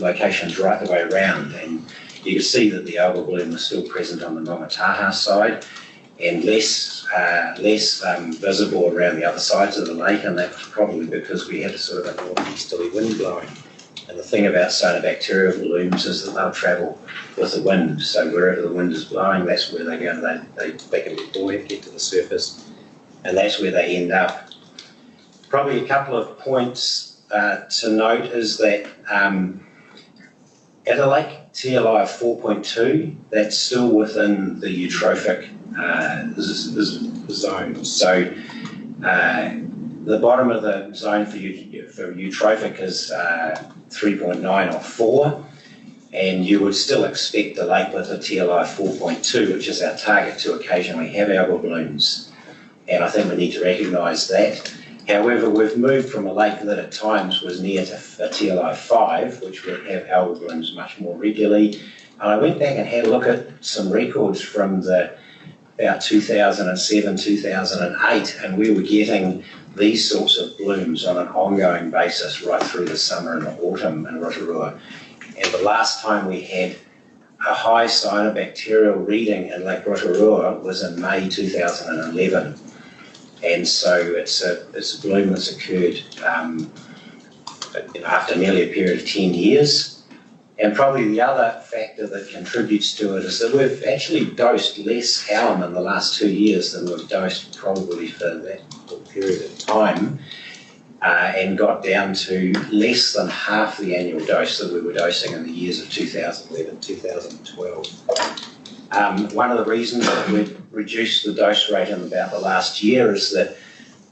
locations right the way around, and you can see that the algal bloom is still present on the Nongataha side and less visible around the other sides of the lake, and that's probably because we had a sort of a northeasterly wind blowing. And the thing about cyanobacterial blooms is that they'll travel with the wind, so wherever the wind is blowing, that's where they go. They can be buoyant, get to the surface, and that's where they end up. Probably a couple of points to note is that at a lake TLI of 4.2, that's still within the eutrophic zone. So the bottom of the zone for eutrophic is 3.9 or 4, and you would still expect the lake with a TLI 4.2, which is our target, to occasionally have algal blooms. And I think we need to recognise that. However, we've moved from a lake that at times was near to a TLI 5, which would have algal blooms much more regularly. And I went back and had a look at some records from about 2007, 2008, and we were getting these sorts of blooms on an ongoing basis right through the summer and the autumn in Rotorua. And the last time we had a high cyanobacterial reading in Lake Rotorua was in May 2011. And so it's a bloom that's occurred after nearly a period of 10 years. And probably the other factor that contributes to it is that we've actually dosed less alum in the last 2 years than we've dosed probably for that period of time, and got down to less than half the annual dose that we were dosing in the years of 2011, 2012. One of the reasons that we've reduced the dose rate in about the last year is that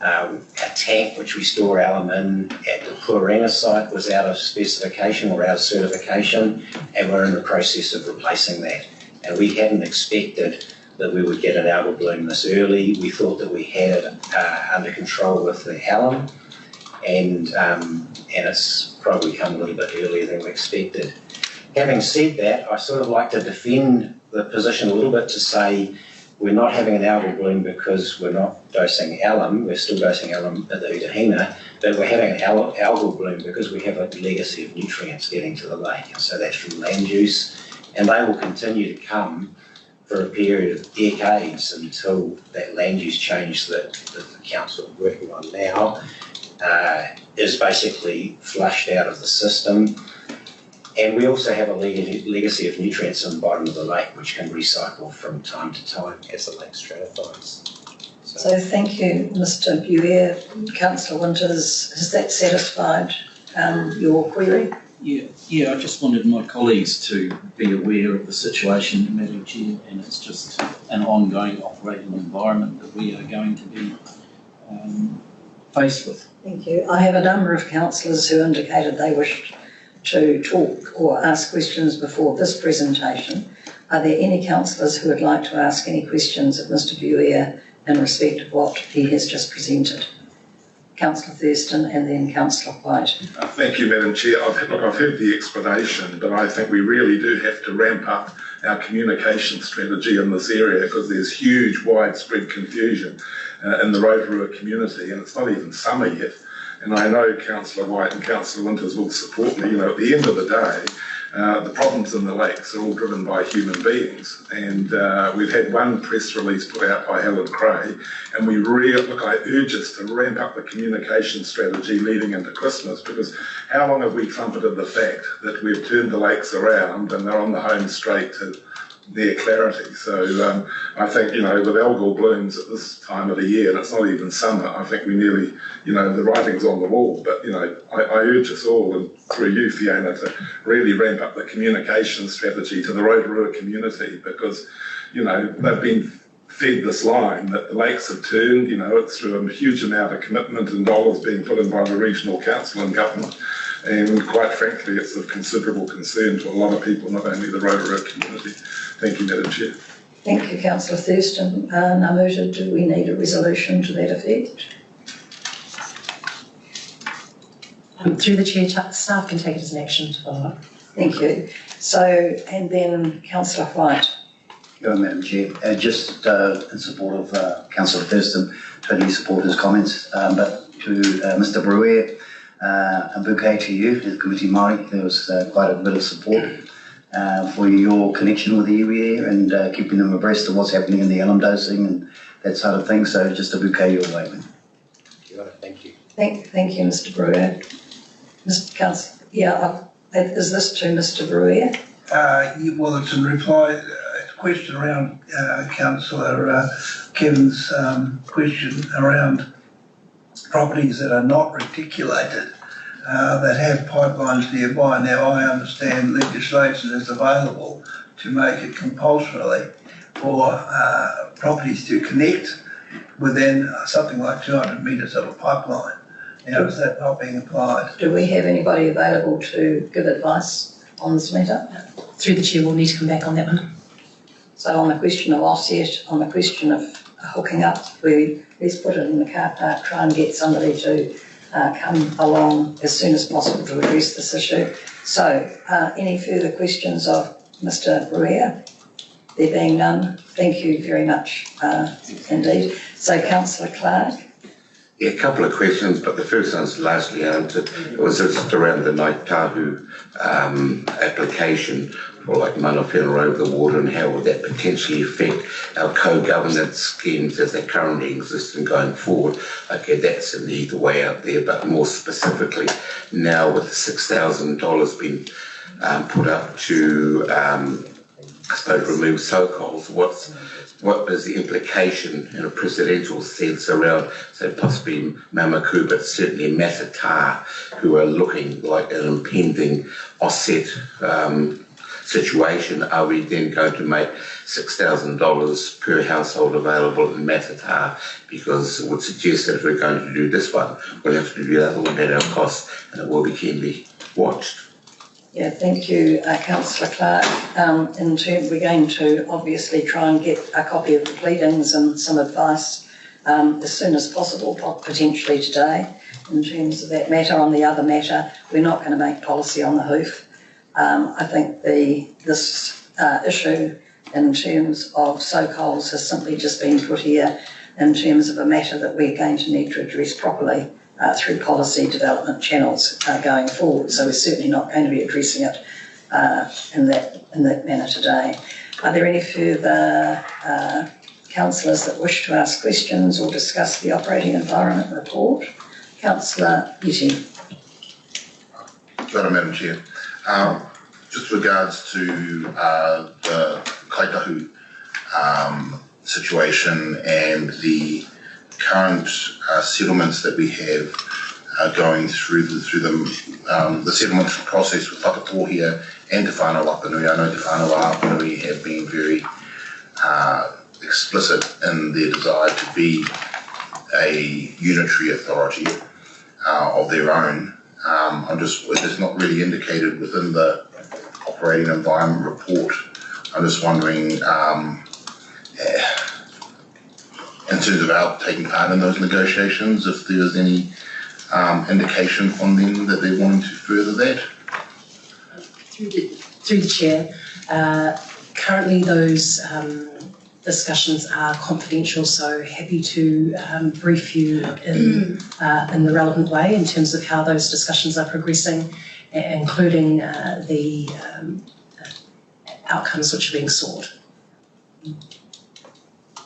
a tank which we store alum in at the Puarenga site was out of specification or out of certification, and we're in the process of replacing that. And we hadn't expected that we would get an algal bloom this early. We thought that we had it under control with the alum, and it's probably come a little bit earlier than we expected. Having said that, I sort of like to defend the position a little bit to say we're not having an algal bloom because we're not dosing alum. We're still dosing alum at the Utahina, but we're having an algal bloom because we have a legacy of nutrients getting to the lake. And so that's from land use, and they will continue to come for a period of decades until that land use change that the council are working on now is basically flushed out of the system. And we also have a legacy of nutrients in the bottom of the lake, which can recycle from time to time as the lake stratifies. So thank you, Mr. Buer. Councillor Winters, has that satisfied your query? Yeah, I just wanted my colleagues to be aware of the situation, Madam Chair, and it's just an ongoing operating environment that we are going to be faced with. Thank you. I have a number of councillors who indicated they wished to talk or ask questions before this presentation. Are there any councillors who would like to ask any questions of Mr. Buer in respect of what he has just presented? Councillor Thurston and then Councillor White. Thank you, Madam Chair. I've heard the explanation, but I think we really do have to ramp up our communication strategy in this area because there's huge widespread confusion in the Rotorua community, and it's not even summer yet. And I know Councillor White and Councillor Winters will support me. You know, at the end of the day, the problems in the lakes are all driven by human beings. And we've had one press release put out by Helen Cray, and we I urge us to ramp up the communication strategy leading into Christmas, because how long have we trumpeted the fact that we've turned the lakes around and they're on the home straight to their clarity? So I think, you know, with algal blooms at this time of the year, and it's not even summer, I think we nearly, you know, the writing's on the wall. But, you know, I urge us all, and through you, Fiona, to really ramp up the communication strategy to the Rotorua community, because, you know, they've been fed this line that the lakes have turned. You know, it's through a huge amount of commitment and dollars being put in by the regional council and government. And quite frankly, it's of considerable concern to a lot of people, not only the Rotorua community. Thank you, Madam Chair. Thank you, Councillor Thurston. Namuta, do we need a resolution to that effect? Through the Chair, staff can take it as an action to follow up. Thank you. So, and then Councillor White. Go on, Madam Chair. Just in support of Councillor Thurston, totally support his comments, but to Mr. Brewer, a bouquet to you, the committee Māori. There was quite a bit of support for your connection with the iwi and keeping them abreast of what's happening in the alum dosing and that sort of thing. So just a bouquet your way, man. Thank you. Thank you, Mr. Brewer. Mr. Councillor, is this to Mr. Brewer? Well, it's in reply to a question around Councillor Kevin's question around properties that are not reticulated that have pipelines nearby. Now, I understand legislation is available to make it compulsorily for properties to connect within something like 200 metres of a pipeline. Now, is that not being applied? Do we have anybody available to give advice on this matter? Through the chair, we'll need to come back on that one. So on the question of offset, on the question of hooking up, let's put it in the car park, try and get somebody to come along as soon as possible to address this issue. So any further questions of Mr. Brewer? There being none, thank you very much indeed. So Councillor Clark. Yeah, a couple of questions, but the first one's largely answered. It was just around the Ngāi Tahu application for like Manawhena over the water and how would that potentially affect our co-governance schemes as they currently exist and going forward. Okay, that's indeed the way out there, but more specifically now with the $6,000 being put up to, I suppose, remove so-calls, what is the implication in a presidential sense around, say, possibly Mamaku, but certainly Matata, who are looking like an impending offset situation? Are we then going to make $6,000 per household available in Matata? Because it would suggest that if we're going to do this one, we'll have to do the other one at our cost, and it will be keenly watched. Yeah, thank you, Councillor Clark. We're going to obviously try and get a copy of the pleadings and some advice as soon as possible, potentially today, in terms of that matter. On the other matter, we're not going to make policy on the hoof. I think this issue in terms of so-calls has simply just been put here in terms of a matter that we're going to need to address properly through policy development channels going forward. So we're certainly not going to be addressing it in that manner today. Are there any further councillors that wish to ask questions or discuss the operating environment report? Councillor Yeti. Madam Chair. Just regards to the Kaitahu situation and the current settlements that we have going through the settlement process with Whakatohia and Te Whānau Wapanui. I know Te Whānau Wapanui have been very explicit in their desire to be a unitary authority of their own. It's not really indicated within the operating environment report. I'm just wondering, in terms of our taking part in those negotiations, if there was any indication from them that they're wanting to further that? Through the chair, currently those discussions are confidential, so happy to brief you in the relevant way in terms of how those discussions are progressing, including the outcomes which are being sought.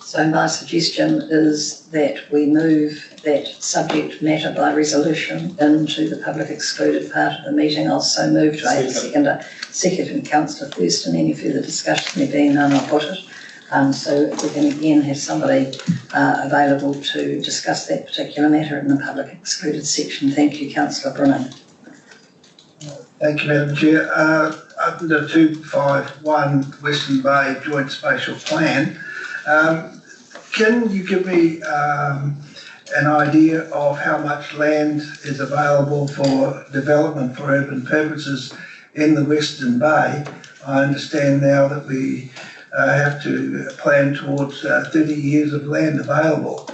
So my suggestion is that we move that subject matter by resolution into the public excluded part of the meeting. I'll so move. Do I have a second Councillor Thurston? Any further discussion? There being none, I'll put it. So if we can again have somebody available to discuss that particular matter in the public excluded section. Thank you, Councillor Brennan. Thank you, Madam Chair. Under 251 Western Bay Joint Spatial Plan, can you give me an idea of how much land is available for development for urban purposes in the Western Bay? I understand now that we have to plan towards 30 years of land available.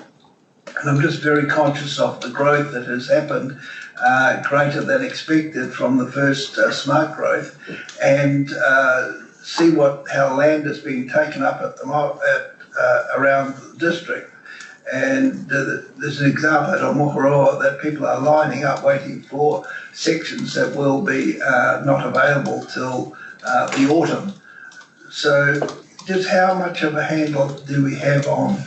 And I'm just very conscious of the growth that has happened, greater than expected from the first smart growth, and see how land is being taken up at the around the district. And there's an example at Mokoroa that people are lining up waiting for sections that will be not available till the autumn. So just how much of a handle do we have on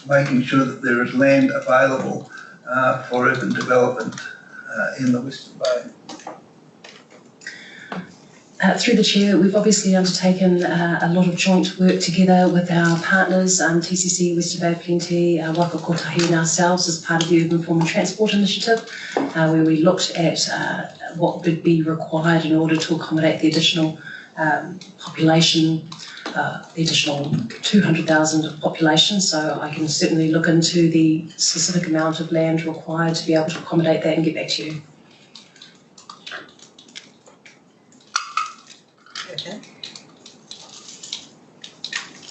making sure that there is land available for urban development in the Western Bay? Through the Chair, we've obviously undertaken a lot of joint work together with our partners, TCC, Western Bay Plenty, Waka Kotahi and ourselves as part of the Urban Form and Transport Initiative, where we looked at what would be required in order to accommodate the additional population, the additional 200,000 population. So I can certainly look into the specific amount of land required to be able to accommodate that and get back to you. Okay.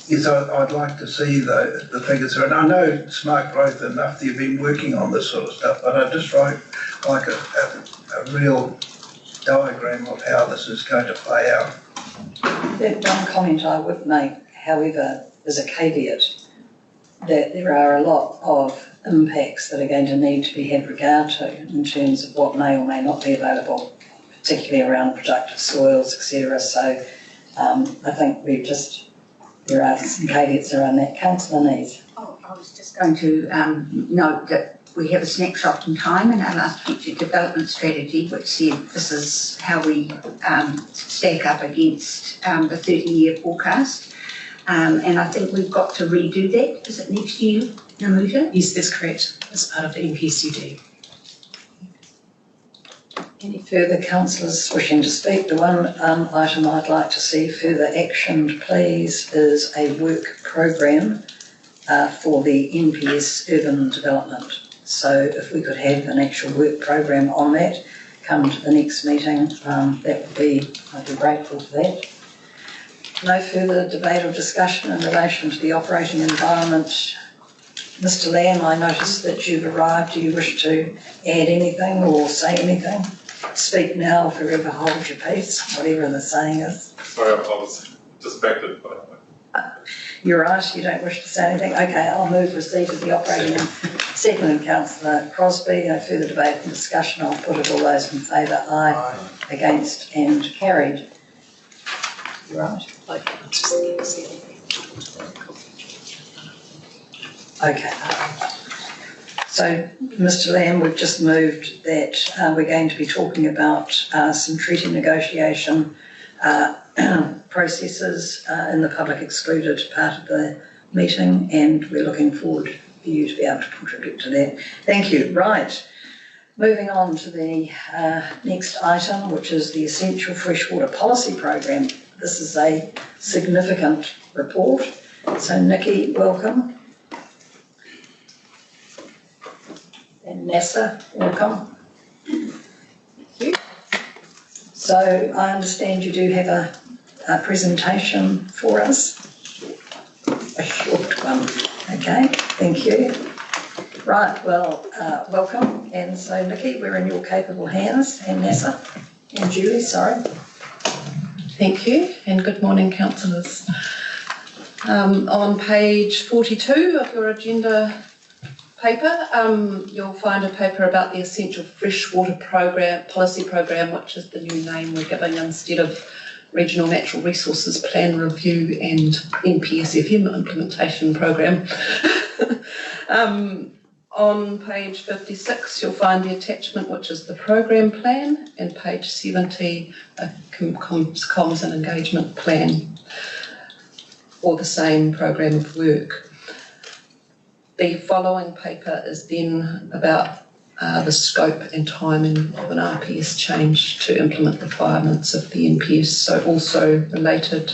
Yes, I'd like to see the figures, and I know smart growth and enough that you've been working on this sort of stuff, but I'd just like a real diagram of how this is going to play out. That one comment I would make, however, is a caveat that there are a lot of impacts that are going to need to be had regard to in terms of what may or may not be available, particularly around productive soils, etc. So I think there are some caveats around that. Councillor Nees. Oh, I was just going to note that we have a snapshot in time in our last future development strategy, which said this is how we stack up against the 30-year forecast. And I think we've got to redo that. Is it next year, Namuta? Yes, that's correct, as part of the NPSUD. Any further councillors wishing to speak? The one item I'd like to see further actioned, please, is a work programme for the NPS urban development. So if we could have an actual work programme on that, come to the next meeting, I'd be grateful for that. No further debate or discussion in relation to the operating environment. Mr. Lamb, I noticed that you've arrived. Do you wish to add anything or say anything? Speak now or forever hold your peace, whatever the saying is. Sorry, I was distracted. You're right, you don't wish to say anything. Okay, I'll move receipt of the operating. Second, Councillor Crosby. No further debate and discussion. I'll put it. All those in favour, aye. Against and carried. You're right. Okay. So, Mr. Lamb, we've just moved that we're going to be talking about some treaty negotiation processes in the public excluded part of the meeting, and we're looking forward for you to be able to contribute to that. Thank you. Right. Moving on to the next item, which is the Essential Freshwater Policy Programme. This is a significant report. So, Nikki, welcome. And Nessa, welcome. Thank you. So I understand you do have a presentation for us. A short one. Okay, thank you. Right, well, welcome. And so, Nikki, we're in your capable hands. And Nessa, and Julie, sorry. Thank you, and good morning, councillors. On page 42 of your agenda paper, you'll find a paper about the Essential Freshwater Policy Programme, which is the new name we're giving instead of Regional Natural Resources Plan Review and NPSFM Implementation Programme. On page 56, you'll find the attachment, which is the program plan, and page 70, a comms and engagement plan for the same program of work. The following paper is then about the scope and timing of an RPS change to implement the requirements of the NPS, so also related.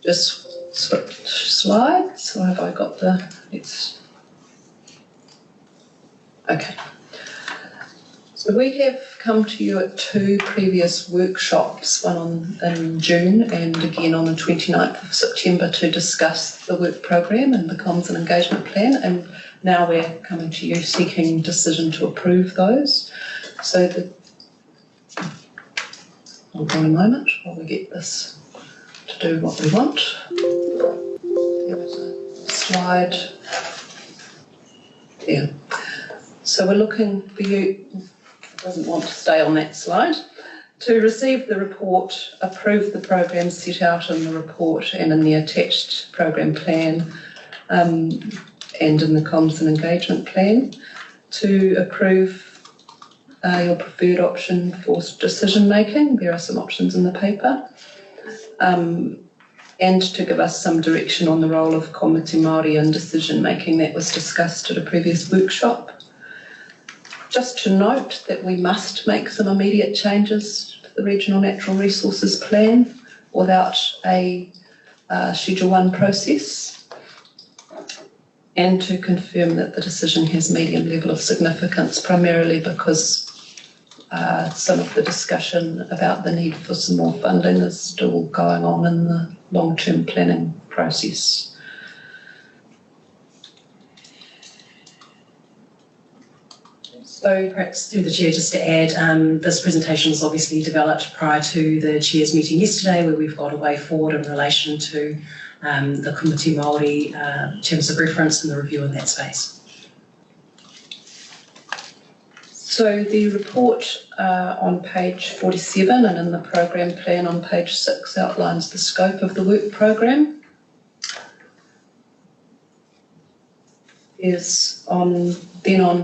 Just switch slides, or have I got it's okay. So we have come to you at two previous workshops, one in June and again on the 29th of September, to discuss the work programme and the comms and engagement plan, and now we're coming to you seeking decision to approve those. So hold on a moment while we get this to do what we want. slide. Yeah. So we're looking for you, doesn't want to stay on that slide, to receive the report, approve the program set out in the report and in the attached program plan, and in the comms and engagement plan, to approve your preferred option for decision making. There are some options in the paper. And to give us some direction on the role of Komiti Māori in decision making that was discussed at a previous workshop. Just to note that we must make some immediate changes to the Regional Natural Resources Plan without a Schedule 1 process, and to confirm that the decision has medium level of significance, primarily because some of the discussion about the need for some more funding is still going on in the long-term planning process. So perhaps through the Chair, just to add, this presentation was obviously developed prior to the Chair's meeting yesterday, where we've got a way forward in relation to the Komiti Māori terms of reference and the review in that space. So the report on page 47 and in the program plan on page 6 outlines the scope of the work program. Is on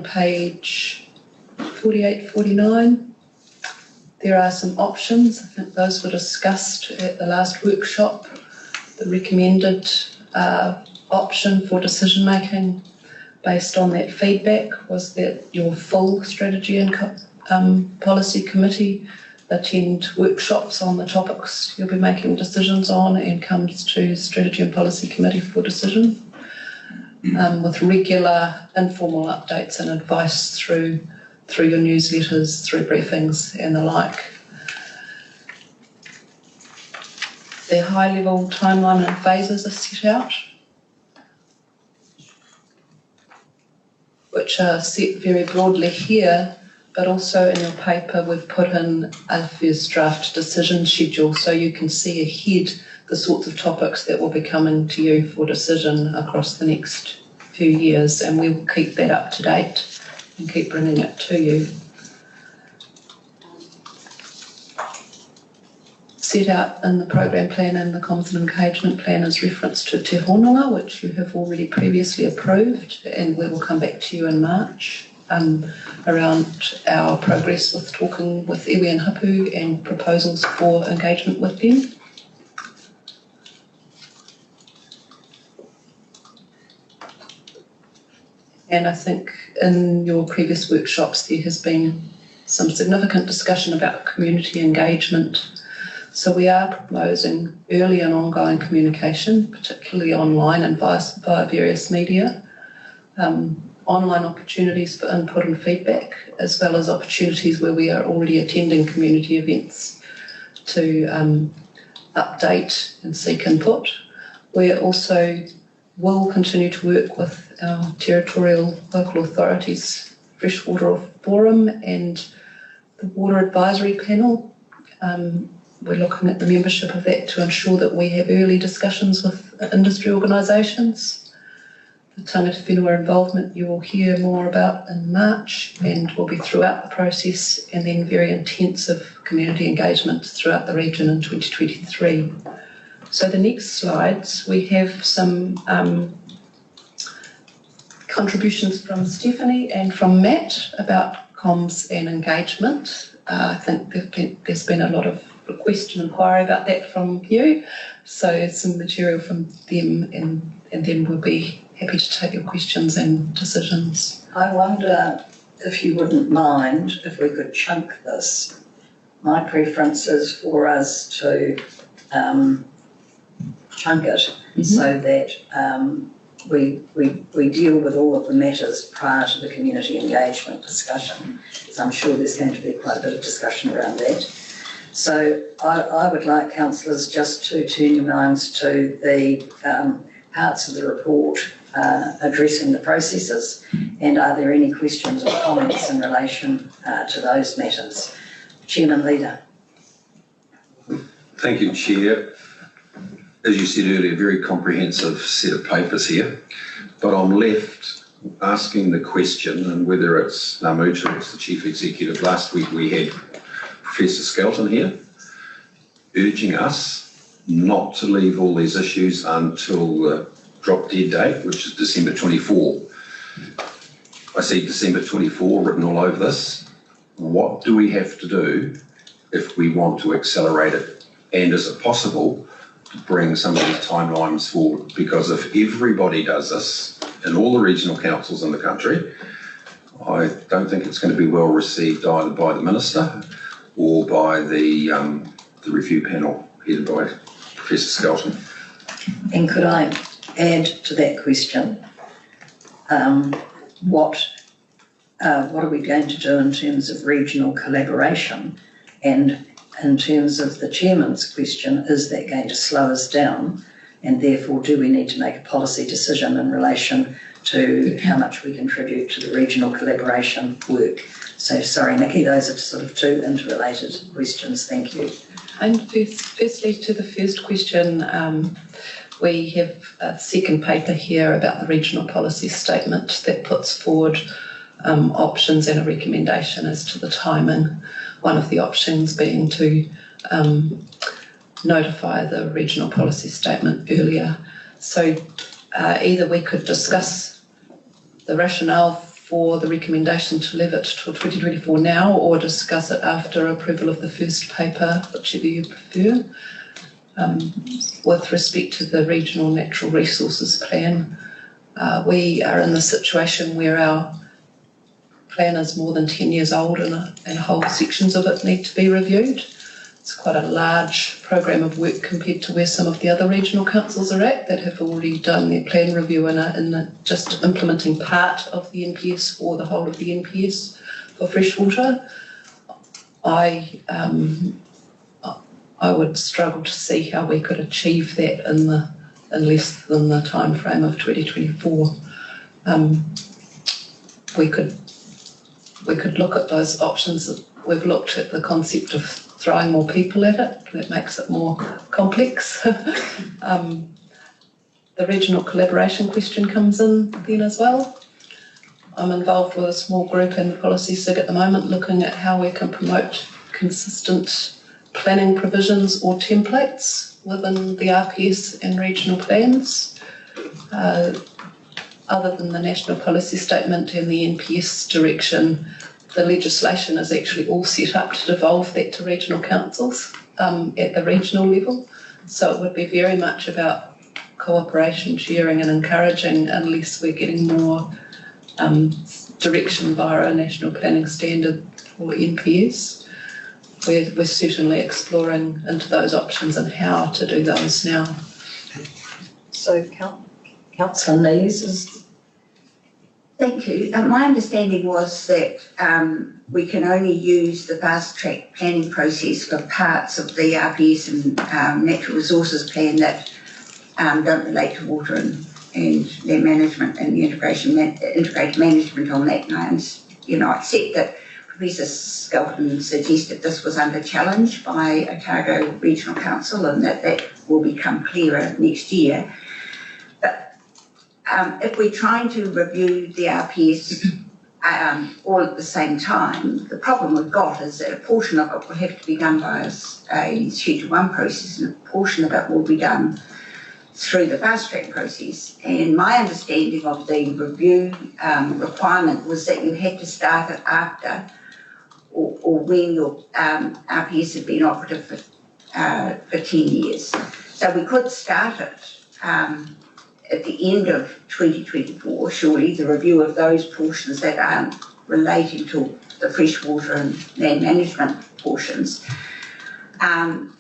page 48, 49. There are some options. I think those were discussed at the last workshop. The recommended option for decision making based on that feedback was that your full strategy and policy committee attend workshops on the topics you'll be making decisions on and comes to strategy and policy committee for decision, with regular informal updates and advice through your newsletters, through briefings and the like. The high level timeline and phases are set out, which are set very broadly here, but also in your paper we've put in a first draft decision schedule so you can see ahead the sorts of topics that will be coming to you for decision across the next few years, and we will keep that up to date and keep bringing it to you. Set out in the program plan and the comms and engagement plan is reference to Te Hononga, which you have already previously approved, and we will come back to you in March around our progress with talking with iwi and hapu and proposals for engagement with them. And I think in your previous workshops there has been some significant discussion about community engagement. So we are proposing early and ongoing communication, particularly online and via various media, online opportunities for input and feedback, as well as opportunities where we are already attending community events to update and seek input. We also will continue to work with our territorial local authorities, Freshwater Forum and the Water Advisory Panel. We're looking at the membership of that to ensure that we have early discussions with industry organisations. The tangata whenua involvement you will hear more about in March and will be throughout the process, and then very intensive community engagement throughout the region in 2023. So the next slides, we have some contributions from Stephanie and from Matt about comms and engagement. I think there's been a lot of request and inquiry about that from you, so some material from them, and then we'll be happy to take your questions and decisions. I wonder if you wouldn't mind if we could chunk this. My preference is for us to chunk it so that we deal with all of the matters prior to the community engagement discussion, because I'm sure there's going to be quite a bit of discussion around that. So I would like councillors just to turn your minds to the parts of the report addressing the processes, and are there any questions or comments in relation to those matters? Chairman Leader. Thank you, Chair. as you said earlier, a very comprehensive set of papers here, but I'm left asking the question, and whether it's Namuta or it's the Chief Executive. Last week we had Professor Skelton here urging us not to leave all these issues until the drop dead date, which is December 24. I see December 24 written all over this. What do we have to do if we want to accelerate it? And is it possible to bring some of these timelines forward? Because if everybody does this in all the regional councils in the country, I don't think it's going to be well received either by the Minister or by the review panel headed by Professor Skelton. And could I add to that question, what are we going to do in terms of regional collaboration? And in terms of the Chairman's question, is that going to slow us down? And therefore, do we need to make a policy decision in relation to how much we contribute to the regional collaboration work? So, sorry, Nikki, those are sort of two interrelated questions. Thank you. And firstly, to the first question, we have a second paper here about the regional policy statement that puts forward options and a recommendation as to the timing. One of the options being to notify the regional policy statement earlier. So either we could discuss the rationale for the recommendation to leave it till 2024 now, or discuss it after approval of the first paper, whichever you prefer. With respect to the Regional Natural Resources Plan, we are in the situation where our plan is more than 10 years old and whole sections of it need to be reviewed. It's quite a large program of work compared to where some of the other regional councils are at that have already done their plan review and just implementing part of the NPS or the whole of the NPS for freshwater. I would struggle to see how we could achieve that in less than the time frame of 2024. We could look at those options. We've looked at the concept of throwing more people at it. That makes it more complex. The regional collaboration question comes in then as well. I'm involved with a small group in the policy SIG at the moment looking at how we can promote consistent planning provisions or templates within the RPS and regional plans. Other than the national policy statement and the NPS direction, the legislation is actually all set up to devolve that to regional councils at the regional level. So it would be very much about cooperation, sharing and encouraging, unless we're getting more direction via a national planning standard or NPS. We're certainly exploring into those options and how to do those now. So, Councillor Nees is... Thank you. My understanding was that we can only use the fast track planning process for parts of the RPS and natural resources plan that don't relate to water and land management and the integrated management on that lines. I accept that Professor Skelton suggested this was under challenge by Otago Regional Council and that will become clearer next year. If we're trying to review the RPS all at the same time, the problem we've got is that a portion of it will have to be done by a Schedule 1 process and a portion of it will be done through the fast track process. And my understanding of the review requirement was that you had to start it after or when your RPS had been operative for 10 years. So we could start it at the end of 2024, surely, the review of those portions that aren't relating to the freshwater and land management portions. And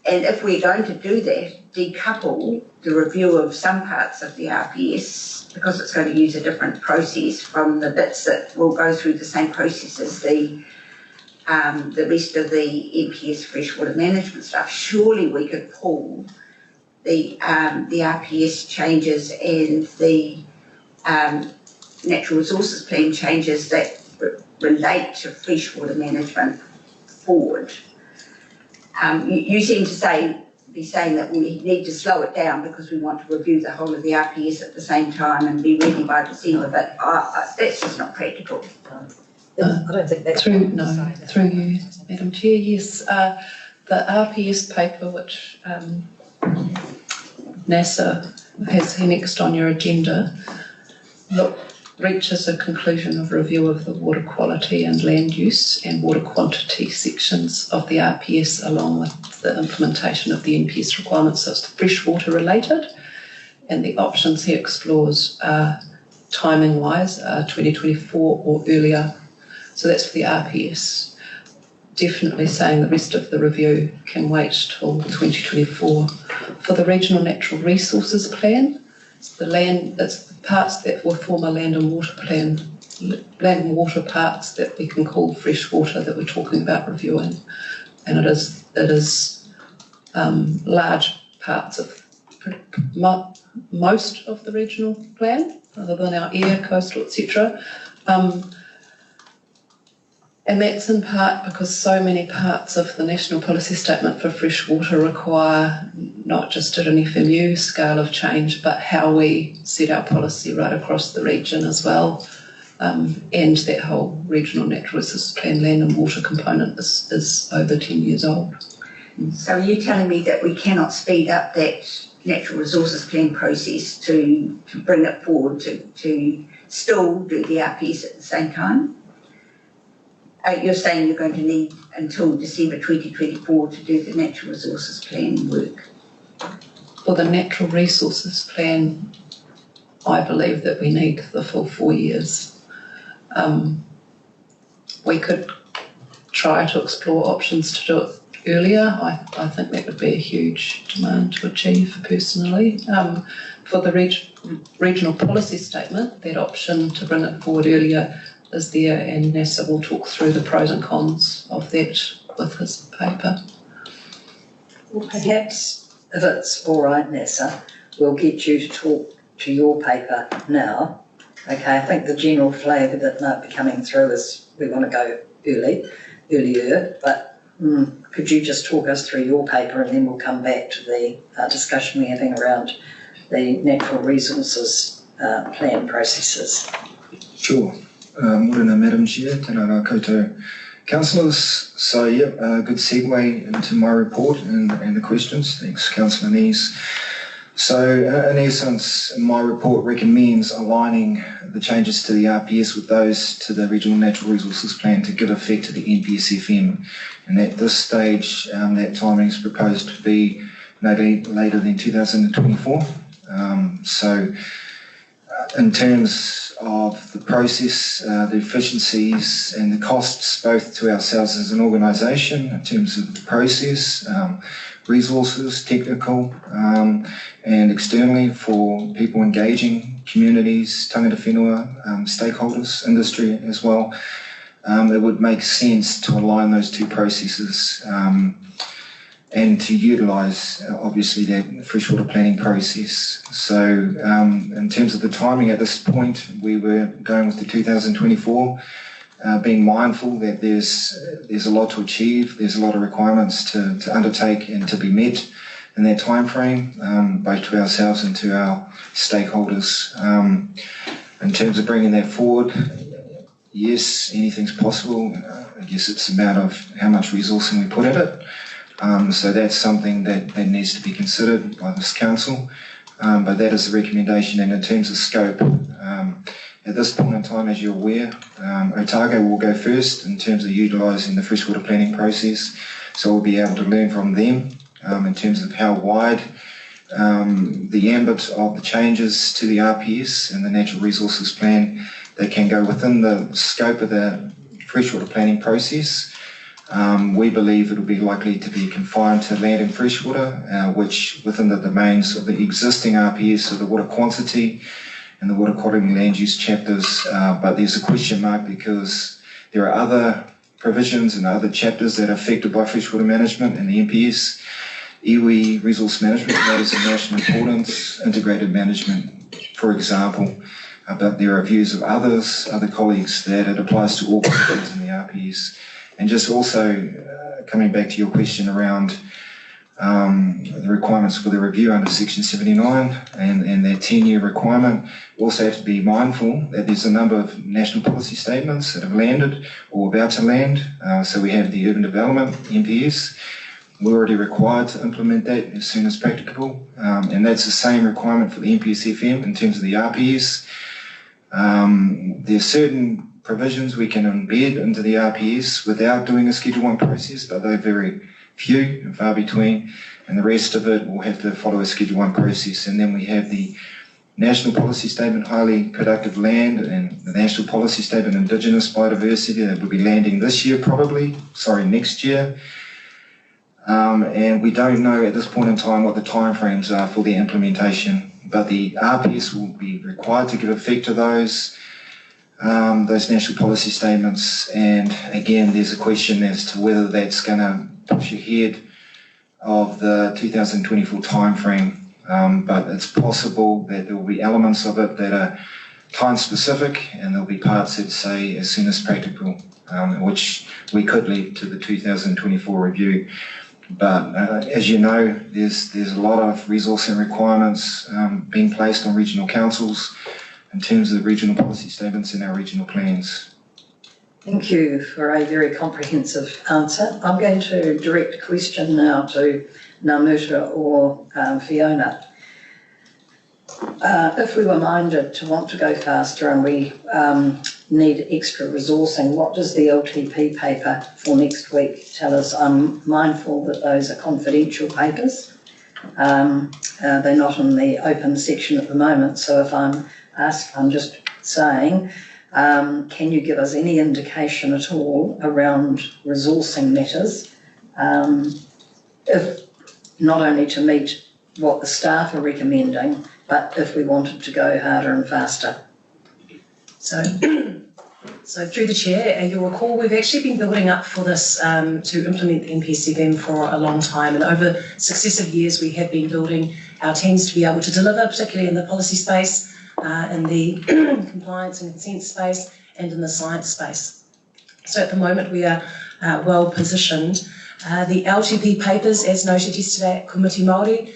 if we're going to do that, decouple the review of some parts of the RPS, because it's going to use a different process from the bits that will go through the same process as the rest of the NPS freshwater management stuff. Surely we could pull the RPS changes and the natural resources plan changes that relate to freshwater management forward. You seem to say be saying that we need to slow it down because we want to review the whole of the RPS at the same time and be ready by December, but that's just not practical. I don't think that's Through you, Madam Chair, yes. The RPS paper, which NASA has next on your agenda, reaches a conclusion of review of the water quality and land use and water quantity sections of the RPS, along with the implementation of the NPS requirements. So it's freshwater related, and the options he explores are timing wise, 2024 or earlier. So that's for the RPS. Definitely saying the rest of the review can wait till 2024. For the Regional Natural Resources Plan, it's the parts that will form a land and water plan, land and water parts that we can call freshwater that we're talking about reviewing. And it is large parts of most of the regional plan, other than our air, coastal, etc. And that's in part because so many parts of the National Policy Statement for Freshwater require not just at an FMU scale of change, but how we set our policy right across the region as well. And that whole Regional Natural Resources Plan land and water component is over 10 years old. So are you telling me that we cannot speed up that Natural Resources Plan process to bring it forward, to still do the RPS at the same time? You're saying you're going to need until December 2024 to do the Natural Resources Plan work? For the Natural Resources Plan, I believe that we need the full 4 years. We could try to explore options to do it earlier. I think that would be a huge demand to achieve personally. For the Regional Policy Statement, that option to bring it forward earlier is there, and NASA will talk through the pros and cons of that with his paper. Well, perhaps, if it's all right, NASA, we'll get you to talk to your paper now. Okay, I think the general flavour that might be coming through is we want to go earlier, but could you just talk us through your paper, and then we'll come back to the discussion we're having around the natural resources plan processes. Sure. Morena, Madam Chair, tēnā rā koutou councillors. So, a good segue into my report and the questions. Thanks, Councillor Nees. So, in essence, my report recommends aligning the changes to the RPS with those to the Regional Natural Resources Plan to give effect to the NPSFM. And at this stage, that timing is proposed to be no later than 2024. In terms of the process, the efficiencies and the costs, both to ourselves as an organisation, in terms of the process, resources, technical, and externally for people engaging, communities, tangata whenua, stakeholders, industry as well, it would make sense to align those two processes and to utilise, obviously, that freshwater planning process. So in terms of the timing at this point, we were going with the 2024, being mindful that there's a lot to achieve, there's a lot of requirements to undertake and to be met in that time frame, both to ourselves and to our stakeholders. In terms of bringing that forward, yes, anything's possible. I guess it's a matter of how much resourcing we put at it. So that's something that needs to be considered by this council, but that is the recommendation. And in terms of scope, at this point in time, as you're aware, Otago will go first in terms of utilising the freshwater planning process, so we'll be able to learn from them in terms of how wide the ambit of the changes to the RPS and the Natural Resources Plan that can go within the scope of the freshwater planning process. We believe it will be likely to be confined to land and freshwater, which within the domains of the existing RPS, so the water quantity and the water quality and land use chapters, but there's a question mark because there are other provisions and other chapters that are affected by freshwater management and the NPS, iwi resource management, matters of national importance, integrated management, for example, but there are views of other colleagues that it applies to all provisions in the RPS. And just also coming back to your question around the requirements for the review under Section 79 and their 10-year requirement. We also have to be mindful that there's a number of national policy statements that have landed or about to land. So we have the urban development, NPS. We're already required to implement that as soon as practicable. And that's the same requirement for the NPS-FM in terms of the RPS. There's certain provisions we can embed into the RPS without doing a Schedule 1 process, but they're very few and far between, and the rest of it will have to follow a Schedule 1 process. And then we have the National Policy Statement, Highly Productive Land, and the National Policy Statement, Indigenous Biodiversity, that will be landing this year next year. And we don't know at this point in time what the timeframes are for the implementation, but the RPS will be required to give effect to those national policy statements. And again, there's a question as to whether that's going to push ahead of the 2024 timeframe. But it's possible that there will be elements of it that are time specific, and there'll be parts that say as soon as practical, which we could lead to the 2024 review. But as you know, there's a lot of resourcing requirements being placed on regional councils in terms of regional policy statements in our regional plans. Thank you for a very comprehensive answer. I'm going to direct a question now to Namuta or Fiona. If we were minded to want to go faster and we need extra resourcing, what does the LTP paper for next week tell us? I'm mindful that those are confidential papers. They're not in the open section at the moment, so if I'm asked, I'm just saying, can you give us any indication at all around resourcing matters, if not only to meet what the staff are recommending, but if we wanted to go harder and faster? So through the chair, you'll recall we've actually been building up for this to implement the NPS-FM for a long time, and over successive years we have been building our teams to be able to deliver, particularly in the policy space, in the compliance and consent space, and in the science space. So at the moment we are well positioned. The LTP papers, as noted yesterday at Committee Māori,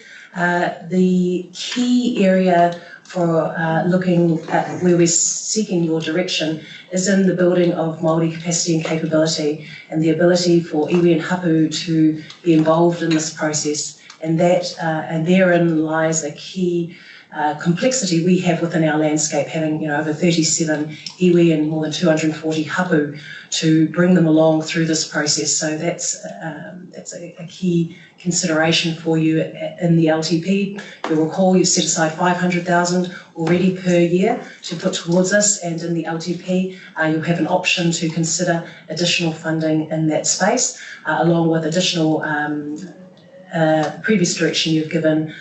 the key area for looking at where we're seeking your direction is in the building of Māori capacity and capability, and the ability for iwi and hapu to be involved in this process. And therein lies a key complexity we have within our landscape, having over 37 iwi and more than 240 hapu to bring them along through this process. So that's a key consideration for you in the LTP. You'll recall you've set aside 500,000 already per year to put towards this, and in the LTP you'll have an option to consider additional funding in that space, along with additional previous direction you've given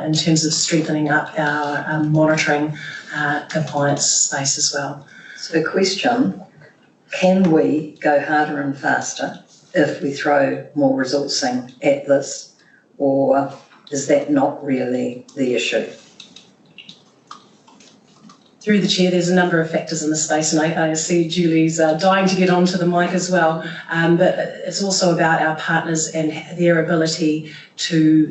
in terms of strengthening up our monitoring compliance space as well. So the question, can we go harder and faster if we throw more resourcing at this, or is that not really the issue? Through the chair, there's a number of factors in the space, and I see Julie's dying to get onto the mic as well, but it's also about our partners and their ability to,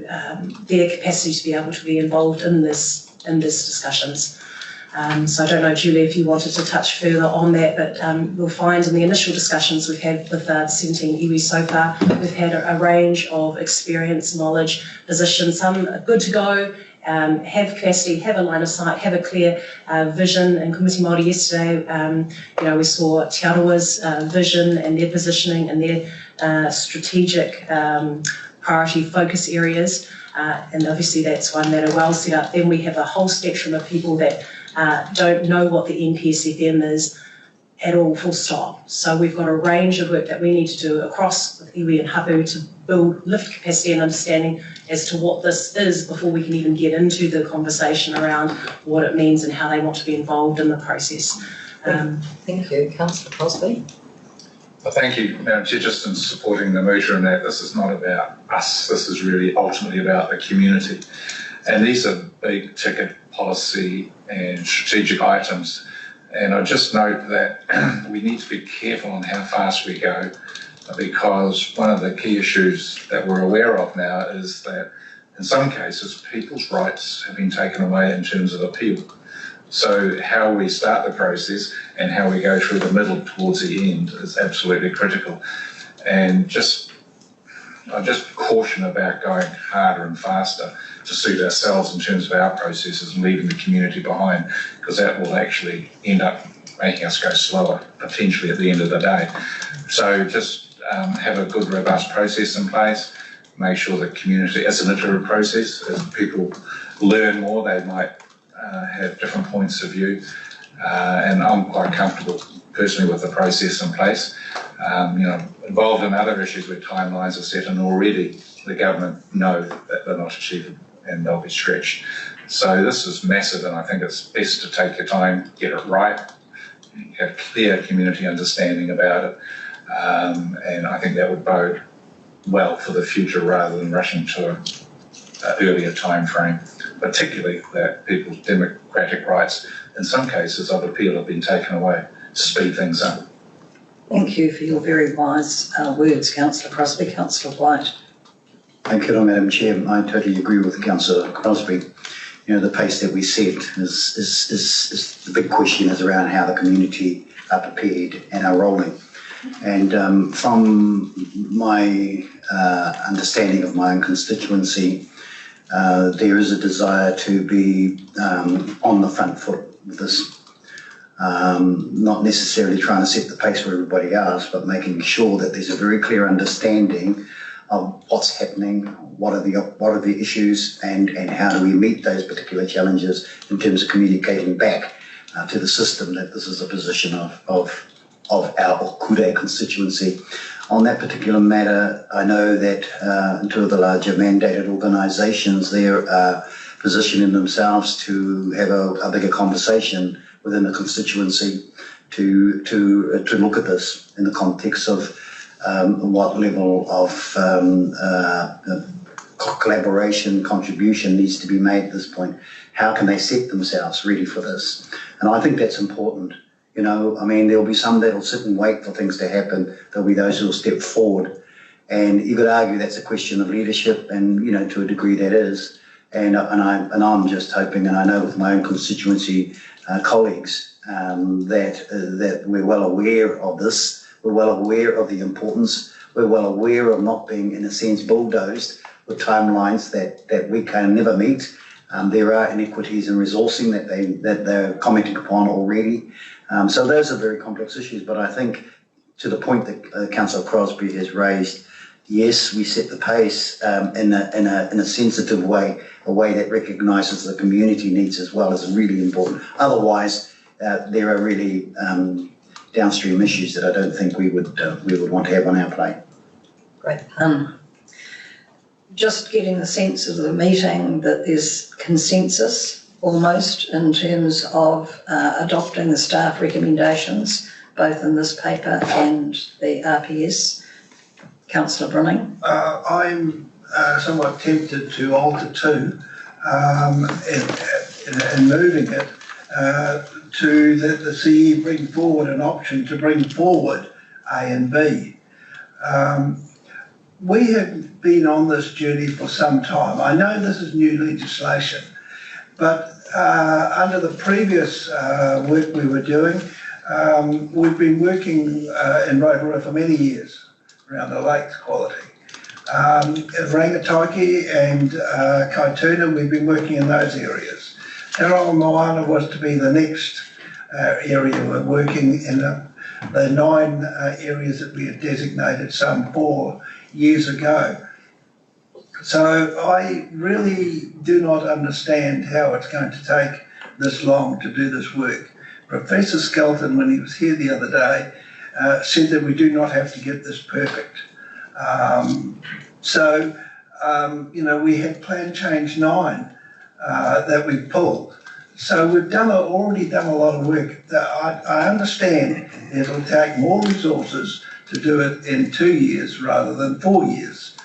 their capacity to be able to be involved in this discussions. So I don't know, Julie, if you wanted to touch further on that, but we'll find in the initial discussions we've had with the 17 iwi so far, we've had a range of experience, knowledge, positions, some are good to go, have capacity, have a line of sight, have a clear vision. In Committee Māori yesterday, we saw Te Arawa's vision and their positioning and their strategic priority focus areas, and obviously that's one that are well set up. Then we have a whole spectrum of people that don't know what the NPS-FM is at all, full stop. So we've got a range of work that we need to do across with iwi and hapu to lift capacity and understanding as to what this is before we can even get into the conversation around what it means and how they want to be involved in the process. Thank you. Councillor Crosby. Well, thank you, Madam Chair, just in supporting the motion in that this is not about us, this is really ultimately about the community. And these are big ticket policy and strategic items. And I just note that we need to be careful on how fast we go, because one of the key issues that we're aware of now is that in some cases people's rights have been taken away in terms of appeal. So how we start the process and how we go through the middle towards the end is absolutely critical. And I just caution about going harder and faster to suit ourselves in terms of our processes and leaving the community behind, because that will actually end up making us go slower, potentially at the end of the day. So just have a good, robust process in place. Make sure the community, as an iterative process, as people learn more, they might have different points of view. And I'm quite comfortable personally with the process in place. Involved in other issues where timelines are set, and already the government know that they're not achievable and they'll be stretched. So this is massive, and I think it's best to take your time, get it right, have clear community understanding about it, and I think that would bode well for the future rather than rushing to an earlier time frame, particularly that people's democratic rights, in some cases of appeal, have been taken away to speed things up. Thank you for your very wise words, Councillor Crosbie. Councillor White. Thank you, Madam Chair. I totally agree with Councillor Crosbie. The pace that we set is the big question is around how the community are prepared and are rolling. And from my understanding of my own constituency, there is a desire to be on the front foot with this. Not necessarily trying to set the pace for everybody else, but making sure that there's a very clear understanding of what's happening, what are the issues, and how do we meet those particular challenges in terms of communicating back to the system that this is a position of our Kure constituency. On that particular matter, I know that in two of the larger mandated organisations, they are positioning themselves to have a bigger conversation within the constituency to look at this in the context of what level of collaboration, contribution needs to be made at this point. How can they set themselves ready for this? And I think that's important. There'll be some that'll sit and wait for things to happen. There'll be those who'll step forward. And you could argue that's a question of leadership, and, to a degree that is. And I'm just hoping, and I know with my own constituency colleagues, that we're well aware of this. We're well aware of the importance. We're well aware of not being, in a sense, bulldozed with timelines that we can never meet. There are inequities in resourcing that they're commenting upon already. So those are very complex issues. But I think, to the point that Councillor Crosbie has raised, yes, we set the pace in a sensitive way, a way that recognises the community needs as well, is really important. Otherwise, there are really downstream issues that I don't think we would want to have on our plate. Great. Just getting the sense of the meeting that there's consensus almost in terms of adopting the staff recommendations, both in this paper and the RPS. Councillor Brunning. I'm somewhat tempted to alter two in moving it to that the CE bring forward an option to bring forward A and B. We have been on this journey for some time. I know this is new legislation, but under the previous work we were doing, we've been working in Rotorua for many years around the lakes quality. Rangataiki and Kaituna, we've been working in those areas. Taronga Moana was to be the next area we're working in, the 9 areas that we had designated some 4 years ago. So I really do not understand how it's going to take this long to do this work. Professor Skelton, when he was here the other day, said that we do not have to get this perfect. We had Plan Change 9 that we pulled. So we've already done a lot of work. I understand it'll take more resources to do it in 2 years rather than 4 years.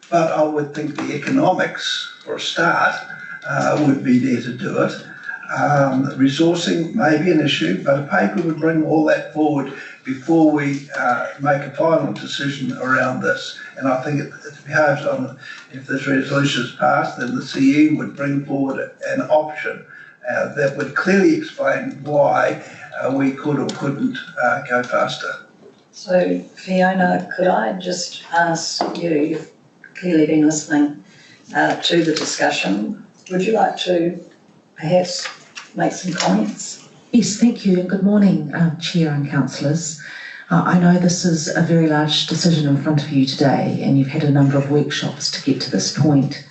But I would think the economics, for a start, would be there to do it. Resourcing may be an issue, but a paper would bring all that forward before we make a final decision around this. And I think it behaves on, if this resolution is passed, then the CE would bring forward an option that would clearly explain why we could or couldn't go faster. So Fiona, could I just ask you, you've clearly been listening to the discussion, would you like to perhaps make some comments? Yes, thank you, and good morning, Chair and councillors. I know this is a very large decision in front of you today, and you've had a number of workshops to get to this point.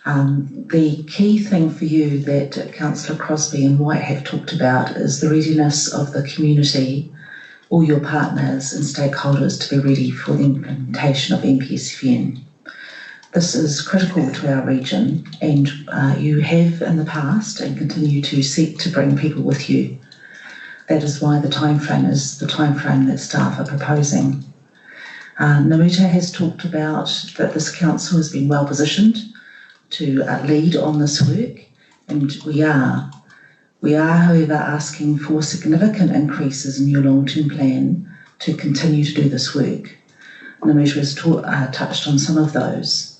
The key thing for you that Councillor Crosby and White have talked about is the readiness of the community, all your partners and stakeholders, to be ready for the implementation of NPSFN. This is critical to our region, and you have in the past and continue to seek to bring people with you. That is why the timeframe is the timeframe that staff are proposing. Namuta has talked about that this council has been well positioned to lead on this work, and we are. We are, however, asking for significant increases in your long-term plan to continue to do this work. Namuta has touched on some of those.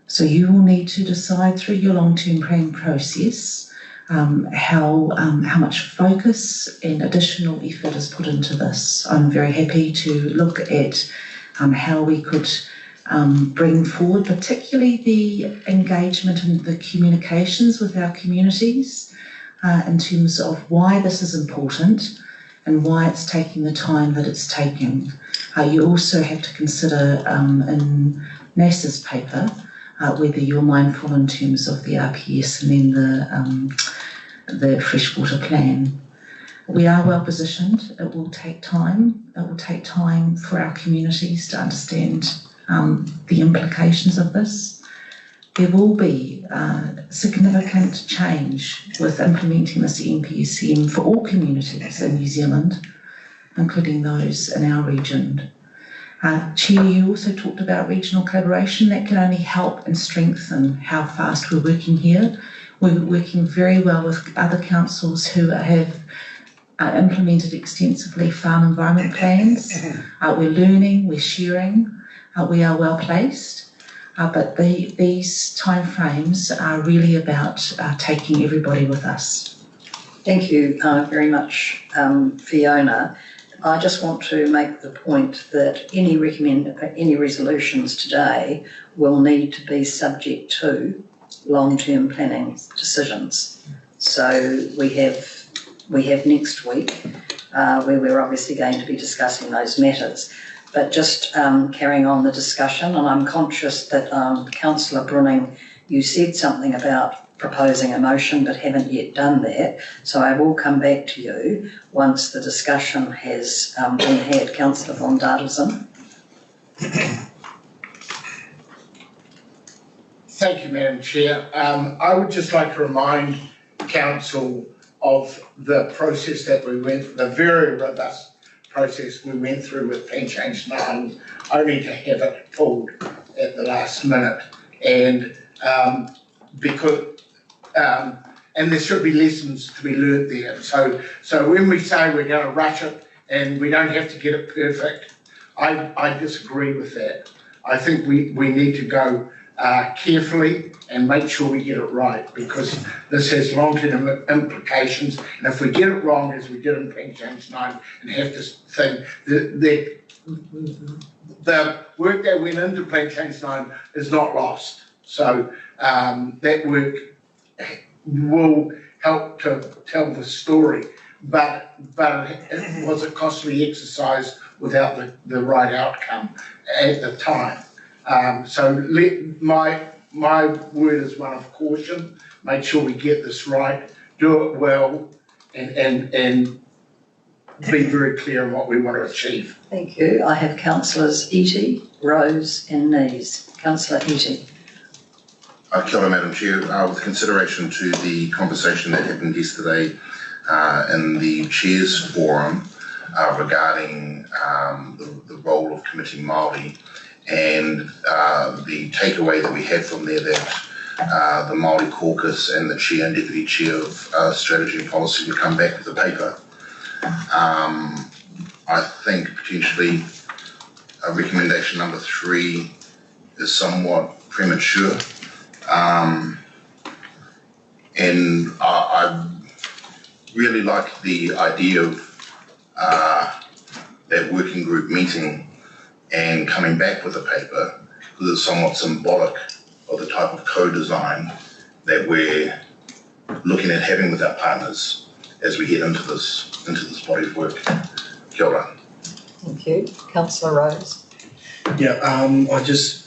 So you will need to decide through your long-term plan process how much focus and additional effort is put into this. I'm very happy to look at how we could bring forward particularly the engagement and the communications with our communities in terms of why this is important and why it's taking the time that it's taking. You also have to consider in NASA's paper whether you're mindful in terms of the RPS and then the freshwater plan. We are well positioned. It will take time. It will take time for our communities to understand the implications of this. There will be significant change with implementing this NPSM for all communities in New Zealand, including those in our region. Chair, you also talked about regional collaboration. That can only help and strengthen how fast we're working here. We're working very well with other councils who have implemented extensively farm environment plans. We're learning, we're sharing, we are well placed. But these timeframes are really about taking everybody with us. Thank you very much, Fiona. I just want to make the point that any resolutions today will need to be subject to long-term planning decisions. So we have next week where we're obviously going to be discussing those matters. But just carrying on the discussion, and I'm conscious that Councillor Brunning, you said something about proposing a motion but haven't yet done that. So I will come back to you once the discussion has been had. Councillor von Dadelsson. Thank you, Madam Chair. I would just like to remind Council of the process that we went through, the very robust process we went through with Plan Change 9, only to have it pulled at the last minute. And and there should be lessons to be learnt there. So when we say we're going to rush it and we don't have to get it perfect, I disagree with that. I think we need to go carefully and make sure we get it right, because this has long-term implications. And if we get it wrong, as we did in Plan Change 9, and have to think that the work that went into Plan Change 9 is not lost. So that work will help to tell the story, but it was a costly exercise without the right outcome at the time. So my word is one of caution. Make sure we get this right, do it well, and be very clear on what we want to achieve. Thank you. I have Councillors Eatey, Rose and Nees. Councillor Eatey. Kia ora, Madam Chair. With consideration to the conversation that happened yesterday in the Chairs Forum regarding the role of Committee Māori, and the takeaway that we had from there that the Māori Caucus and the Chair and Deputy Chair of Strategy and Policy would come back with a paper. I think potentially recommendation number 3 is somewhat premature. And I really like the idea of that working group meeting and coming back with a paper, because it's somewhat symbolic of the type of co-design that we're looking at having with our partners as we head into this body of work. Kia ora. Thank you. Councillor Rose. Yeah,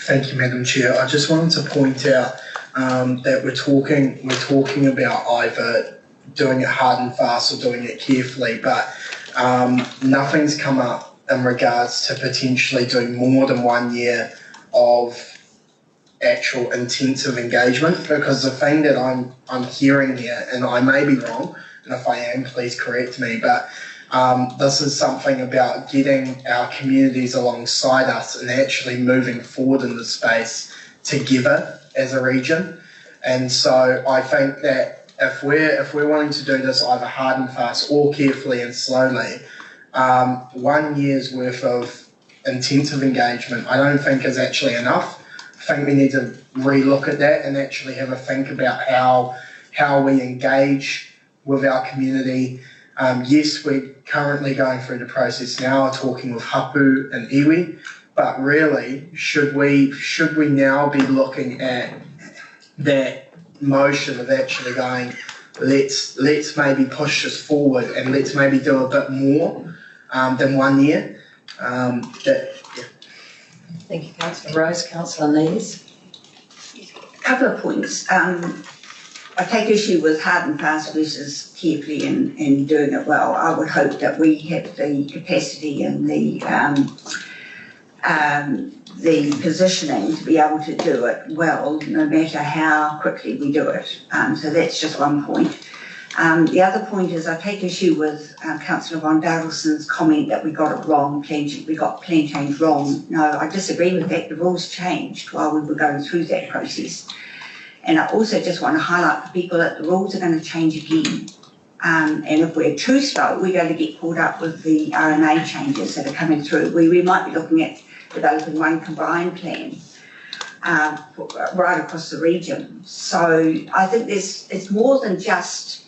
thank you, Madam Chair. I just wanted to point out that we're talking about either doing it hard and fast or doing it carefully, but nothing's come up in regards to potentially doing more than 1 year of actual intensive engagement, because the thing that I'm hearing here, and I may be wrong, and if I am, please correct me, but this is something about getting our communities alongside us and actually moving forward in the space together as a region. And so I think that if we're wanting to do this either hard and fast or carefully and slowly, 1 year's worth of intensive engagement I don't think is actually enough. I think we need to relook at that and actually have a think about how we engage with our community. Yes, we're currently going through the process now, talking with Hapu and Iwi, but really, should we now be looking at that motion of actually going, let's maybe push this forward and let's maybe do a bit more than 1 year. Thank you, Councillor Rose. Councillor Nees. A couple of points. I take issue with hard and fast versus carefully and doing it well. I would hope that we have the capacity and the positioning to be able to do it well, no matter how quickly we do it. So that's just one point. The other point is I take issue with Councillor Von Darelson's comment that we got it wrong, we got plan change wrong. No, I disagree with that. The rules changed while we were going through that process. And I also just want to highlight for people that the rules are going to change again. And if we're too slow, we're going to get caught up with the RMA changes that are coming through. We might be looking at developing one combined plan right across the region. So I think it's more than just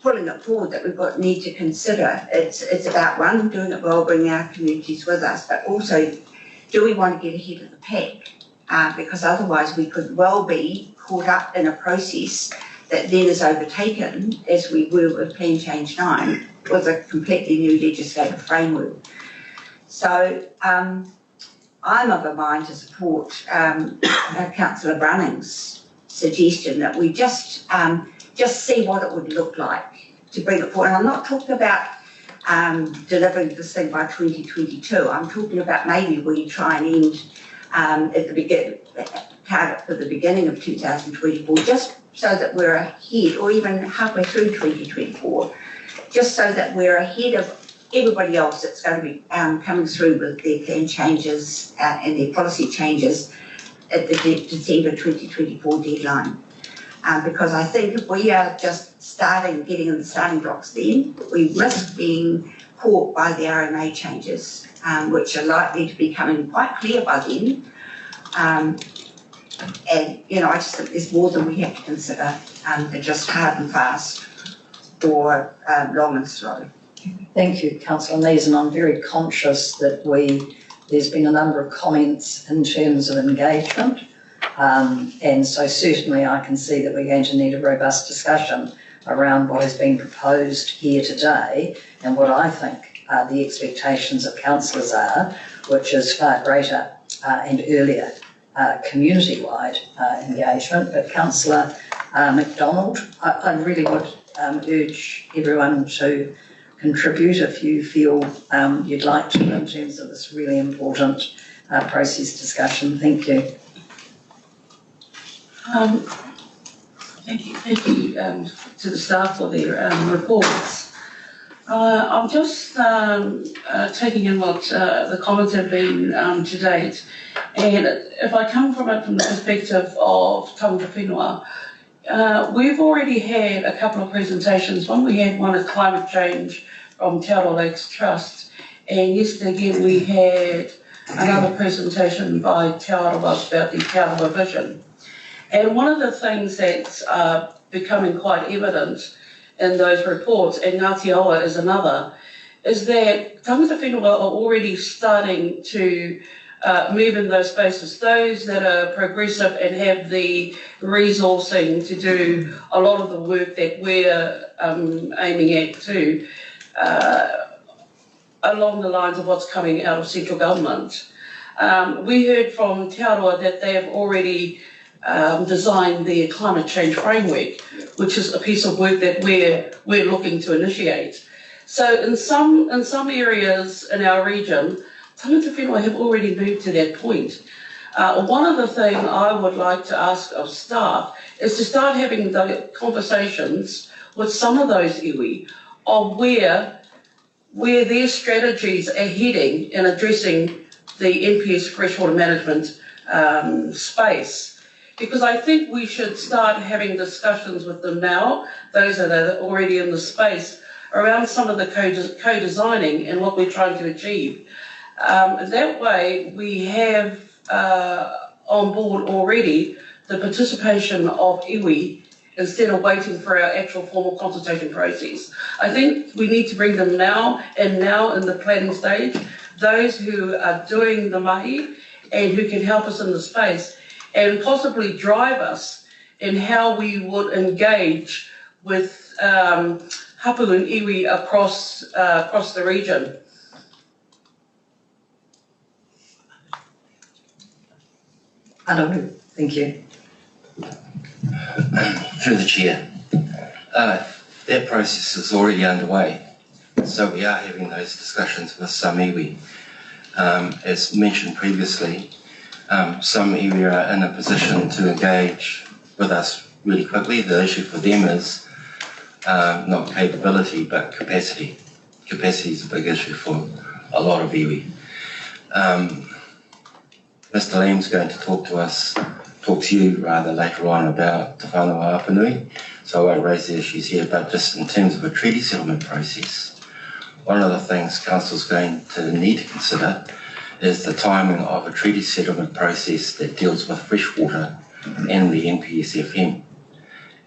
pulling it forward that need to consider. It's about one, doing it well, bringing our communities with us, but also, do we want to get ahead of the pack? Because otherwise we could well be caught up in a process that then is overtaken, as we were with Plan Change 9, with a completely new legislative framework. So I'm of a mind to support Councillor Brunning's suggestion that we just see what it would look like to bring it forward. And I'm not talking about delivering this thing by 2022. I'm talking about maybe we try and end at the beginning, target for the beginning of 2024, just so that we're ahead, or even halfway through 2024, just so that we're ahead of everybody else that's going to be coming through with their plan changes and their policy changes at the December 2024 deadline. Because I think if we are just getting in the starting blocks then, we risk being caught by the RMA changes, which are likely to be coming quite clear by then. And, I just think there's more than we have to consider than just hard and fast or long and slow. Thank you, Councillor Nees, and I'm very conscious that there's been a number of comments in terms of engagement, and so certainly I can see that we're going to need a robust discussion around what has been proposed here today and what I think the expectations of councillors are, which is far greater and earlier community-wide engagement. But Councillor McDonald, I really would urge everyone to contribute if you feel you'd like to in terms of this really important process discussion. Thank you. Thank you to the staff for their reports. I'm just taking in what the comments have been to date, and if I come from it from the perspective of tangata whenua, we've already had a couple of presentations. We had one at climate change from Te Aroha Lakes Trust. And yesterday again, we had another presentation by Te Aroha about the Te Aroha vision. And one of the things that's becoming quite evident in those reports, and Ngāti Awa is another, is that tangata whenua are already starting to move in those spaces. Those that are progressive and have the resourcing to do a lot of the work that we're aiming at too, along the lines of what's coming out of central government. We heard from Te Aroha that they have already designed their climate change framework, which is a piece of work that we're looking to initiate. So in some areas in our region, tangata whenua have already moved to that point. One of the things I would like to ask of staff is to start having the conversations with some of those iwi of where their strategies are heading in addressing the NPS freshwater management space. Because I think we should start having discussions with them now, those that are already in the space, around some of the co-designing and what we're trying to achieve. That way we have on board already the participation of iwi instead of waiting for our actual formal consultation process. I think we need to bring them now in the planning stage, those who are doing the mahi and who can help us in the space and possibly drive us in how we would engage with hapu and iwi across the region. Anaru, thank you. Through the chair. That process is already underway, so we are having those discussions with some iwi. As mentioned previously, some iwi are in a position to engage with us really quickly. The issue for them is not capability but capacity. Capacity is a big issue for a lot of iwi. Mr. Lam's going to talk to you rather later on about Te Whanau Apanui, so I won't raise the issues here, but just in terms of a treaty settlement process, one of the things Council's going to need to consider is the timing of a treaty settlement process that deals with freshwater and the NPSFM,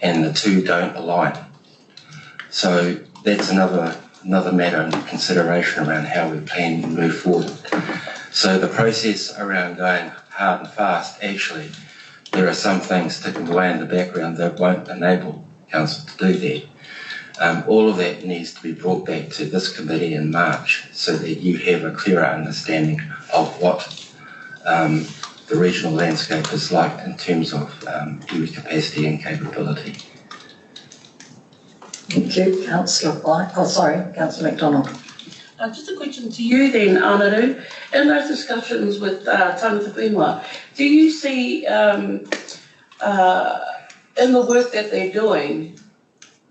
and the two don't align. So that's another matter under consideration around how we plan to move forward. So the process around going hard and fast, actually, there are some things ticking away in the background that won't enable Council to do that. All of that needs to be brought back to this committee in March so that you have a clearer understanding of what the regional landscape is like in terms of iwi capacity and capability. Thank you, Councillor White. Oh, sorry, Councillor McDonald. Just a question to you then, Anaru. In those discussions with tangata whenua, do you see in the work that they're doing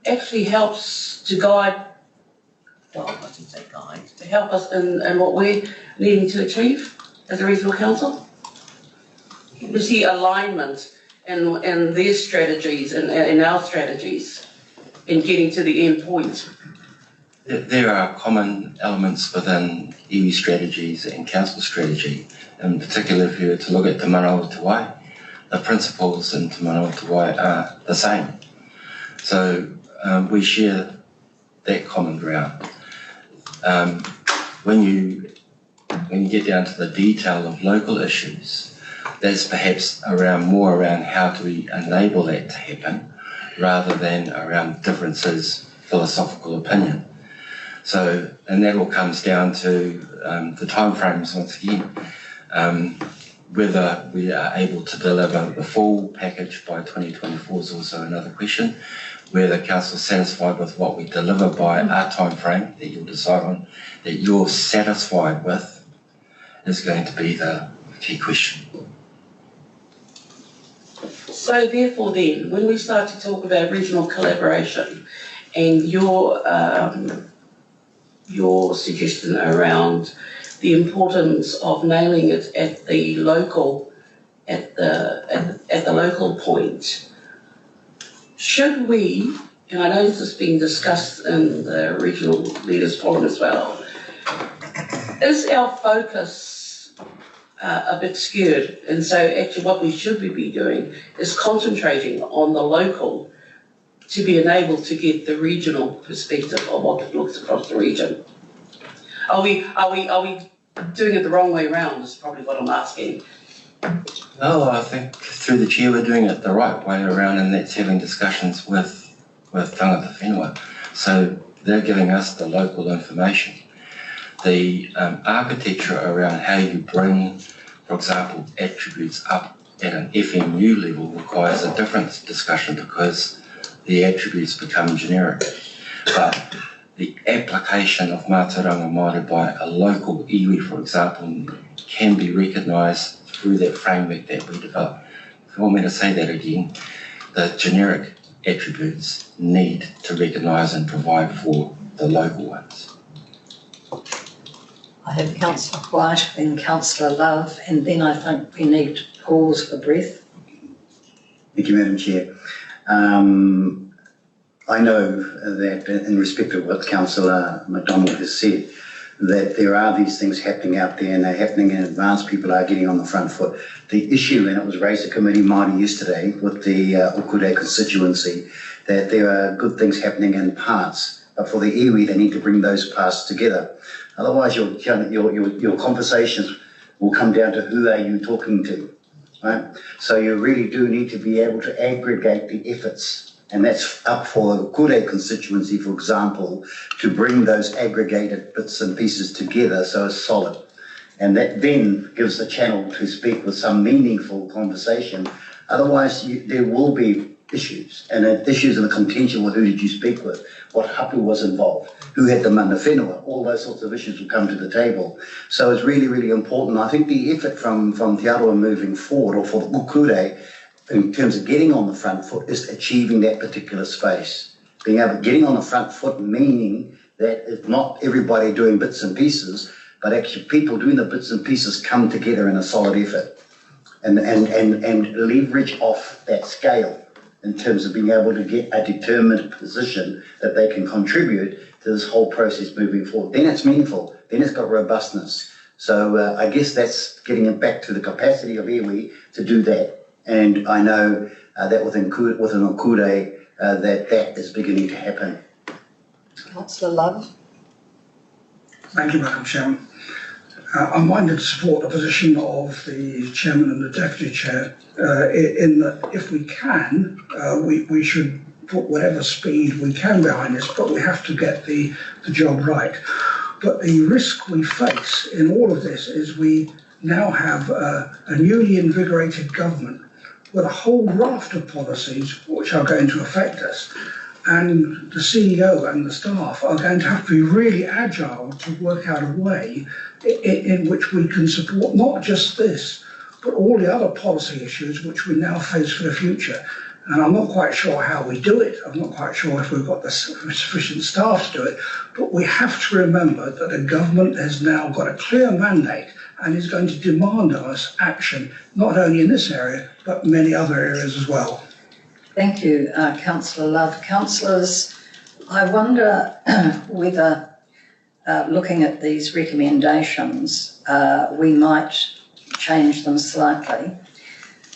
actually helps to guide, well, I shouldn't say guide, to help us in what we're needing to achieve as a regional council? We see alignment in their strategies and in our strategies in getting to the end point. There are common elements within iwi strategies and council strategy. In particular, if you were to look at Te Manawa Te Wai, the principles in Te Manawa Te Wai are the same. So we share that common ground. When you get down to the detail of local issues, that's perhaps more around how do we enable that to happen rather than around differences, philosophical opinion. So, and that all comes down to the timeframes once again. Whether we are able to deliver the full package by 2024 is also another question. Whether Council is satisfied with what we deliver by our timeframe that you'll decide on, that you're satisfied with, is going to be the key question. So therefore then, when we start to talk about regional collaboration and your suggestion around the importance of nailing it at the local point, should we and I know this has been discussed in the regional leaders forum as well, is our focus a bit skewed? And so actually what we should be doing is concentrating on the local to be enabled to get the regional perspective of what it looks across the region. Are we doing it the wrong way around is probably what I'm asking. No, I think through the chair we're doing it the right way around, and that's having discussions with tangata whenua. So they're giving us the local information. The architecture around how you bring, for example, attributes up at an FMU level requires a different discussion because the attributes become generic. But the application of mātauranga Māori by a local iwi, for example, can be recognised through that framework that we develop. If you want me to say that again, the generic attributes need to recognise and provide for the local ones. I have Councillor White, then Councillor Love, and then I think we need to pause for breath. Thank you, Madam Chair. I know that in respect of what Councillor McDonald has said, that there are these things happening out there and they're happening in advance. People are getting on the front foot. The issue, and it was raised at Committee Māori yesterday with the Ukure constituency, that there are good things happening in parts, but for the iwi they need to bring those parts together. Otherwise your conversations will come down to who are you talking to, right? So you really do need to be able to aggregate the efforts. And that's up for the Kure constituency, for example, to bring those aggregated bits and pieces together so it's solid. And that then gives a channel to speak with some meaningful conversation. Otherwise, there will be issues, and issues of the contention with who did you speak with, what hapu was involved, who had the mana whenua, all those sorts of issues will come to the table. So it's really, really important. I think the effort from Te Aroa moving forward, or for the Ukure, in terms of getting on the front foot, is achieving that particular space. Being able to getting on the front foot, meaning that it's not everybody doing bits and pieces, but actually people doing the bits and pieces come together in a solid effort and leverage off that scale in terms of being able to get a determined position that they can contribute to this whole process moving forward. Then it's meaningful, then it's got robustness. So I guess that's getting it back to the capacity of iwi to do that. And I know that within Okure that is beginning to happen. Councillor Love. Thank you, Madam Chairman. I'm minded to support the position of the Chairman and the Deputy Chair in that if we can, we should put whatever speed we can behind this, but we have to get the job right. But the risk we face in all of this is we now have a newly invigorated government with a whole raft of policies which are going to affect us. And the CEO and the staff are going to have to be really agile to work out a way in which we can support not just this, but all the other policy issues which we now face for the future. And I'm not quite sure how we do it. I'm not quite sure if we've got the sufficient staff to do it. But we have to remember that the government has now got a clear mandate and is going to demand of us action, not only in this area, but many other areas as well. Thank you, Councillor Love. Councillors, I wonder whether looking at these recommendations, we might change them slightly.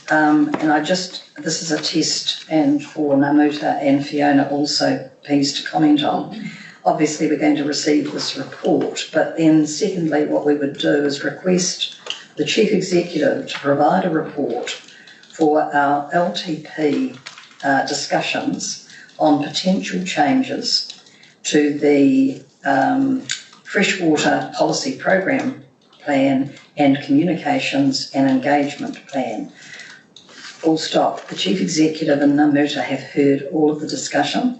And this is a test, and for Namuta and Fiona also please to comment on. Obviously we're going to receive this report, but then secondly what we would do is request the Chief Executive to provide a report for our LTP discussions on potential changes to the Freshwater Policy Program Plan and Communications and Engagement Plan. Full stop. The Chief Executive and Namuta have heard all of the discussion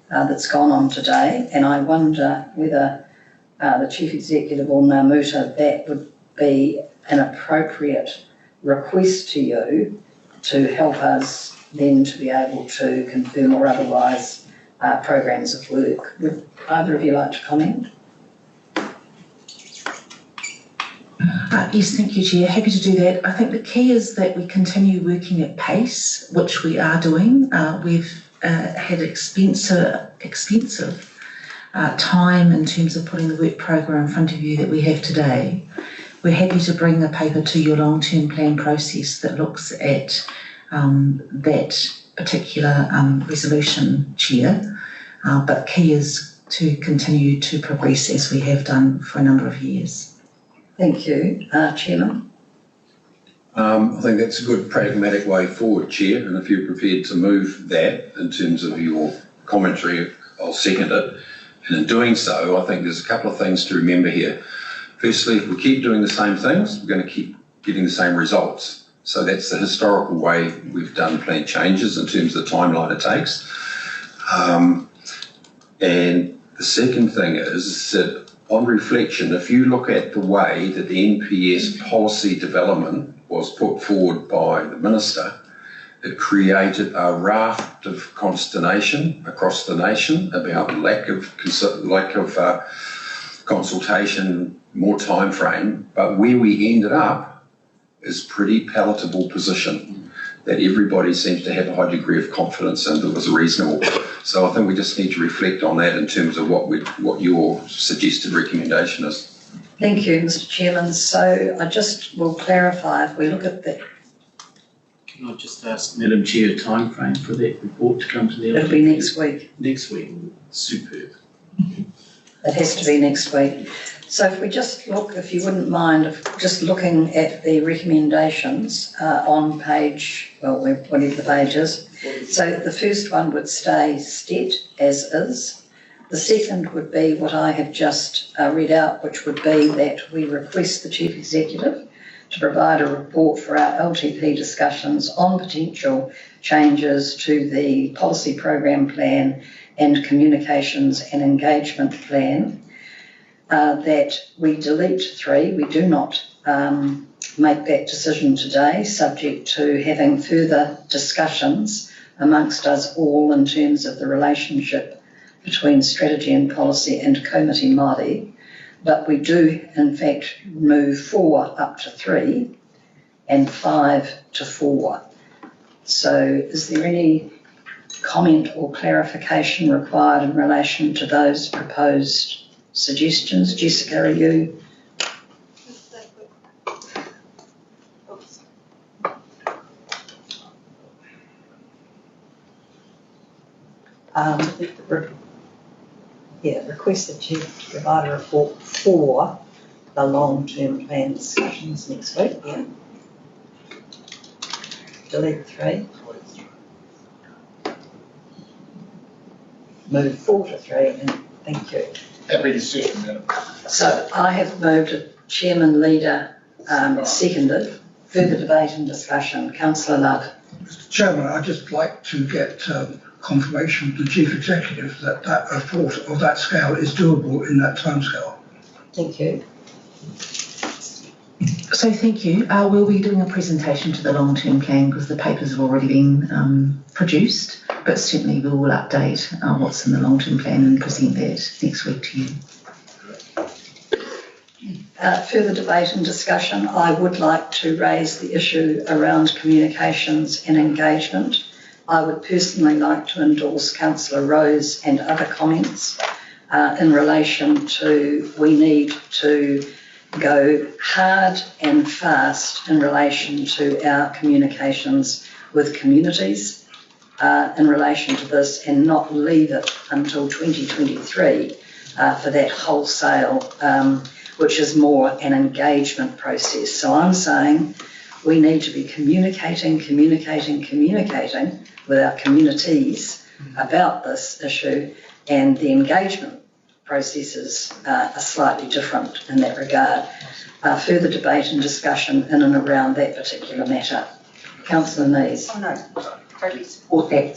that's gone on today, and I wonder whether the Chief Executive or Namuta, that would be an appropriate request to you to help us then to be able to confirm or otherwise programs of work. Would either of you like to comment? Yes, thank you, Chair. Happy to do that. I think the key is that we continue working at pace, which we are doing. We've had expensive time in terms of putting the work programme in front of you that we have today, we're happy to bring a paper to your long-term plan process that looks at that particular resolution, Chair. But key is to continue to progress as we have done for a number of years. Thank you. Chairman? I think that's a good pragmatic way forward, Chair, and if you're prepared to move that in terms of your commentary, I'll second it. And in doing so, I think there's a couple of things to remember here. Firstly, if we keep doing the same things, we're going to keep getting the same results. So that's the historical way we've done plan changes in terms of the timeline it takes. And the second thing is that on reflection, if you look at the way that the NPS policy development was put forward by the Minister, it created a raft of consternation across the nation about lack of consultation, more time frame. But where we ended up is pretty palatable position that everybody seems to have a high degree of confidence in that was reasonable. So I think we just need to reflect on that in terms of what your suggested recommendation is. Thank you, Mr. Chairman. So I just will clarify, if we look at the... Can I just ask, Madam Chair, a time frame for that report to come to the... It'll be next week. Next week. Superb. It has to be next week. So if we just look, if you wouldn't mind, of just looking at the recommendations on page, well, whatever the page is. So the first one would stay STET as is. The second would be what I have just read out, which would be that we request the Chief Executive to provide a report for our LTP discussions on potential changes to the policy program plan and communications and engagement plan. That we delete 3, we do not make that decision today, subject to having further discussions amongst us all in terms of the relationship between strategy and policy and Komiti Māori. But we do, in fact, move 4 up to 3 and 5 to 4. So is there any comment or clarification required in relation to those proposed suggestions? Jessica, are you? Request the Chief to provide a report for the long-term plan discussions next week. Yeah. Delete 3. Move 4 to 3, and thank you. Happy to second, Madam. So I have moved it, Chairman, Leader, seconded. Further debate and discussion. Councillor Love. Mr. Chairman, I'd just like to get confirmation from the Chief Executive that that report of that scale is doable in that timescale. Thank you. So thank you. We'll be doing a presentation to the long-term plan because the papers have already been produced, but certainly we will update what's in the long-term plan and present that next week to you. Further debate and discussion. I would like to raise the issue around communications and engagement. I would personally like to endorse Councillor Rose and other comments in relation to we need to go hard and fast in relation to our communications with communities in relation to this and not leave it until 2023 for that wholesale, which is more an engagement process. So I'm saying we need to be communicating with our communities about this issue, and the engagement processes are slightly different in that regard. Further debate and discussion in and around that particular matter. Councillor Nees. Oh no, totally support that.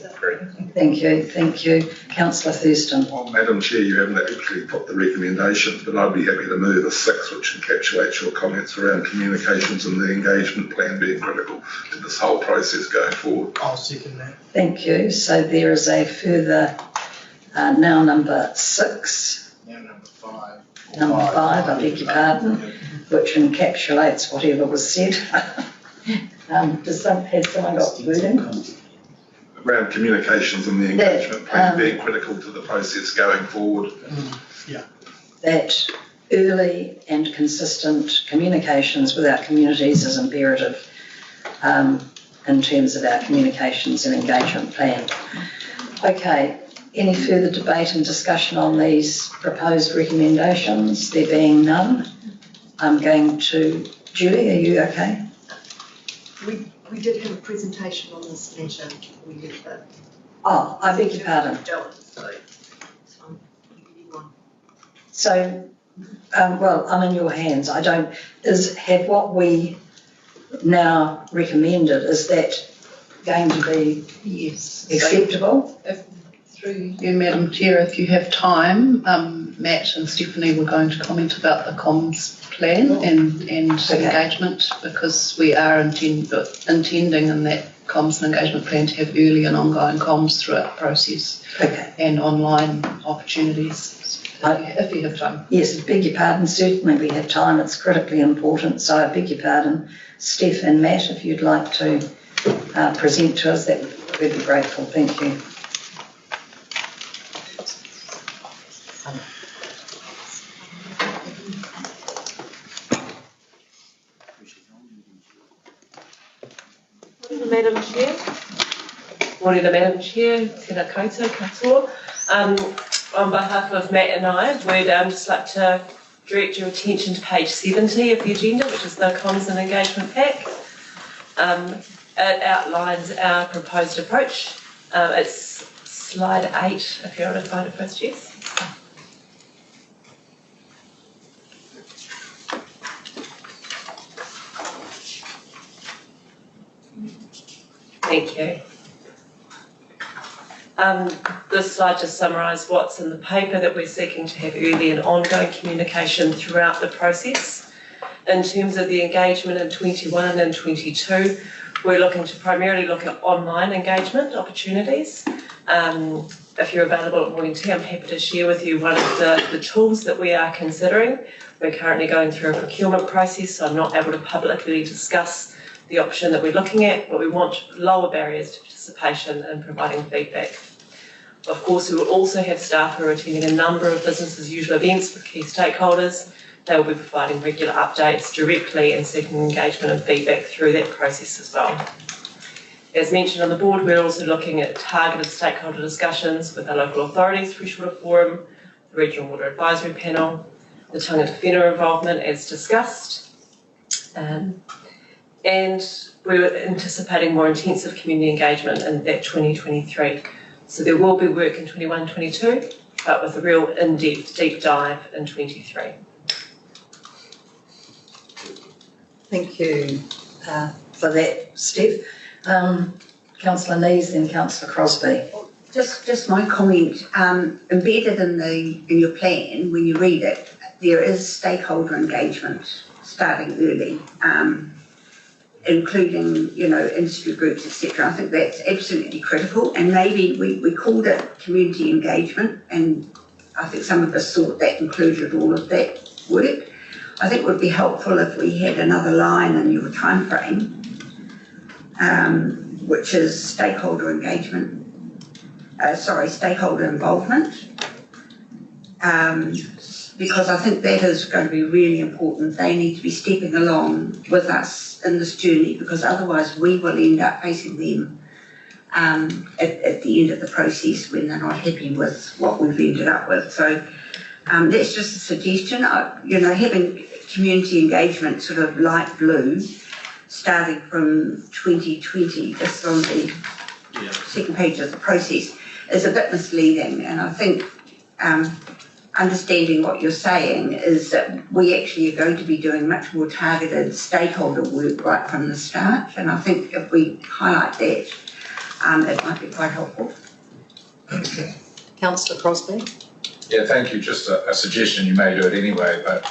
Thank you. Councillor Thurston. Well, Madam Chair, you haven't actually put the recommendations, but I'd be happy to move a 6, which encapsulates your comments around communications and the engagement plan being critical to this whole process going forward. I'll second that. Thank you. So there is a further, now number 6. Now number 5. Number 5, I beg your pardon, which encapsulates whatever was said. Has someone got wording? around communications and the engagement plan being critical to the process going forward. That early and consistent communications with our communities is imperative in terms of our communications and engagement plan. Okay, any further debate and discussion on these proposed recommendations? There being none, I'm going to, Julie, are you okay? We did have a presentation on this matter. We did that. Oh, I beg your pardon. So it's fine. I'll give you one. So, well, I'm in your hands. Have what we now recommended, is that going to be acceptable? Through you, Madam Chair, if you have time, Matt and Stephanie were going to comment about the comms plan and engagement, because we are intending in that comms and engagement plan to have early and ongoing comms throughout the process and online opportunities, if you have time. Yes, I beg your pardon. Certainly we have time. It's critically important. So I beg your pardon. Steph and Matt, if you'd like to present to us, that we'd be grateful. Thank you. Madam Chair. Morning, Madam Chair, tēnā koutou katoa. On behalf of Matt and I, we'd just like to direct your attention to page 70 of the agenda, which is the comms and engagement pack. It outlines our proposed approach. It's slide 8, if you want to find it first, Jess. Thank you. This slide just summarises what's in the paper, that we're seeking to have early and ongoing communication throughout the process. In terms of the engagement in 21 and 22, we're looking to primarily look at online engagement opportunities. If you're available at morning tea, I'm happy to share with you one of the tools that we are considering. We're currently going through a procurement process, so I'm not able to publicly discuss the option that we're looking at, but we want lower barriers to participation in providing feedback. Of course, we will also have staff who are attending a number of business as usual events with key stakeholders. They will be providing regular updates directly and seeking engagement and feedback through that process as well. As mentioned on the board, we're also looking at targeted stakeholder discussions with the local authorities, Freshwater Forum, the Regional Water Advisory Panel, the tangata whenua involvement as discussed. And we're anticipating more intensive community engagement in that 2023. So there will be work in 21-22, but with a real in-depth, deep dive in 23. Thank you for that, Steph. Councillor Nees, then Councillor Crosby. Just my comment. Embedded in your plan, when you read it, there is stakeholder engagement starting early, including, industry groups, etc. I think that's absolutely critical. And maybe we called it community engagement, and I think some of us thought that included all of that work. I think it would be helpful if we had another line in your time frame, which is stakeholder engagement, stakeholder involvement, because I think that is going to be really important. They need to be stepping along with us in this journey, because otherwise we will end up facing them at the end of the process when they're not happy with what we've ended up with. So that's just a suggestion. Having community engagement sort of light blue starting from 2020, just on the second page of the process, is a bit misleading. And I think understanding what you're saying is that we actually are going to be doing much more targeted stakeholder work right from the start. And I think if we highlight that, it might be quite helpful. Councillor Crosby. Yeah, thank you. Just a suggestion, you may do it anyway, but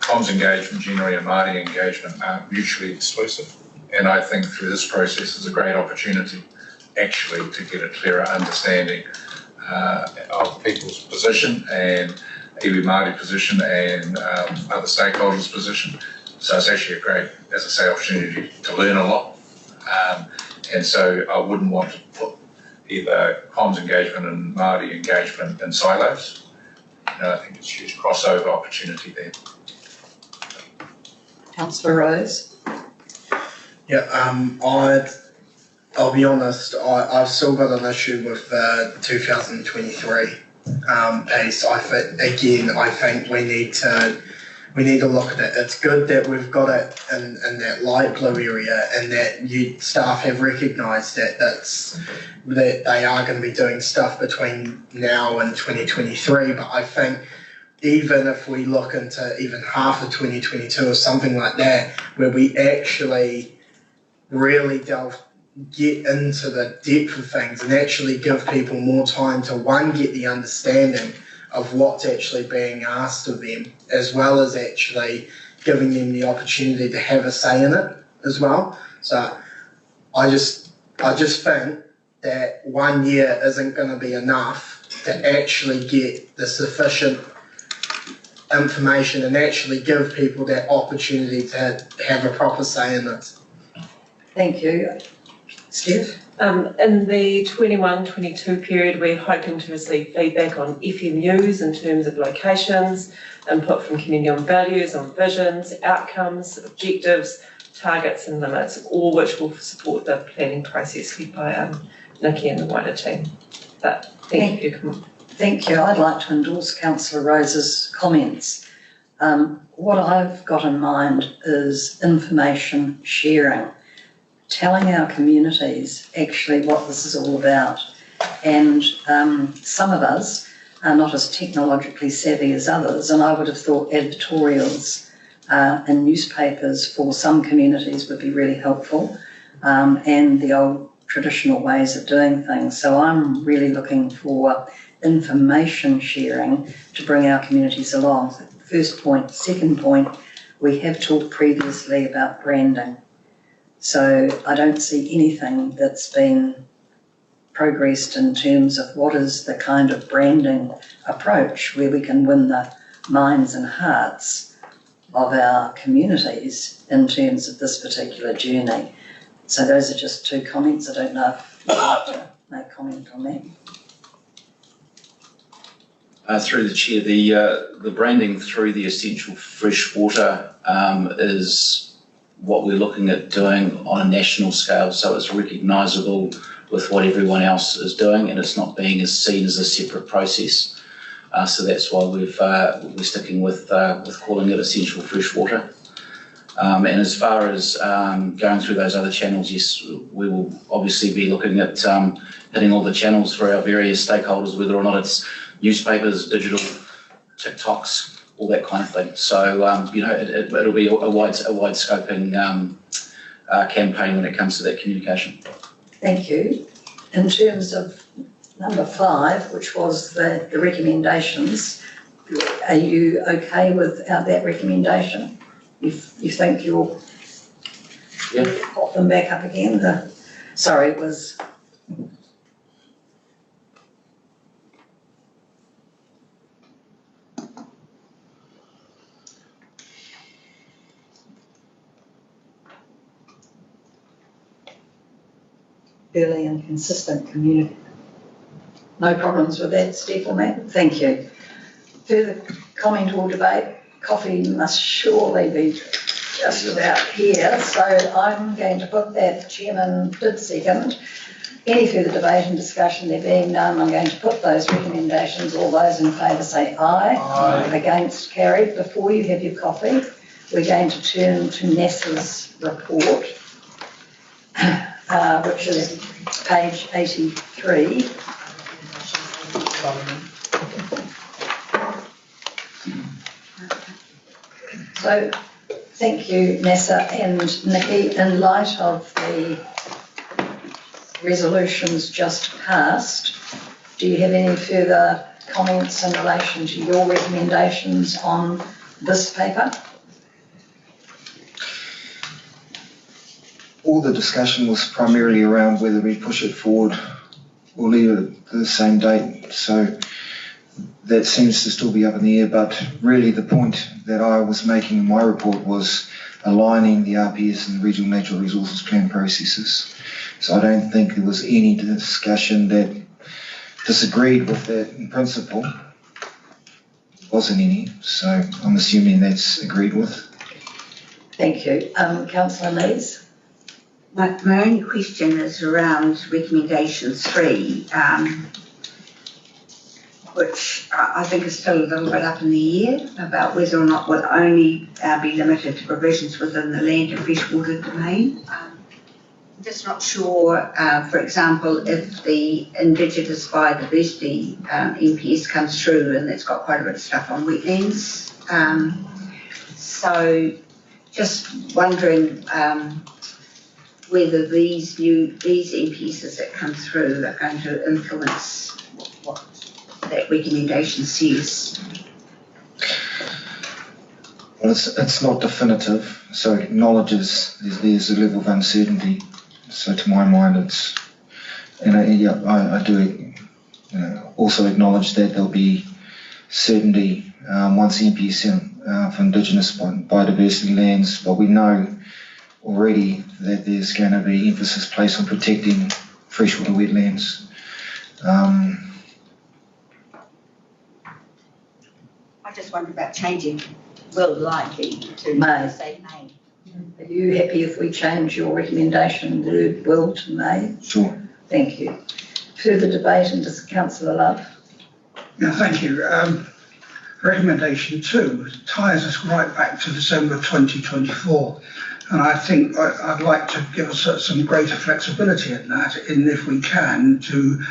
comms engagement, Generally and Māori engagement aren't mutually exclusive. And I think through this process is a great opportunity actually to get a clearer understanding of people's position and iwi Māori position and other stakeholders' position. So it's actually a great, as I say, opportunity to learn a lot. And so I wouldn't want to put either comms engagement and Māori engagement in silos. I think it's a huge crossover opportunity there. Councillor Rose. Yeah, I'll be honest, I've still got an issue with the 2023 piece. I think we need to look at it. It's good that we've got it in that light blue area, and that staff have recognised that they are going to be doing stuff between now and 2023. But I think even if we look into even half of 2022 or something like that, where we actually really get into the depth of things and actually give people more time to, one, get the understanding of what's actually being asked of them, as well as actually giving them the opportunity to have a say in it as well. So I just think that 1 year isn't going to be enough to actually get the sufficient information and actually give people that opportunity to have a proper say in it. Thank you. Steph? In the 21-22 period, we're hoping to receive feedback on FMUs in terms of locations, input from community on values, on visions, outcomes, objectives, targets and limits, all which will support the planning process led by Nikki and the wider team. But thank you. Thank you. I'd like to endorse Councillor Rose's comments. What I've got in mind is information sharing, telling our communities actually what this is all about. And some of us are not as technologically savvy as others, and I would have thought editorials in newspapers for some communities would be really helpful, and the old traditional ways of doing things. So I'm really looking for information sharing to bring our communities along. First point. Second point, we have talked previously about branding. So I don't see anything that's been progressed in terms of what is the kind of branding approach where we can win the minds and hearts of our communities in terms of this particular journey. So those are just two comments. I don't know if you'd like to make comment on that. Through the chair, the branding through the essential fresh water is what we're looking at doing on a national scale, so it's recognisable with what everyone else is doing, and it's not being as seen as a separate process. So that's why we're sticking with calling it essential fresh water. And as far as going through those other channels, yes, we will obviously be looking at hitting all the channels for our various stakeholders, whether or not it's newspapers, digital, TikToks, all that kind of thing. So, it'll be a wide scoping campaign when it comes to that communication. Thank you. In terms of number 5, which was the recommendations, are you okay with that recommendation? You think you'll pop them back up again? Sorry, it was... early and consistent community. No problems with that, Steph or Matt? Thank you. Further comment or debate? Coffee must surely be just about here, so I'm going to put that. The chairman did second. Any further debate and discussion? There being none, I'm going to put those recommendations. All those in favour say aye. Aye. Against, carried. Before you have your coffee, we're going to turn to NASA's report, which is page 83. So, thank you, Nessa and Nikki. In light of the resolutions just passed, do you have any further comments in relation to your recommendations on this paper? All the discussion was primarily around whether we push it forward or leave it at the same date. So that seems to still be up in the air, but really the point that I was making in my report was aligning the RPS and the Regional Natural Resources Plan processes. So I don't think there was any discussion that disagreed with that in principle. Wasn't any, so I'm assuming that's agreed with. Thank you. Councillor Lees? My only question is around recommendation 3, which I think is still a little bit up in the air about whether or not will only be limited to provisions within the land and freshwater domain. I'm just not sure, for example, if the Indigenous biodiversity NPS comes through, and it's got quite a bit of stuff on wetlands. So just wondering whether these NPSs that come through are going to influence what that recommendation says. Well, it's not definitive, so it acknowledges there's a level of uncertainty. So to my mind, it's, and I do also acknowledge that there'll be certainty once the NPS for Indigenous biodiversity lands, but we know already that there's going to be emphasis placed on protecting freshwater wetlands. I just wonder about changing will likely to May. say May. Are you happy if we change your recommendation word will to may? Sure. Thank you. Further debate and Councillor Love? Yeah, thank you. Recommendation 2 ties us right back to December 2024. And I think I'd like to give us some greater flexibility in that, in if we can, to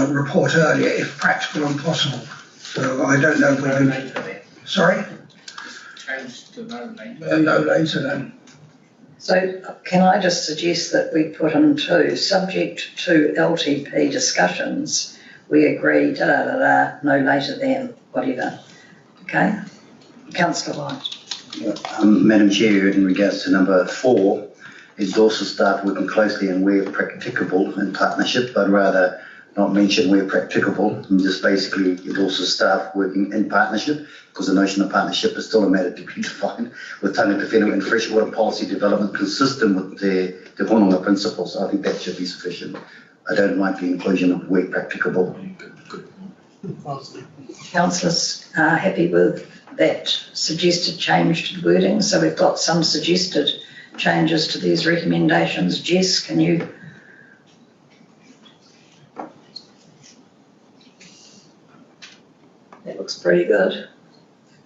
report earlier if practical and possible. So I don't know whether... Sorry? Change to no later. No later then. So can I just suggest that we put in 2, subject to LTP discussions, we agree, no later than, whatever. Okay? Councillor White. Madam Chair, in regards to number 4, is also staff working closely and where practicable in partnership, but rather not mention where practicable, and just basically it also staff working in partnership, because the notion of partnership is still a matter to be defined, with Tangata Whenua and freshwater policy development consistent with the Hononga principles. I think that should be sufficient. I don't mind the inclusion of where practicable. Councillors are happy with that suggested change to the wording, so we've got some suggested changes to these recommendations. Jess, can you? That looks pretty good.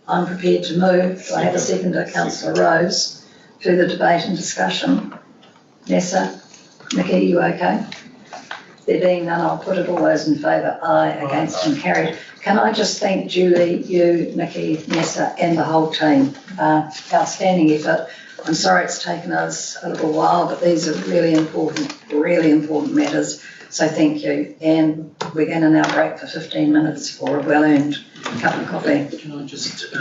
I'm prepared to move. Do I have a seconder? Councillor Rose. Further debate and discussion. Nessa? Nikki, you okay? There being none, I'll put it. All those in favour, aye. Against and carried. Can I just thank Julie, you, Nikki, Nessa and the whole team. Outstanding effort. I'm sorry it's taken us a little while, but these are really important matters. So thank you. And we're going to now break for 15 minutes for a well-earned cup of coffee. Can I just,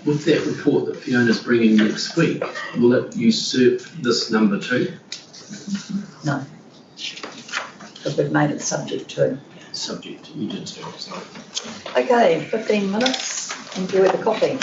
with that report that Fiona's bringing next week, will it usurp this number 2? No. But we've made it subject to. Subject, you did too, sorry. Okay, 15 minutes. Enjoy the coffee.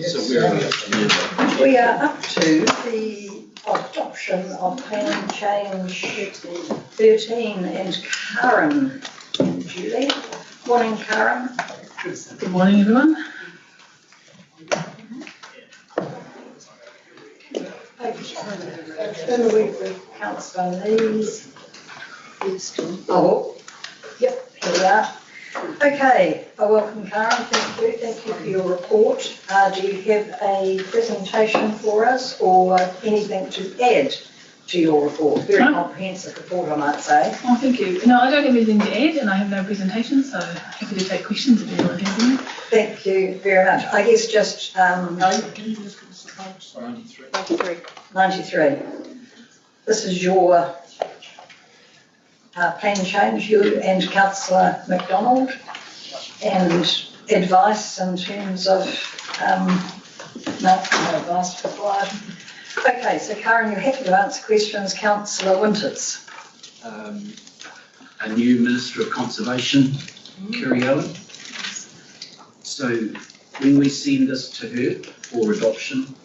So we're on the We are up to the adoption of plan change 13 and Karen and Julie. Morning, Karen. Good morning, everyone. Turn away with Councillor Lees. Oh, yep, here we are. Okay, welcome Karen, thank you for your report. Do you have a presentation for us or anything to add to your report? Very comprehensive report, I might say. Oh, thank you. No, I don't have anything to add and I have no presentation, so happy to take questions if anyone has any. Thank you very much. I guess just... Can you just give us the page? 93. 93. This is your plan change, you and Councillor McDonald, and advice in terms of, no advice required. Okay, so Karen, you're happy to answer questions. Councillor Winters. A new Minister of Conservation, Kerry Owen. So when we send this to her for adoption,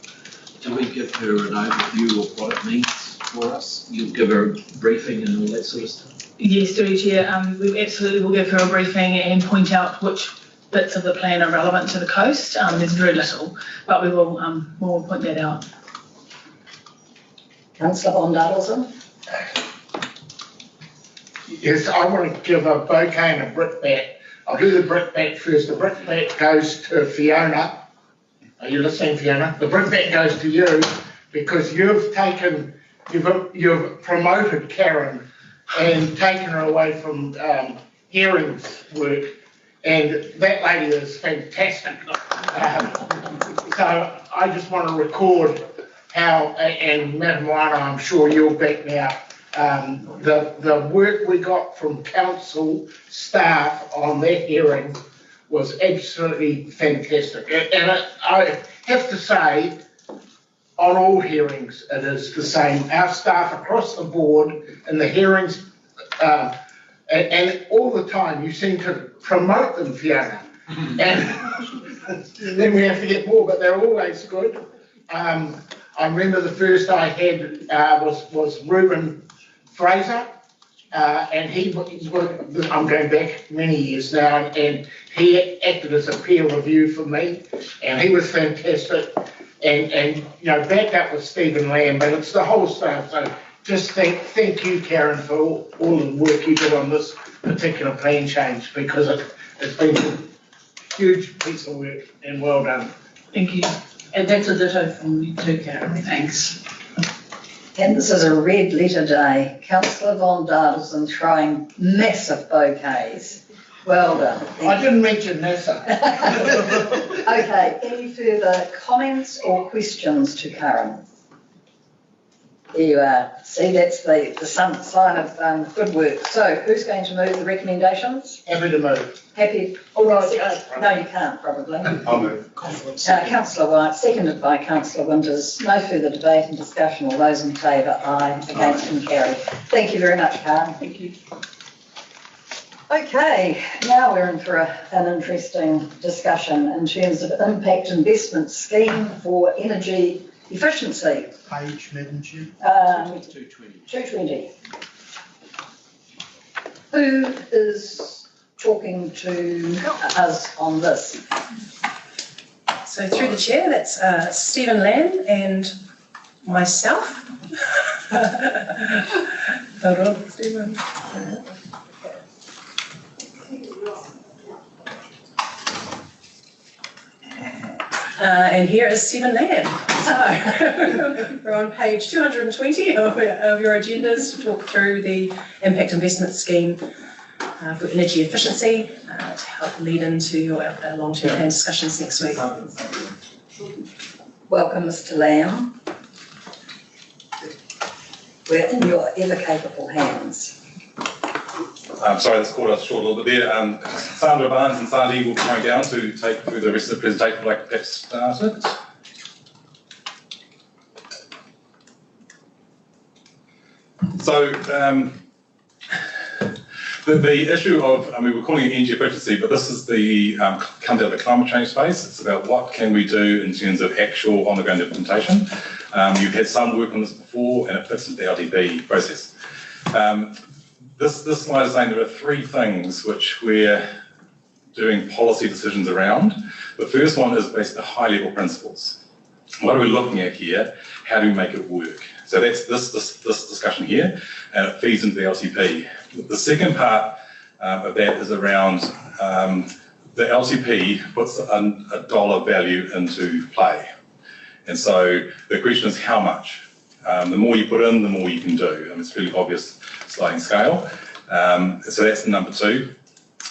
do we give her an overview of what it means for us? You'll give her a briefing and all that sort of stuff? Yes, Deputy Chair, we absolutely will give her a briefing and point out which bits of the plan are relevant to the coast. There's very little, but we will we'll point that out. Councillor Von Dadelsson. Yes, I want to give a bouquet and a brickbat. I'll do the brickbat first. The brickbat goes to Fiona. Are you listening, Fiona? The brickbat goes to you because you've promoted Karen and taken her away from hearings work, and that lady is fantastic. So I just want to record how, and Madam Moana, I'm sure you'll back me up, the work we got from council staff on that hearing was absolutely fantastic. And I have to say, on all hearings, it is the same. Our staff across the board in the hearings, and all the time, you seem to promote them, Fiona. And then we have to get more, but they're always good. I remember the first I had was Reuben Fraser, and he was, I'm going back many years now, and he acted as a peer review for me, and he was fantastic. And you know, backed up with Stephen Lamb, but it's the whole staff. So just thank you, Karen, for all the work you did on this particular plan change, because it's been a huge piece of work and well done. Thank you. And that's a ditto from me too, Karen. Thanks. And this is a red letter day. Councillor Von Dadelsson throwing massive bouquets. Well done. I didn't mention NASA. Okay, any further comments or questions to Karen? There you are. See, that's the sign of good work. So who's going to move the recommendations? Happy to move. Happy? Oh, no, no, you can't probably. I'll move. Councillor White, seconded by Councillor Winters. No further debate and discussion. All those in favour, aye. Against and carried. Thank you very much, Karen. Thank you. Okay, now we're in for an interesting discussion in terms of impact investment scheme for energy efficiency. Page, Madam Chair. 220. Who is talking to us on this? So through the chair, that's Stephen Lamb and myself. Hold on, Stephen. And here is Stephen Lamb. So we're on page 220 of your agendas to talk through the impact investment scheme for energy efficiency to help lead into your long-term plan discussions next week. Welcome, Mr. Lamb. We're in your ever-capable hands. Sorry, this caught us short a little bit there. Sandra Barnes and Sandy will be coming down to take through the rest of the presentation, like to get started. So, The issue of, I mean, we're calling it energy efficiency, but this is the, comes out of the climate change space. It's about what can we do in terms of actual on-the-ground implementation. You've had some work on this before, and it fits into the LTP process. This slide is saying there are three things which we're doing policy decisions around. The first one is based on high-level principles. What are we looking at here? How do we make it work? So that's this discussion here, and it feeds into the LTP. The second part of that is around the LTP puts a dollar value into play. And so the question is how much? The more you put in, the more you can do. And it's really obvious sliding scale. So that's number two.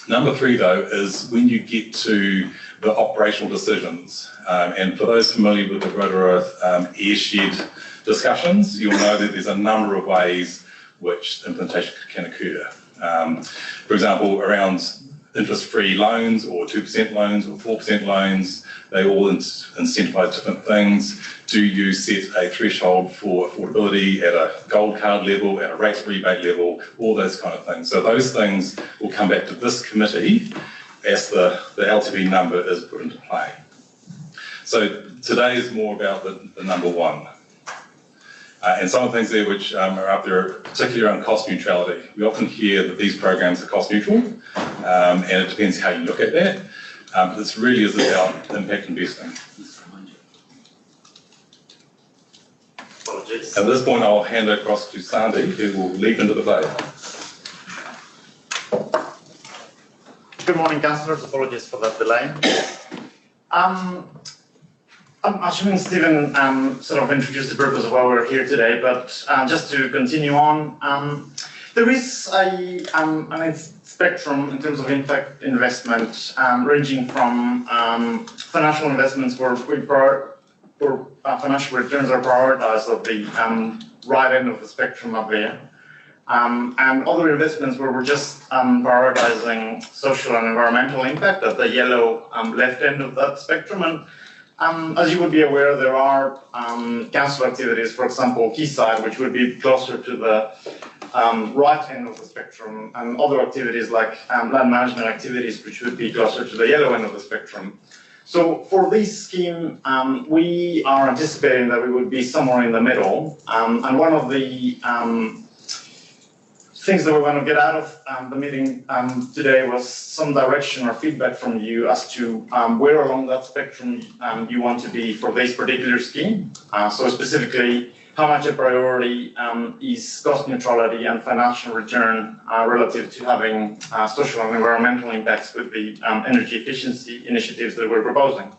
Number three, though, is when you get to the operational decisions. And for those familiar with the Rotorua airshed discussions, you'll know that there's a number of ways which implementation can occur. For example, around interest-free loans or 2% loans or 4% loans, they all incentivise different things. Do you set a threshold for affordability at a gold card level, at a rates rebate level, all those kind of things. So those things will come back to this committee as the LTV number is put into play. So today is more about the number one. And some of the things there which are up there, particularly around cost neutrality. We often hear that these programs are cost neutral, and it depends how you look at that. This really is about impact investing. Apologies. At this point, I'll hand across to Sandy, who will leap into the play. Good morning, councillors. Apologies for that delay. I'm assuming Stephen sort of introduced the purpose of why we're here today, but just to continue on, there is a spectrum in terms of impact investment, ranging from financial investments where financial returns are prioritized at the right end of the spectrum up there, and other investments where we're just prioritizing social and environmental impact at the yellow left end of that spectrum. And as you would be aware, there are council activities, for example, Quayside, which would be closer to the right end of the spectrum, and other activities like land management activities, which would be closer to the yellow end of the spectrum. So for this scheme, we are anticipating that we would be somewhere in the middle. And one of the things that we want to get out of the meeting today was some direction or feedback from you as to where along that spectrum you want to be for this particular scheme. So specifically, how much a priority is cost neutrality and financial return relative to having social and environmental impacts with the energy efficiency initiatives that we're proposing.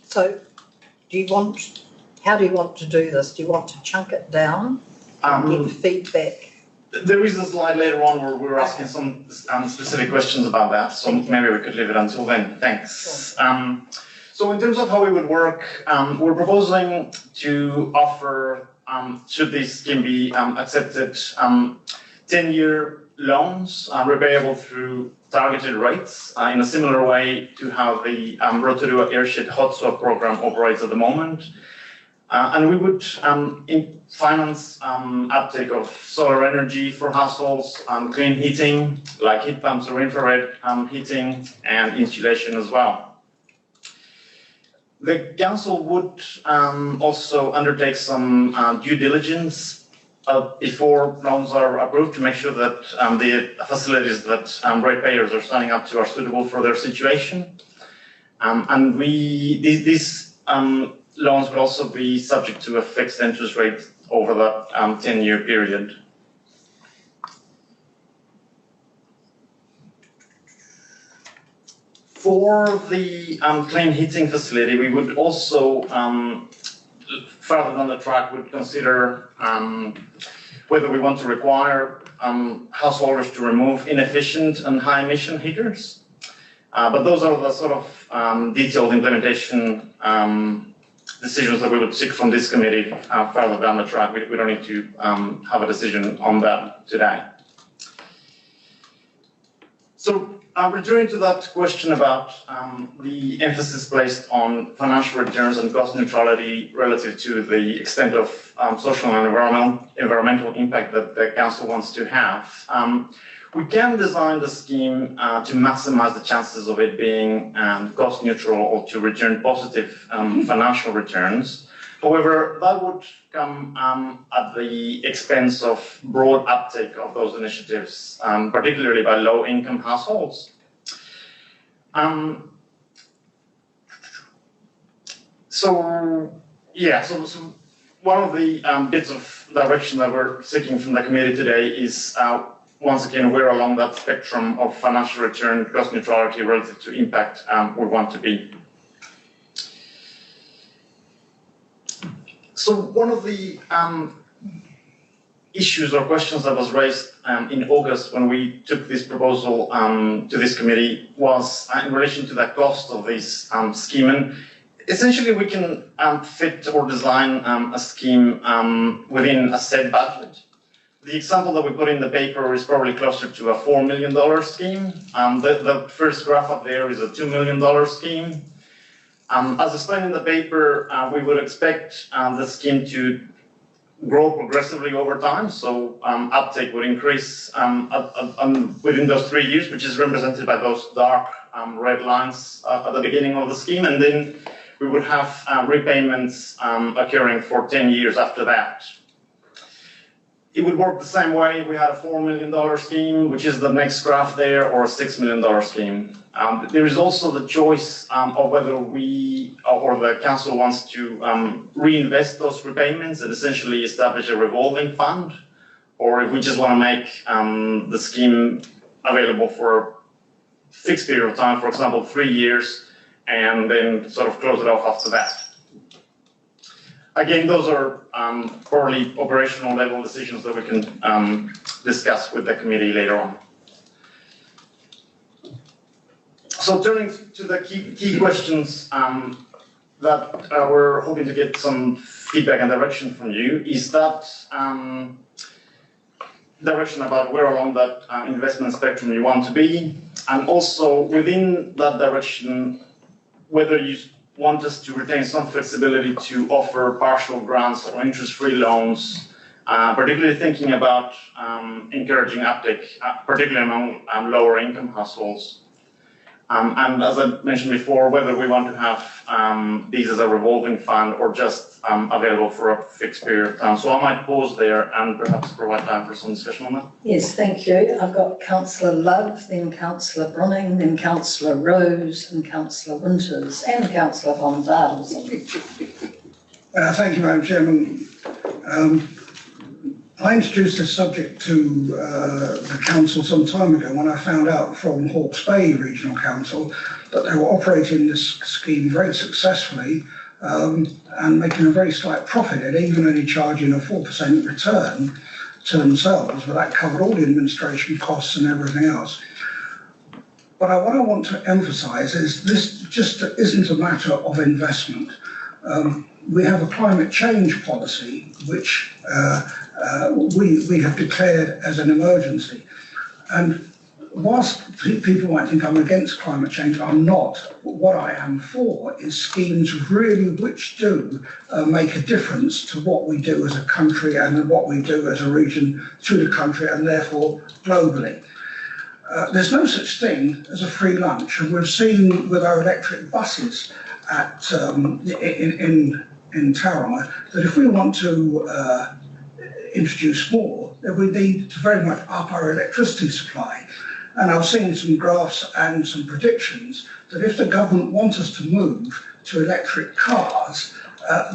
So, how do you want to do this? Do you want to chunk it down and get feedback? There is a slide later on where we're asking some specific questions about that, so maybe we could leave it until then. Thanks. Sure. So in terms of how we would work, we're proposing to offer, should this scheme be accepted, 10-year loans repayable through targeted rates in a similar way to how the Rotorua Airshed Hot Swap program operates at the moment. And we would finance uptake of solar energy for households, clean heating, like heat pumps or infrared heating, and insulation as well. The council would also undertake some due diligence before loans are approved to make sure that the facilities that ratepayers are signing up to are suitable for their situation. And these loans would also be subject to a fixed interest rate over that 10-year period. For the clean heating facility, we would also, further down the track, would consider whether we want to require householders to remove inefficient and high emission heaters. But those are the sort of detailed implementation decisions that we would seek from this committee further down the track. We don't need to have a decision on that today. So returning to that question about the emphasis placed on financial returns and cost neutrality relative to the extent of social and environmental impact that the council wants to have, we can design the scheme to maximize the chances of it being cost neutral or to return positive financial returns. However, that would come at the expense of broad uptake of those initiatives, particularly by low-income households. So one of the bits of direction that we're seeking from the committee today is, once again, where along that spectrum of financial return, cost neutrality relative to impact we want to be. So one of the issues or questions that was raised in August when we took this proposal to this committee was in relation to the cost of this scheme. And essentially, we can fit or design a scheme within a set budget. The example that we put in the paper is probably closer to a $4 million scheme. The first graph up there is a $2 million scheme. As explained in the paper, we would expect the scheme to grow progressively over time, so uptake would increase within those 3 years, which is represented by those dark red lines at the beginning of the scheme, and then we would have repayments occurring for 10 years after that. It would work the same way if we had a $4 million scheme, which is the next graph there, or a $6 million scheme. There is also the choice of whether we or the council wants to reinvest those repayments and essentially establish a revolving fund, or if we just want to make the scheme available for a fixed period of time, for example, 3 years, and then sort of close it off after that. Again, those are probably operational level decisions that we can discuss with the committee later on. So turning to the key questions that we're hoping to get some feedback and direction from you, is that direction about where along that investment spectrum you want to be, and also within that direction, whether you want us to retain some flexibility to offer partial grants or interest-free loans, particularly thinking about encouraging uptake, particularly among lower income households. And as I mentioned before, whether we want to have these as a revolving fund or just available for a fixed period of time. So I might pause there and perhaps provide time for some discussion on that. Yes, thank you. I've got Councillor Love, then Councillor Brunning, then Councillor Rose and Councillor Winters and Councillor Von Dales. Thank you, Madam Chairman. I introduced this subject to the council some time ago when I found out from Hawke's Bay Regional Council that they were operating this scheme very successfully and making a very slight profit, and even only charging a 4% return to themselves, but that covered all the administration costs and everything else. But what I want to emphasise is this just isn't a matter of investment. We have a climate change policy which we have declared as an emergency. And whilst people might think I'm against climate change, I'm not. What I am for is schemes really which do make a difference to what we do as a country and what we do as a region through the country and therefore globally. There's no such thing as a free lunch, and we've seen with our electric buses at in Tauranga that if we want to introduce more, then we need to very much up our electricity supply. And I've seen some graphs and some predictions that if the government wants us to move to electric cars,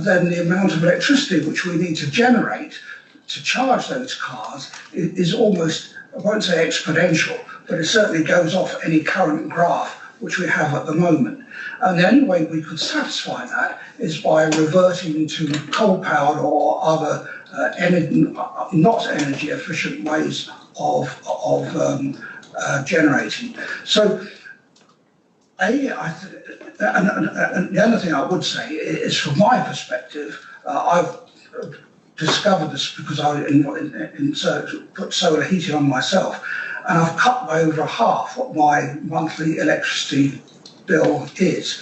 then the amount of electricity which we need to generate to charge those cars is almost, I won't say exponential, but it certainly goes off any current graph which we have at the moment. And the only way we could satisfy that is by reverting to coal-powered or other not energy efficient ways of generating. So, and the other thing I would say is, from my perspective, I've discovered this because I put solar heating on myself. and I've cut by over half what my monthly electricity bill is.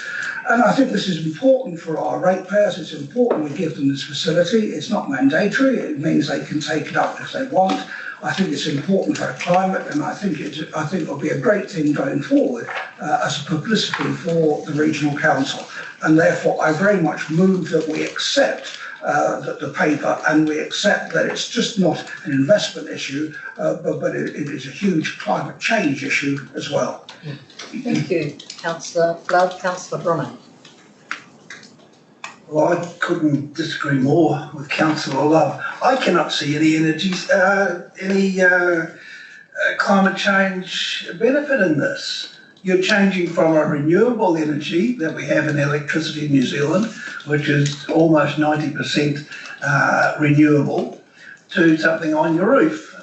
And I think this is important for our ratepayers. It's important we give them this facility. It's not mandatory. It means they can take it up if they want. I think it's important for the climate, and I think it'll be a great thing going forward as a publicity for the regional council. And therefore, I very much move that we accept the paper, and we accept that it's just not an investment issue, but it is a huge climate change issue as well. Thank you, Councillor Love. Councillor Bronner. Well, I couldn't disagree more with Councillor Love. I cannot see any climate change benefit in this. You're changing from a renewable energy that we have in electricity in New Zealand, which is almost 90% renewable, to something on your roof.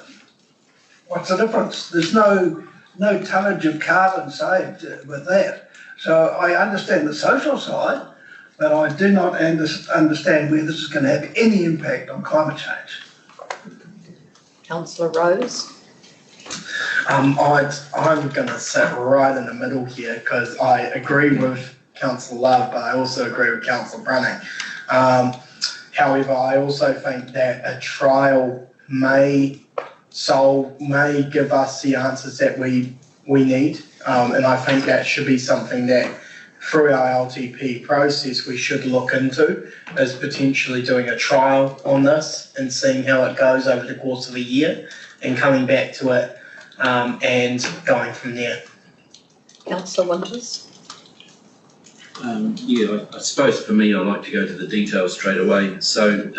What's the difference? There's no tonnage of carbon saved with that. So I understand the social side, but I do not understand where this is going to have any impact on climate change. Councillor Rose. I'm going to sit right in the middle here because I agree with Councillor Love, but I also agree with Councillor Brunning. However, I also think that a trial may give us the answers that we need, and I think that should be something that through our LTP process we should look into, is potentially doing a trial on this and seeing how it goes over the course of a year and coming back to it and going from there. Councillor Winters. Yeah, I suppose for me, I like to go to the details straight away. So,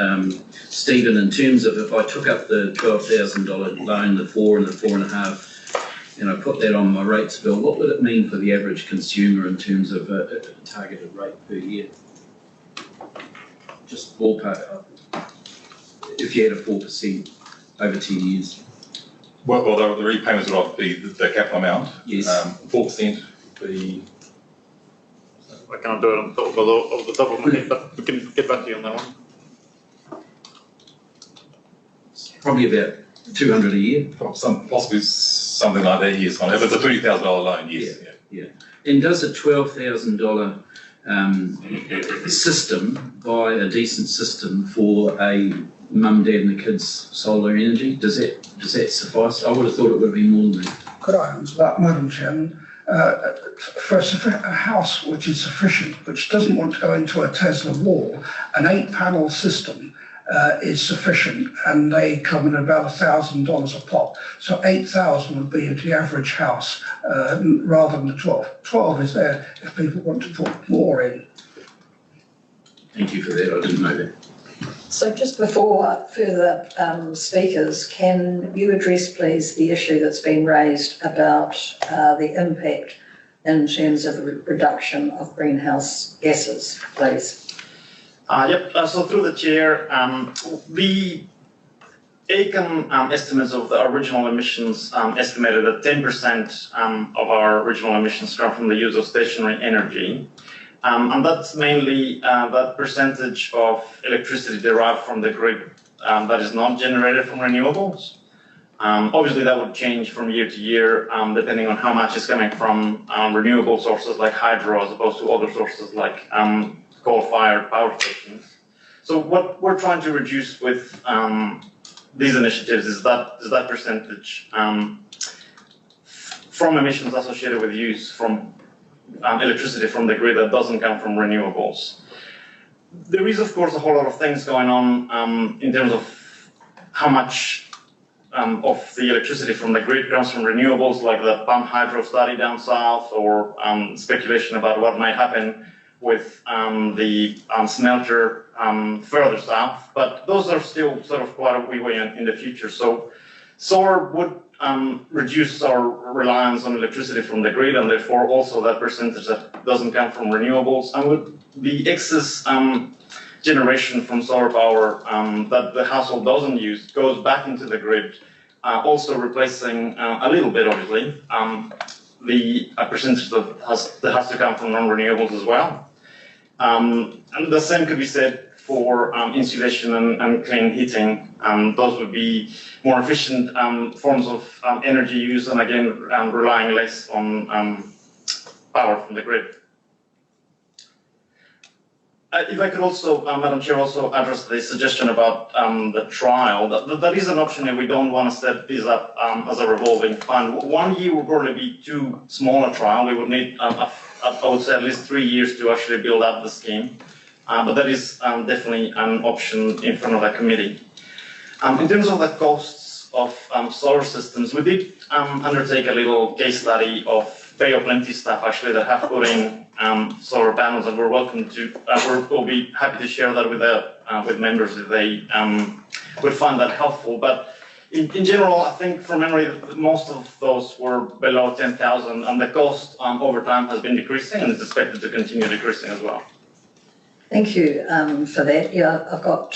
Stephen, in terms of if I took up the $12,000 loan, the 4 and the 4.5, and I put that on my rates bill, what would it mean for the average consumer in terms of a targeted rate per year? Just ballpark. If you had a 4% over 10 years. Well, the repayments would be the capital amount. Yes. 4% would be. I can't do it on the top of my head, but we can get back to you on that one. Probably about 200 a year. Possibly something like that, yes. If it's a $20,000 loan, yes. Yeah. And does a $12,000 system buy a decent system for a mum, dad and the kids' solar energy? Does that suffice? I would have thought it would be more than that. Could I answer that, Madam Chairman? For a house which is sufficient, which doesn't want to go into a Tesla wall, an 8-panel system is sufficient, and they come in about $1,000 a pop. So 8,000 would be the average house rather than the 12. 12 is there if people want to put more in. Thank you for that. I didn't know that. So just before further speakers, can you address please the issue that's been raised about the impact in terms of the reduction of greenhouse gases, please? So through the chair, the ACAM estimates of the original emissions estimated that 10% of our original emissions come from the use of stationary energy. And that's mainly that percentage of electricity derived from the grid that is not generated from renewables. Obviously, that would change from year to year, depending on how much is coming from renewable sources like hydro as opposed to other sources like coal-fired power stations. So what we're trying to reduce with these initiatives is that percentage from emissions associated with use from electricity from the grid that doesn't come from renewables. There is, of course, a whole lot of things going on in terms of how much of the electricity from the grid comes from renewables, like the pump hydro study down south, or speculation about what might happen with the smelter further south. But those are still sort of quite a wee way in the future. So solar would reduce our reliance on electricity from the grid, and therefore also that percentage that doesn't come from renewables, and with the excess generation from solar power that the household doesn't use goes back into the grid, also replacing a little bit, obviously, the percentage that has to come from non-renewables as well. And the same could be said for insulation and clean heating. Those would be more efficient forms of energy use, and again, relying less on power from the grid. If I could also, Madam Chair, also address the suggestion about the trial. That is an option if we don't want to set this up as a revolving fund. 1 year would probably be too small a trial. We would need, I would say, at least 3 years to actually build up the scheme. But that is definitely an option in front of the committee. In terms of the costs of solar systems, we did undertake a little case study of Bay of Plenty staff actually that have put in solar panels, and we're welcome to. We'll be happy to share that with members if they would find that helpful. But in general, I think from memory, most of those were below 10,000, and the cost over time has been decreasing, and it's expected to continue decreasing as well. Thank you for that. Yeah, I've got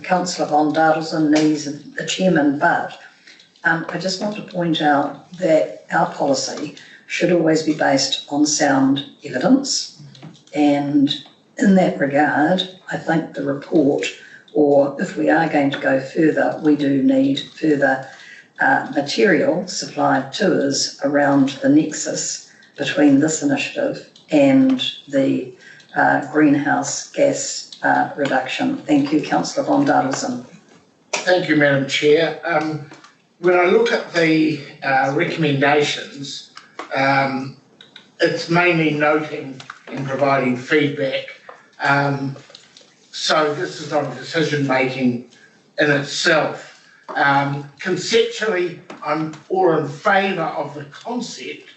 Councillor von Dadelsson, he's the chairman, but I just want to point out that our policy should always be based on sound evidence. And in that regard, I think the report, or if we are going to go further, we do need further material supplied to us around the nexus between this initiative and the greenhouse gas reduction. Thank you, Councillor von Dadelsson. Thank you, Madam Chair. When I look at the recommendations, it's mainly noting and providing feedback. So this is not a decision making in itself. Conceptually, I'm all in favour of the concept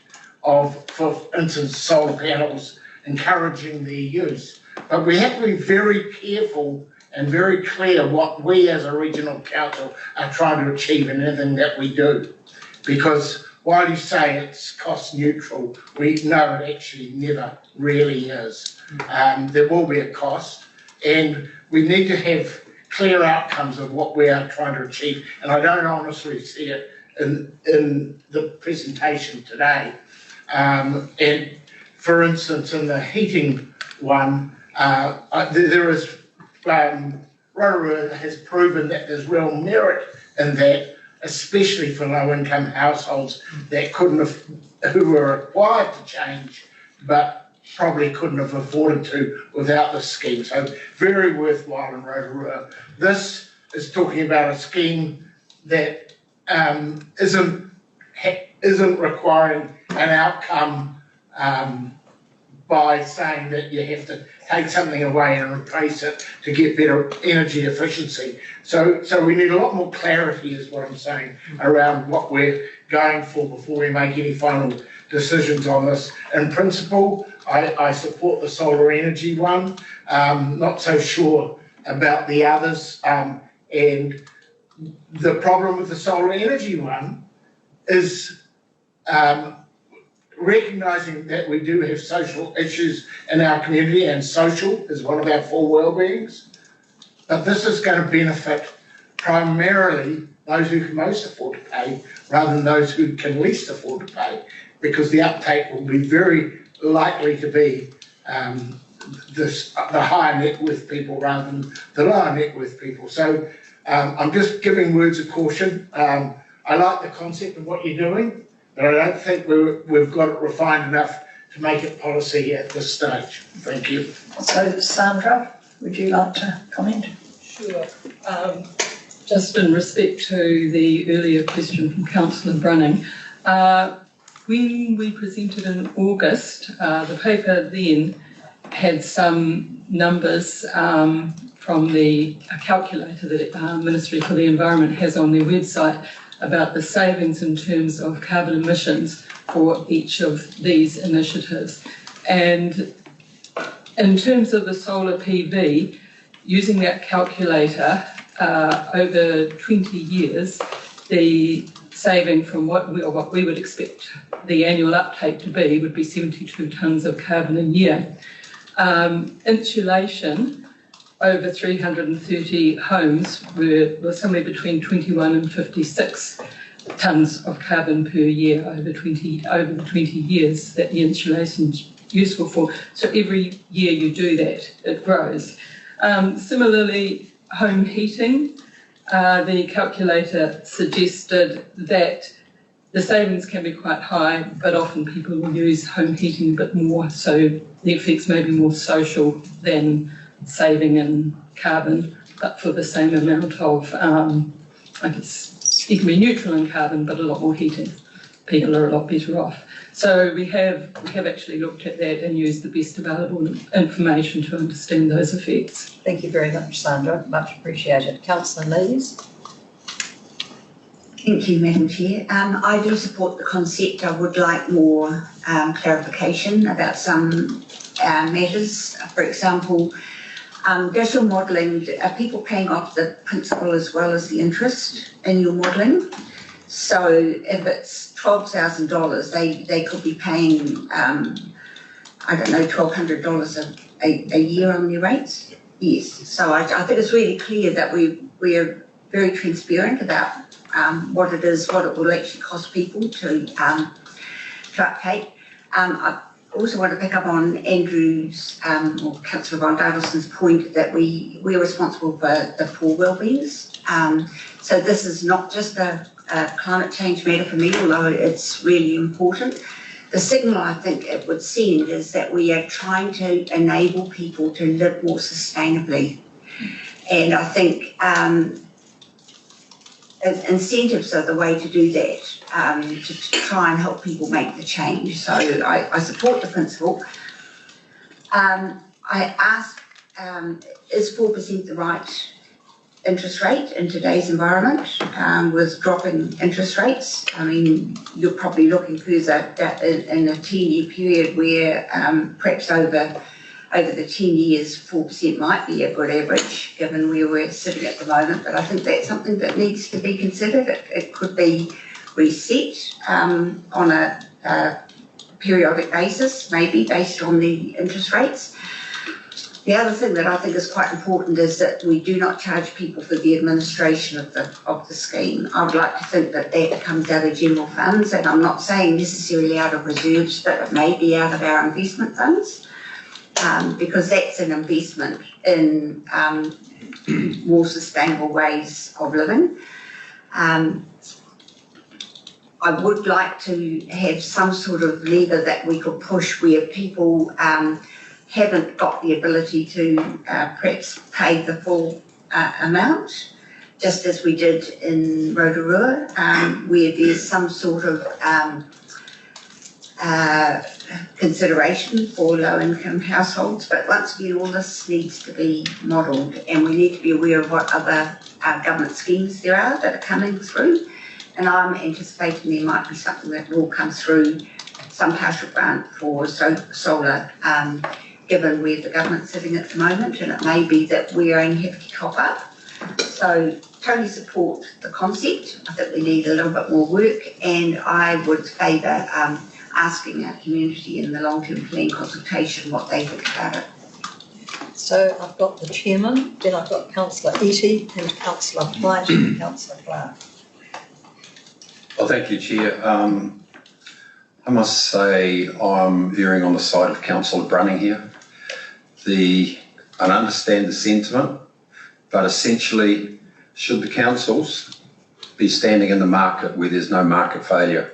of, for instance, solar panels encouraging their use. But we have to be very careful and very clear what we as a regional council are trying to achieve in anything that we do. Because while you say it's cost neutral, we know it actually never really is. There will be a cost, and we need to have clear outcomes of what we are trying to achieve. And I don't honestly see it in the presentation today. And for instance, in the heating one, there is, Rotorua has proven that there's real merit in that, especially for low-income households that who were required to change, but probably couldn't have afforded to without the scheme. So very worthwhile in Rotorua. This is talking about a scheme that isn't requiring an outcome by saying that you have to take something away and replace it to get better energy efficiency. So we need a lot more clarity, is what I'm saying, around what we're going for before we make any final decisions on this. In principle, I support the solar energy one. Not so sure about the others. And the problem with the solar energy one is recognising that we do have social issues in our community, and social is one of our 4 well-beings. But this is going to benefit primarily those who can most afford to pay, rather than those who can least afford to pay, because the uptake will be very likely to be the higher net worth people rather than the lower net worth people. So I'm just giving words of caution. I like the concept of what you're doing, but I don't think we've got it refined enough to make it policy at this stage. Thank you. So, Sandra, would you like to comment? Sure. Just in respect to the earlier question from Councillor Brunning, when we presented in August, the paper then had some numbers from the calculator that Ministry for the Environment has on their website about the savings in terms of carbon emissions for each of these initiatives. And in terms of the solar PV, using that calculator over 20 years, the saving from what we would expect the annual uptake to be would be 72 tonnes of carbon a year. Insulation over 330 homes were somewhere between 21 and 56 tonnes of carbon per year over the 20 years that the insulation is useful for. So every year you do that, it grows. Similarly, home heating, the calculator suggested that the savings can be quite high, but often people will use home heating a bit more, so the effects may be more social than saving in carbon, but for the same amount of, I guess, you can be neutral in carbon, but a lot more heating. People are a lot better off. So we have actually looked at that and used the best available information to understand those effects. Thank you very much, Sandra. Much appreciated. Councillor Lees. Thank you, Madam Chair. I do support the concept. I would like more clarification about some matters. For example, does your modelling, are people paying off the principal as well as the interest in your modelling? So if it's $12,000, they could be paying, I don't know, $1,200 a year on their rates? Yes. So I think it's really clear that we are very transparent about what it is, what it will actually cost people to uptake. I also want to pick up on Andrew's, or Councillor Von Davelson's point that we're responsible for the poor wellbeings. So this is not just a climate change matter for me, although it's really important. The signal I think it would send is that we are trying to enable people to live more sustainably. And I think incentives are the way to do that, to try and help people make the change. So I support the principle. I ask, is 4% the right interest rate in today's environment with dropping interest rates? I mean, you're probably looking further in a 10-year period where perhaps over the 10 years, 4% might be a good average, given where we're sitting at the moment. But I think that's something that needs to be considered. It could be reset on a periodic basis, maybe based on the interest rates. The other thing that I think is quite important is that we do not charge people for the administration of the scheme. I would like to think that that comes out of general funds, and I'm not saying necessarily out of reserves, but it may be out of our investment funds. Because that's an investment in more sustainable ways of living. I would like to have some sort of lever that we could push where people haven't got the ability to perhaps pay the full amount, just as we did in Rotorua, where there's some sort of consideration for low-income households. But once again, all this needs to be modelled, and we need to be aware of what other government schemes there are that are coming through. And I'm anticipating there might be something that will come through, some partial grant for solar, given where the government's sitting at the moment, and it may be that we only have to top up. So totally support the concept. I think we need a little bit more work, and I would favour asking our community in the long-term plan consultation what they think about it. So I've got the chairman, then I've got Councillor Eatey and Councillor White and Councillor Clark. Well, thank you, Chair. I must say I'm veering on the side of Councillor Brunning here. I understand the sentiment, but essentially, should the councils be standing in the market where there's no market failure?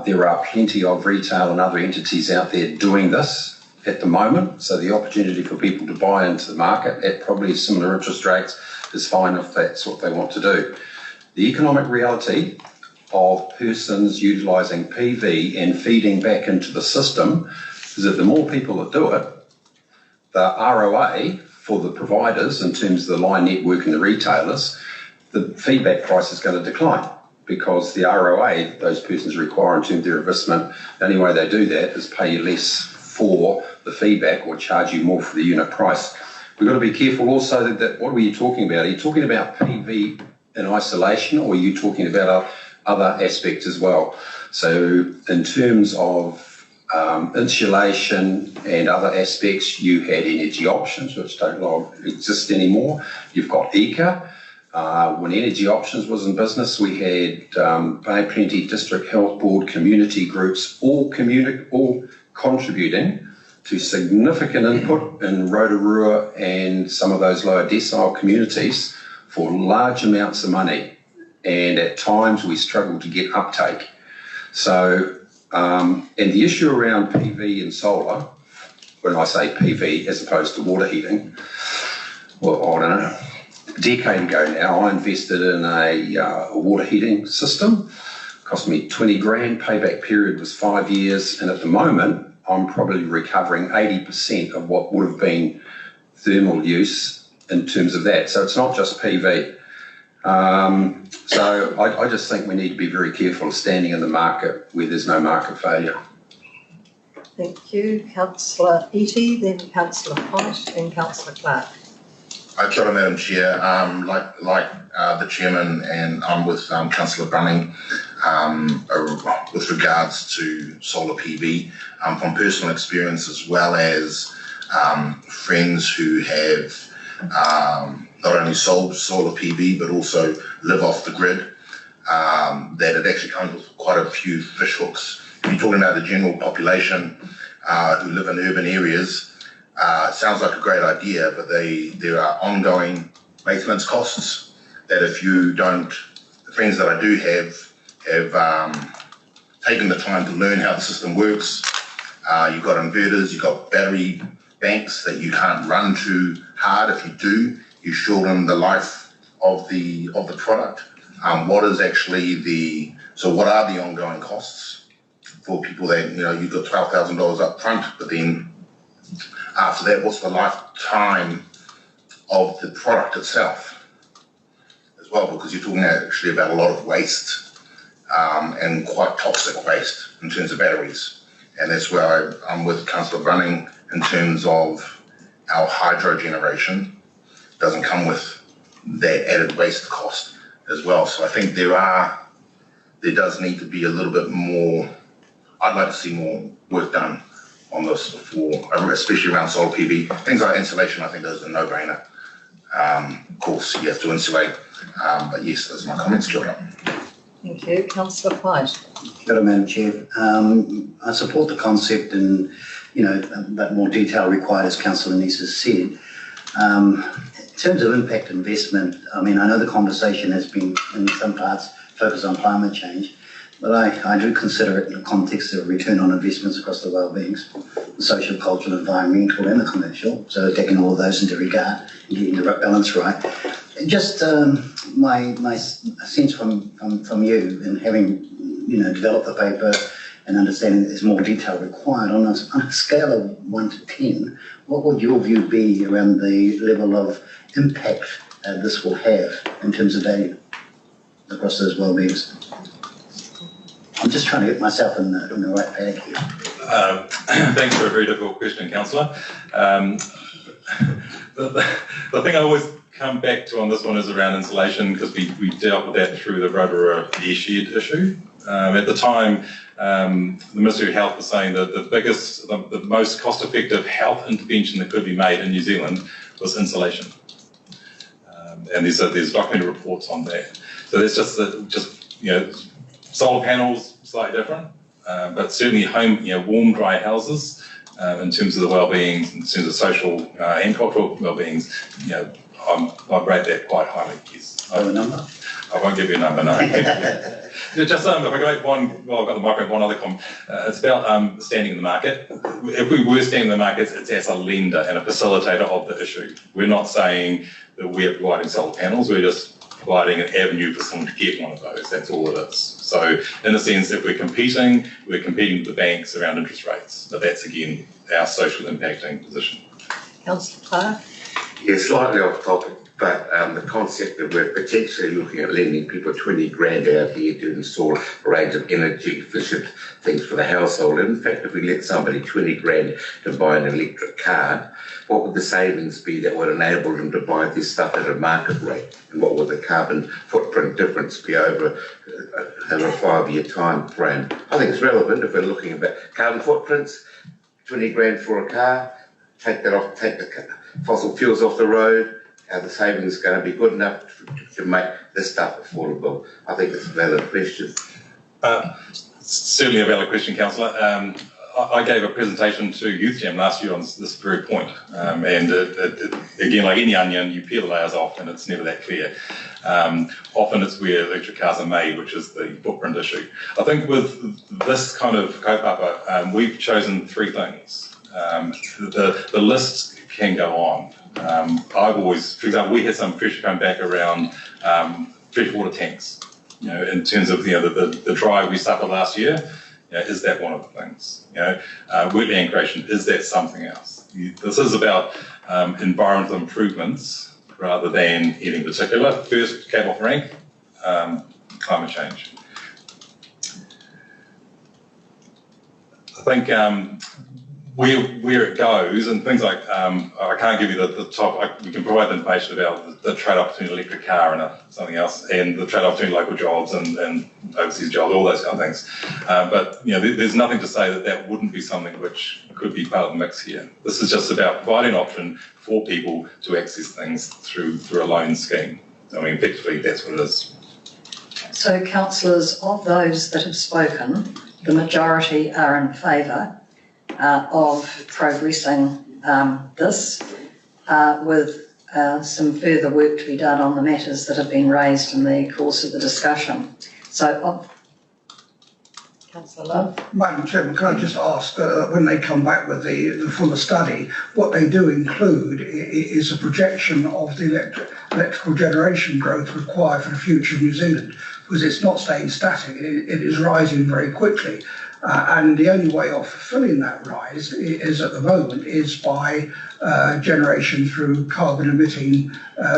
There are plenty of retail and other entities out there doing this at the moment, so the opportunity for people to buy into the market at probably similar interest rates is fine if that's what they want to do. The economic reality of persons utilising PV and feeding back into the system is that the more people that do it, the ROA for the providers in terms of the line network and the retailers, the feedback price is going to decline, because the ROA those persons require in terms of their investment, the only way they do that is pay you less for the feedback or charge you more for the unit price. We've got to be careful also that what were you talking about? Are you talking about PV in isolation, or are you talking about other aspects as well? So in terms of insulation and other aspects, you had energy options, which don't exist anymore. You've got ECA. When Energy Options was in business, we had Bay Plenty District Health Board, community groups, all contributing to significant input in Rotorua and some of those lower decile communities for large amounts of money, and at times we struggle to get uptake. So, and the issue around PV and solar, when I say PV as opposed to water heating, well, I don't know, a decade ago now I invested in a water heating system, cost me 20 grand, payback period was 5 years, and at the moment I'm probably recovering 80% of what would have been thermal use in terms of that. So it's not just PV. So I just think we need to be very careful of standing in the market where there's no market failure. Thank you. Councillor Eadie, then Councillor White and Councillor Clark. Kia ora, Madam Chair. Like the Chairman, and I'm with Councillor Brunning with regards to solar PV, from personal experience as well as friends who have not only sold solar PV but also live off the grid, that it actually comes with quite a few fish hooks. If you're talking about the general population who live in urban areas, it sounds like a great idea, but there are ongoing maintenance costs that if you don't, the friends that I do have taken the time to learn how the system works. You've got inverters, you've got battery banks that you can't run too hard. If you do, you shorten the life of the product. What is actually what are the ongoing costs for people that, you've got $12,000 up front, but then after that, what's the lifetime of the product itself as well? Because you're talking actually about a lot of waste and quite toxic waste in terms of batteries. And that's where I'm with Councillor Brunning in terms of our hydro generation doesn't come with that added waste cost as well. So I think there does need to be a little bit more, I'd like to see more work done on this before, especially around solar PV. Things like insulation, I think those are a no-brainer. Of course, you have to insulate, but yes, those are my comments. Kia ora. Thank you. Councillor White. Kia ora, Madam Chair. I support the concept and, a bit more detail required, as Councillor Nice has said. In terms of impact investment, I know the conversation has been, in some parts, focused on climate change, but I do consider it in the context of return on investments across the wellbeings, the social, cultural, environmental and the commercial, so taking all of those into regard and getting the balance right. Just my sense from you and having, developed the paper and understanding that there's more detail required, on a scale of 1 to 10, what would your view be around the level of impact this will have in terms of value across those wellbeings? I'm just trying to get myself in the right bag here. Thanks for a very difficult question, Councillor. The thing I always come back to on this one is around insulation, because we dealt with that through the Rotorua airshed issue. At the time, the Ministry of Health was saying that the most cost-effective health intervention that could be made in New Zealand was insulation. And there's documented reports on that. So there's just solar panels, slightly different, but certainly home, warm, dry houses, in terms of the well-beings, in terms of social and cultural well-beings, I rate that quite highly, yes. A number? I won't give you a number, no. Just if I go back I've got the microphone, one other comment. It's about standing in the market. If we were standing in the market, it's as a lender and a facilitator of the issue. We're not saying that we're providing solar panels, we're just providing an avenue for someone to get one of those. That's all it is. So in a sense, if we're competing with the banks around interest rates. But that's, again, our social impacting position. Councillor Clark. Yeah, slightly off topic, but the concept that we're potentially looking at lending people 20 grand out here to install a range of energy efficient things for the household. In fact, if we let somebody 20 grand to buy an electric car, what would the savings be that would enable them to buy this stuff at a market rate? And what would the carbon footprint difference be over a 5-year time frame? I think it's relevant if we're looking at carbon footprints, 20 grand for a car, take the fossil fuels off the road. Are the savings going to be good enough to make this stuff affordable? I think it's a valid question. Certainly a valid question, Councillor. I gave a presentation to Youth Jam last year on this very point, and again, like any onion, you peel the layers off and it's never that clear. Often it's where electric cars are made, which is the footprint issue. I think with this kind of kaupapa, we've chosen three things. The list can go on. I've always, for example, we had some pressure come back around freshwater tanks. You know, in terms of the drive we suffered last year. Is that one of the things? Wetland creation, is that something else? This is about environmental improvements rather than anything particular. First came off rank, climate change. I think where it goes and things like, I can't give you the top, we can provide the information about the trade-off between an electric car and something else, and the trade-off between local jobs and overseas jobs, all those kind of things. But there's nothing to say that wouldn't be something which could be part of the mix here. This is just about providing an option for people to access things through a loan scheme. I mean, effectively, that's what it is. So, councillors, of those that have spoken, the majority are in favour of progressing this with some further work to be done on the matters that have been raised in the course of the discussion. So, Councillor Love. Madam Chairman, can I just ask, when they come back with the fuller study, what they do include is a projection of the electrical generation growth required for the future of New Zealand, because it's not staying static, it is rising very quickly. And the only way of fulfilling that rise is at the moment is by generation through carbon emitting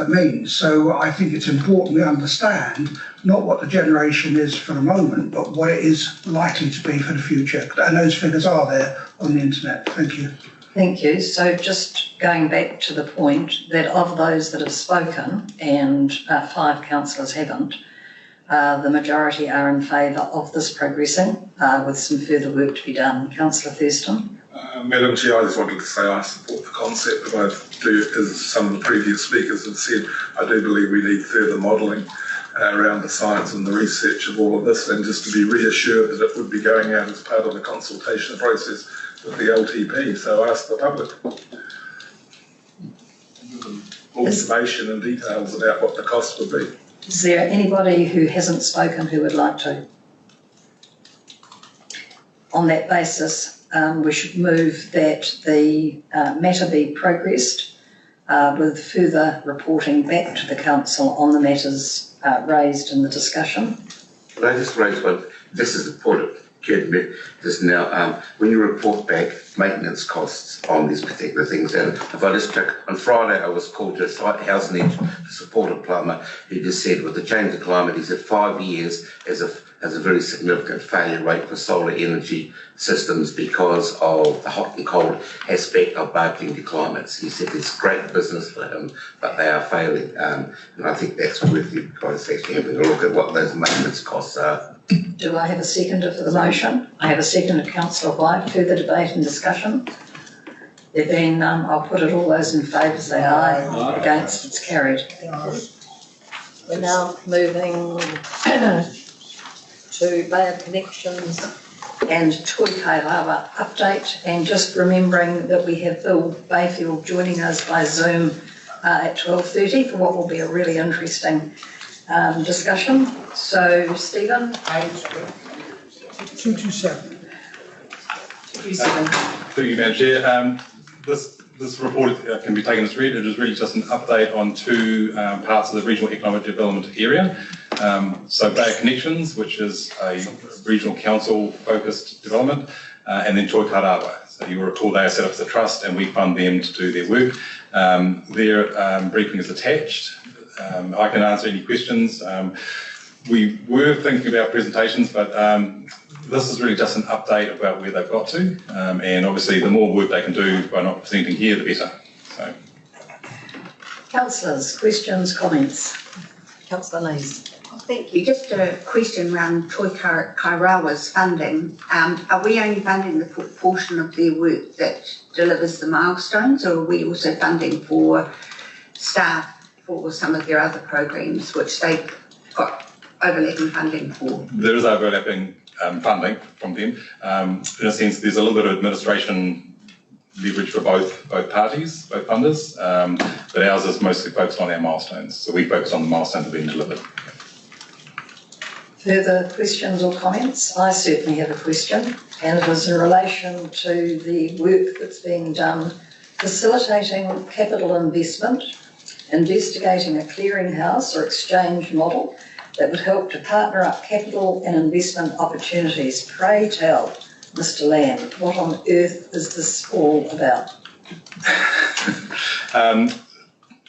means. So I think it's important we understand not what the generation is for the moment, but what it is likely to be for the future. And those figures are there on the internet. Thank you. Thank you. So just going back to the point that of those that have spoken, and 5 councillors haven't, the majority are in favour of this progressing with some further work to be done. Councillor Thurston. Madam Chair, I just wanted to say I support the concept, but I do, as some of the previous speakers have said, I do believe we need further modelling around the science and the research of all of this, and just to be reassured that it would be going out as part of the consultation process with the LTP. So I ask the public information and details about what the cost would be. Is there anybody who hasn't spoken who would like to? On that basis, we should move that the matter be progressed with further reporting back to the council on the matters raised in the discussion. Can I just raise one? This is important. Just now, when you report back maintenance costs on these particular things, and if I just check, on Friday I was called to a site housing edge to support a plumber who just said with the change of climate, he said 5 years has a very significant failure rate for solar energy systems because of the hot and cold aspect of barking climates. He said it's great business for him, but they are failing. And I think that's worth you guys actually having a look at what those maintenance costs are. Do I have a seconder for the motion? I have a seconder, Councillor White. Further debate and discussion? There being none, I'll put it. All those in favour say aye. Aye. Against, it's carried. We're now moving to Bay of Connections and Toikairawa update, and just remembering that we have Bill Bayfield joining us by Zoom at 12:30 for what will be a really interesting discussion. So, Stephen? 227. 227. Thank you, Madam Chair. This report can be taken as read. It is really just an update on 2 parts of the regional economic development area. So Bay of Connections, which is a regional council focused development, and then Toikairawa. So you will recall they are set up as a trust and we fund them to do their work. Their briefing is attached. I can answer any questions. We were thinking about presentations, but this is really just an update about where they've got to. And obviously the more work they can do by not presenting here, the better. So. Councillors, questions, comments? Councillor Lees. Thank you. Just a question around Toikairawa's funding. Are we only funding the portion of their work that delivers the milestones, or are we also funding for staff for some of their other programs which they've got overlapping funding for? There is overlapping funding from them. In a sense, there's a little bit of administration leverage for both parties, both funders, but ours is mostly focused on our milestones. So we focus on the milestones that are being delivered. Further questions or comments? I certainly have a question, and it is in relation to the work that's being done facilitating capital investment, investigating a clearinghouse or exchange model that would help to partner up capital and investment opportunities. Pray tell, Mr. Land, what on earth is this all about?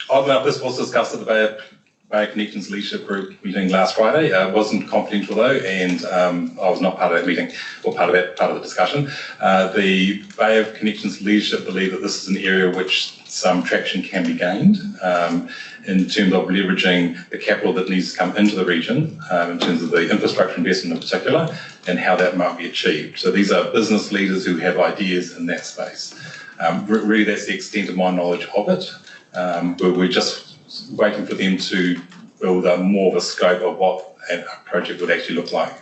Oddly enough, this was discussed at the Bay Connections Leadership Group meeting last Friday. It wasn't confidential though, and I was not part of that meeting or part of the discussion. The Bay of Connections Leadership believe that this is an area which some traction can be gained in terms of leveraging the capital that needs to come into the region, in terms of the infrastructure investment in particular, and how that might be achieved. So these are business leaders who have ideas in that space. Really, that's the extent of my knowledge of it. We're just waiting for them to build more of a scope of what a project would actually look like.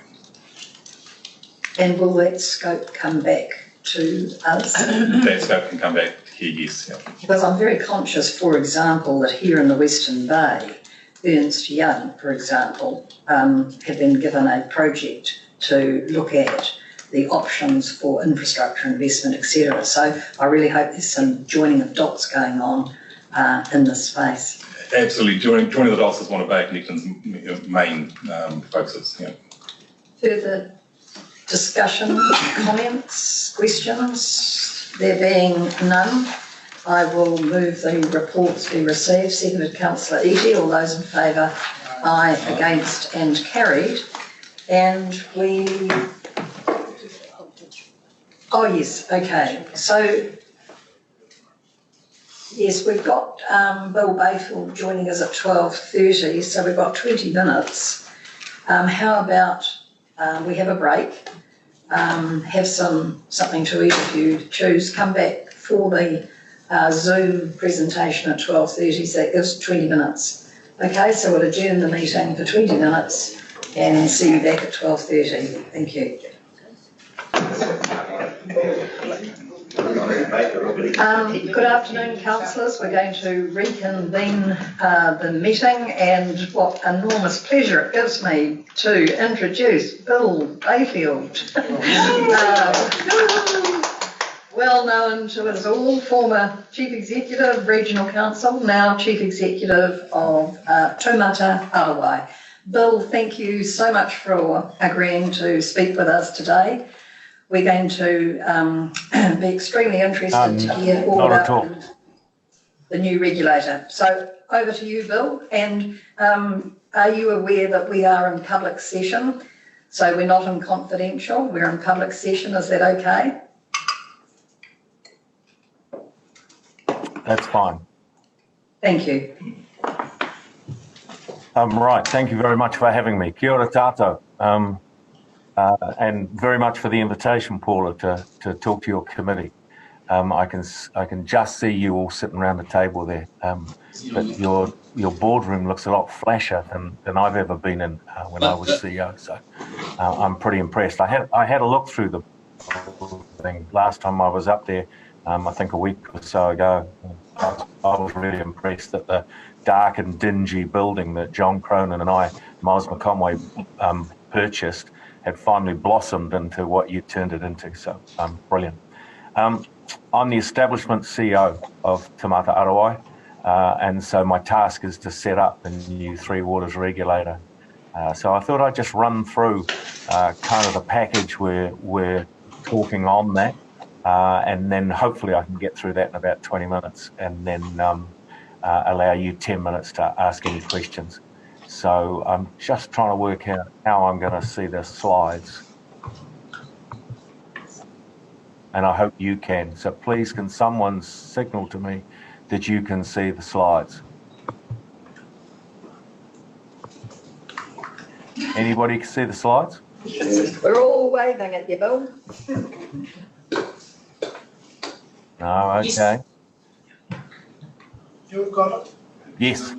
And will that scope come back to us? That scope can come back here, yes. Yeah. Because I'm very conscious, for example, that here in the Western Bay, Ernst Young, for example, have been given a project to look at the options for infrastructure investment, etc. So I really hope there's some joining of dots going on in this space. Absolutely. Joining the dots is one of Bay Connections' main focuses. Yeah. Further discussion, comments, questions? There being none, I will move the reports be received. Seconded Councillor Eadie. All those in favour? Aye. Against and carried. And we... Oh yes, okay. So yes, we've got Bill Bayfield joining us at 12:30, so we've got 20 minutes. How about we have a break, have something to eat if you choose, come back for the Zoom presentation at 12:30, so that gives 20 minutes. Okay, so we'll adjourn the meeting for 20 minutes and see you back at 12:30. Thank you. Good afternoon, councillors. We're going to reconvene the meeting, and what enormous pleasure it gives me to introduce Bill Bayfield. Well known to us all, former Chief Executive, Regional Council, now Chief Executive of Taumata Arawai. Bill, thank you so much for agreeing to speak with us today. We're going to be extremely interested to hear all about the new regulator. So over to you, Bill. And are you aware that we are in public session? So we're not in confidential, we're in public session. Is that okay? That's fine. Thank you. Right, thank you very much for having me. Kia ora tātou. And very much for the invitation, Paula, to talk to your committee. I can just see you all sitting around the table there. But your boardroom looks a lot flasher than I've ever been in when I was CEO. So I'm pretty impressed. I had a look through the thing last time I was up there. I think a week or so ago. I was really impressed that the dark and dingy building that John Cronin and Miles McConway, purchased had finally blossomed into what you turned it into. So brilliant. I'm the establishment CEO of Taumata Arawai, and so my task is to set up the new Three Waters regulator. So I thought I'd just run through kind of the package we're talking on that, and then hopefully I can get through that in about 20 minutes, and then allow you 10 minutes to ask any questions. So I'm just trying to work out how I'm going to see the slides. And I hope you can. So please, can someone signal to me that you can see the slides? Anybody can see the slides? We're all waving at you, Bill. No, okay. You've got it? Yes.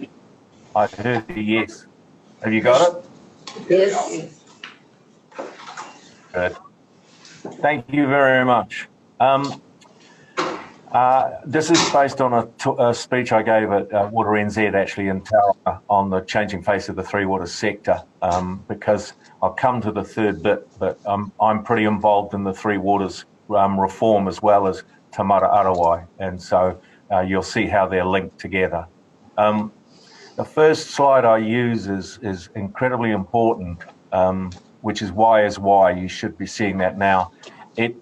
I heard the yes. Have you got it? Yes. Good. Thank you very much. This is based on a speech I gave at Water NZ, actually, in Tauranga, on the changing face of the three water sector, because I'll come to the third bit, but I'm pretty involved in the three waters reform as well as Te Mara Arawai, and so you'll see how they're linked together. The first slide I use is incredibly important, which is why is why. You should be seeing that now. It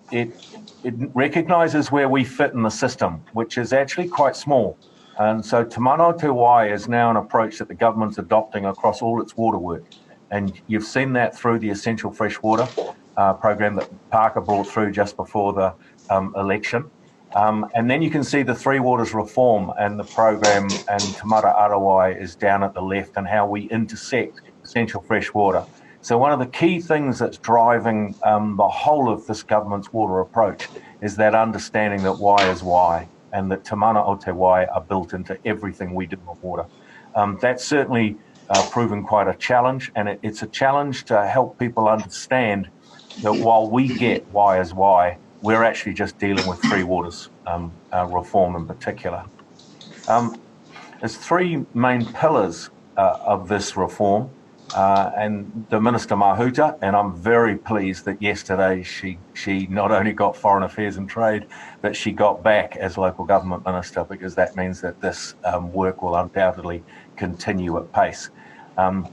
recognises where we fit in the system, which is actually quite small. And so Te Mano Te Wai is now an approach that the government's adopting across all its water work. And you've seen that through the Essential Fresh Water program that Parker brought through just before the election. And then you can see the Three Waters Reform and the program, and Te Mara Arawai is down at the left, and how we intersect essential fresh water. So one of the key things that's driving the whole of this government's water approach is that understanding that why is why, and that Te Mana o Te Wai are built into everything we do with water. That's certainly proven quite a challenge, and it's a challenge to help people understand that while we get why is why, we're actually just dealing with three waters reform in particular. There's three main pillars of this reform, and the Minister Mahuta, and I'm very pleased that yesterday she not only got Foreign Affairs and Trade, but she got back as Local Government Minister, because that means that this work will undoubtedly continue at pace.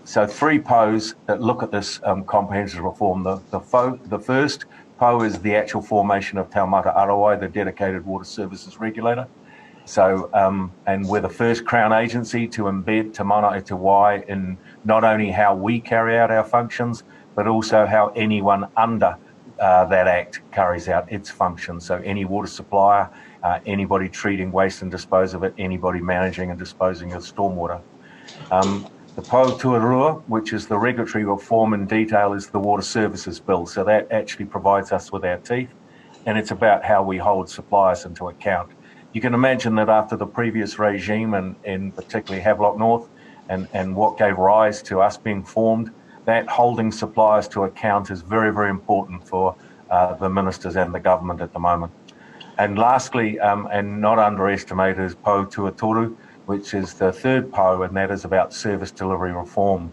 So three POs that look at this comprehensive reform. The first PO is the actual formation of Taumata Arawai, the dedicated water services regulator. So, and we're the first Crown agency to embed Te Mana o Te Wai in not only how we carry out our functions, but also how anyone under that Act carries out its functions. So any water supplier, anybody treating waste and dispose of it, anybody managing and disposing of stormwater. The PO Tuarua, which is the regulatory reform in detail, is the Water Services Bill. So that actually provides us with our teeth, and it's about how we hold suppliers into account. You can imagine that after the previous regime, and particularly Havelock North, and what gave rise to us being formed, that holding suppliers to account is very, very important for the ministers and the government at the moment. And lastly, and not underestimated, is PO Tuatoru, which is the third PO, and that is about service delivery reform.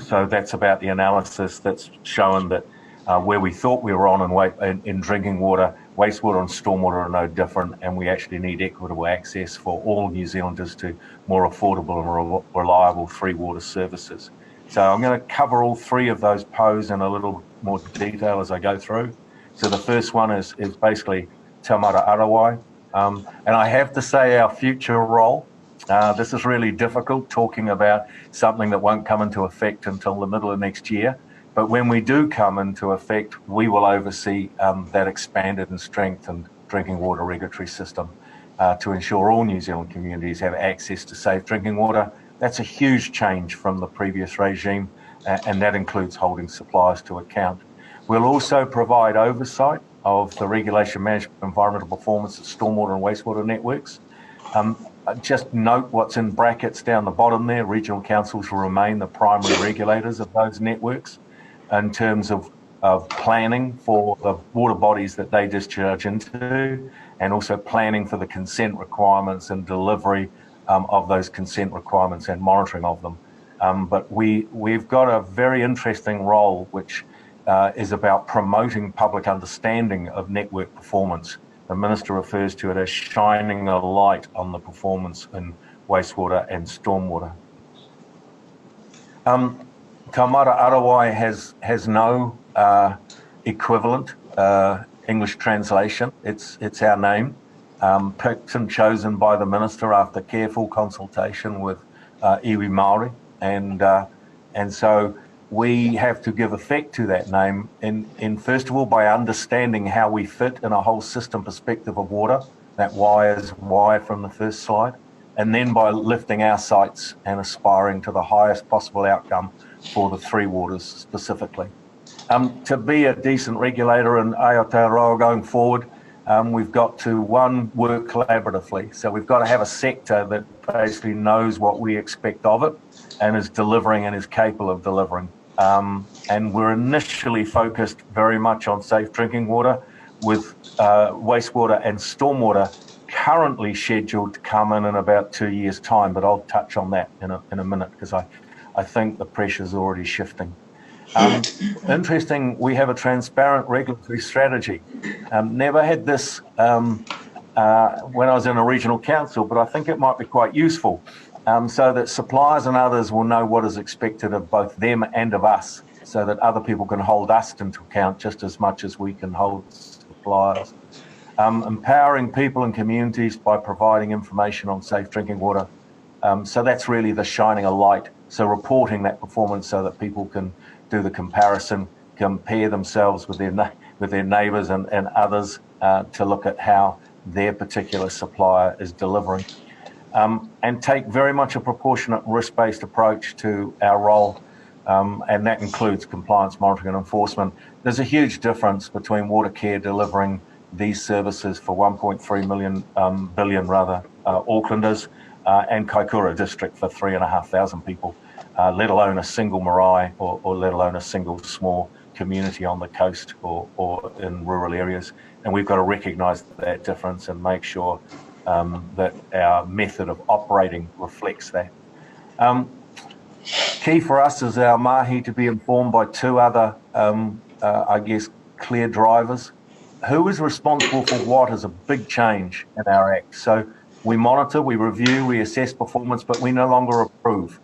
So that's about the analysis that's shown that where we thought we were on in drinking water, wastewater and stormwater are no different, and we actually need equitable access for all New Zealanders to more affordable and reliable free water services. So I'm going to cover all three of those POs in a little more detail as I go through. So the first one is basically Te Mara Arawai. And I have to say our future role, this is really difficult talking about something that won't come into effect until the middle of next year. But when we do come into effect, we will oversee that expanded and strengthened drinking water regulatory system to ensure all New Zealand communities have access to safe drinking water. That's a huge change from the previous regime, and that includes holding suppliers to account. We'll also provide oversight of the regulation, management, environmental performance of stormwater and wastewater networks. Just note what's in brackets down the bottom there. Regional councils will remain the primary regulators of those networks in terms of planning for the water bodies that they discharge into, and also planning for the consent requirements and delivery of those consent requirements and monitoring of them. But we've got a very interesting role, which is about promoting public understanding of network performance. The Minister refers to it as shining a light on the performance in wastewater and stormwater. Te Mara Arawai has no equivalent English translation. It's our name, picked and chosen by the Minister after careful consultation with iwi Māori, and so we have to give effect to that name in first of all by understanding how we fit in a whole system perspective of water, that why is why from the first slide, and then by lifting our sights and aspiring to the highest possible outcome for the three waters specifically. To be a decent regulator in Aotearoa going forward, we've got to, one, work collaboratively. So we've got to have a sector that basically knows what we expect of it and is delivering and is capable of delivering. and we're initially focused very much on safe drinking water, with wastewater and stormwater currently scheduled to come in about 2 years' time, but I'll touch on that in a minute, because I think the pressure's already shifting. Interesting, we have a transparent regulatory strategy. Never had this when I was in a regional council, but I think it might be quite useful, so that suppliers and others will know what is expected of both them and of us, so that other people can hold us into account just as much as we can hold suppliers. Empowering people and communities by providing information on safe drinking water. So that's really the shining a light. So reporting that performance so that people can do the comparison, compare themselves with their neighbours and others to look at how their particular supplier is delivering. And take very much a proportionate risk-based approach to our role, and that includes compliance, monitoring and enforcement. There's a huge difference between Watercare delivering these services for 1.3 billion Aucklanders, and Kaikoura District for 3,500 people, let alone a single marae or let alone a single small community on the coast or in rural areas. And we've got to recognise that difference and make sure that our method of operating reflects that. Key for us is our mahi to be informed by two other, I guess, clear drivers. Who is responsible for what is a big change in our act. So we monitor, we review, we assess performance, but we no longer approve.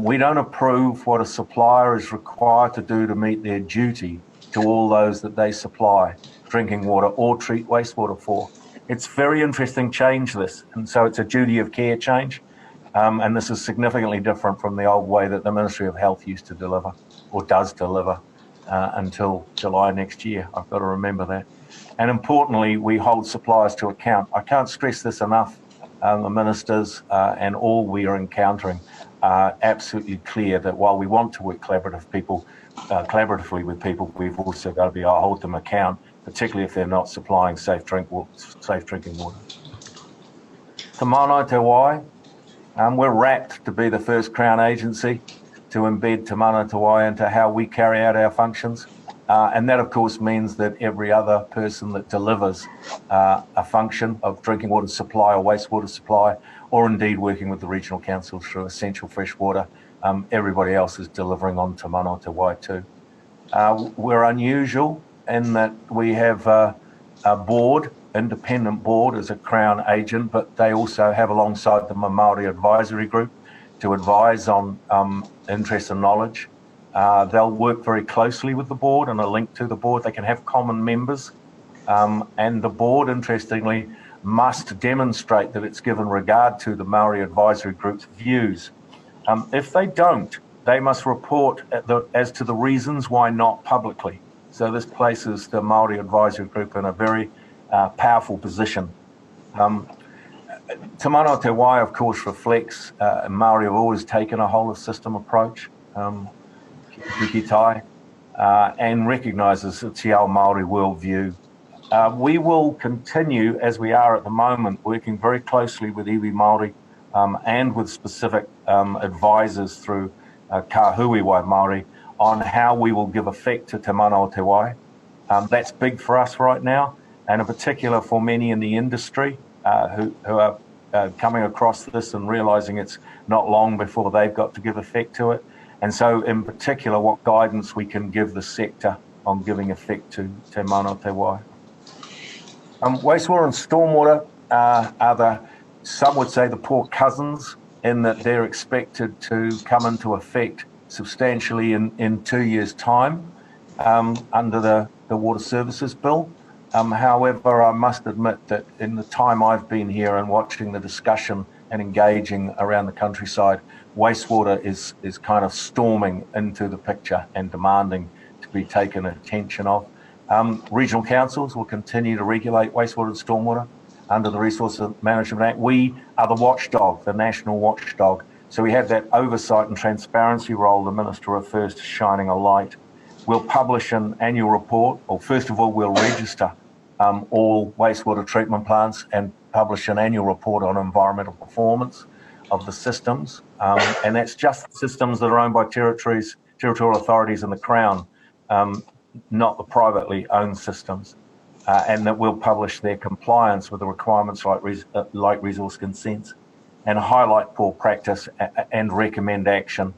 We don't approve what a supplier is required to do to meet their duty to all those that they supply drinking water or treat wastewater for. It's very interesting change, this, and so it's a duty of care change, and this is significantly different from the old way that the Ministry of Health used to deliver, or does deliver, until July next year. I've got to remember that. And importantly, we hold suppliers to account. I can't stress this enough. The ministers and all we are encountering are absolutely clear that while we want to work collaboratively with people, we've also got to be able to hold them account, particularly if they're not supplying safe drinking water. Te Mana Te Wai, we're rapt to be the first Crown agency to embed Te Mana Te Wai into how we carry out our functions. And that, of course, means that every other person that delivers a function of drinking water supply or wastewater supply, or indeed working with the regional councils through essential fresh water, everybody else is delivering on Te Mana Te Wai too. We're unusual in that we have a board, independent board as a Crown agent, but they also have alongside them a Māori advisory group to advise on interest and knowledge. They'll work very closely with the board and are linked to the board. They can have common members, and the board, interestingly, must demonstrate that it's given regard to the Māori advisory group's views. If they don't, they must report as to the reasons why not publicly. So this places the Māori advisory group in a very powerful position. Te Mana Te Wai, of course, reflects Māori have always taken a whole of system approach. Kikitai, and recognises the Te Ao Māori worldview. We will continue, as we are at the moment, working very closely with iwi Māori and with specific advisors through Kahui Wai Māori on how we will give effect to Te Mana Te Wai. That's big for us right now, and in particular for many in the industry who are coming across this and realising it's not long before they've got to give effect to it. And so, in particular, what guidance we can give the sector on giving effect to Te Mana Te Wai. Wastewater and stormwater are some would say the poor cousins, in that they're expected to come into effect substantially in 2 years' time under the Water Services Bill. However, I must admit that in the time I've been here and watching the discussion and engaging around the countryside, wastewater is kind of storming into the picture and demanding to be taken attention of. Regional councils will continue to regulate wastewater and stormwater under the Resource Management Act. We are the watchdog, the national watchdog. So we have that oversight and transparency role the Minister refers to, shining a light. We'll publish an annual report, or first of all, we'll register all wastewater treatment plants and publish an annual report on environmental performance of the systems. And that's just systems that are owned by territories territorial authorities and the Crown, not the privately owned systems, and that will publish their compliance with the requirements like resource consents and highlight poor practice and recommend action.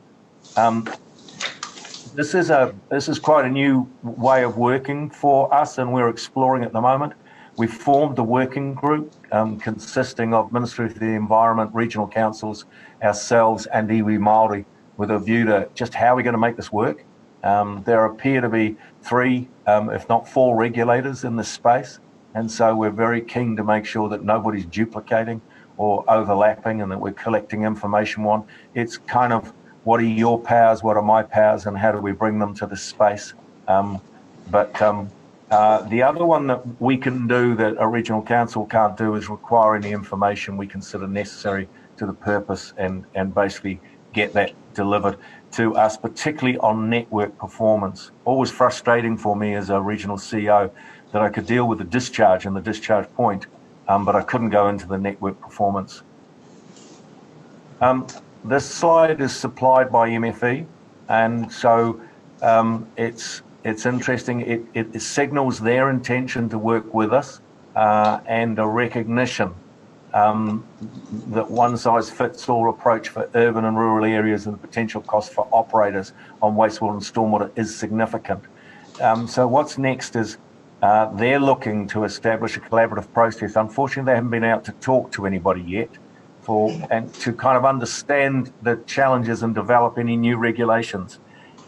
This is quite a new way of working for us, and we're exploring at the moment. We formed the working group consisting of Ministry of the Environment, regional councils, ourselves, and iwi Māori, with a view to just how we're going to make this work. There appear to be 3, if not 4 regulators in this space, and so we're very keen to make sure that nobody's duplicating or overlapping and that we're collecting information on. It's kind of, what are your powers, what are my powers, and how do we bring them to this space? The other one that we can do that a regional council can't do is require any information we consider necessary to the purpose and basically get that delivered to us, particularly on network performance. Always frustrating for me as a regional CEO that I could deal with the discharge and the discharge point, but I couldn't go into the network performance. This slide is supplied by MFE, and so it's interesting. It signals their intention to work with us and a recognition that one-size-fits-all approach for urban and rural areas and the potential cost for operators on wastewater and stormwater is significant. So what's next is they're looking to establish a collaborative process. Unfortunately, they haven't been able to talk to anybody yet and to kind of understand the challenges and develop any new regulations.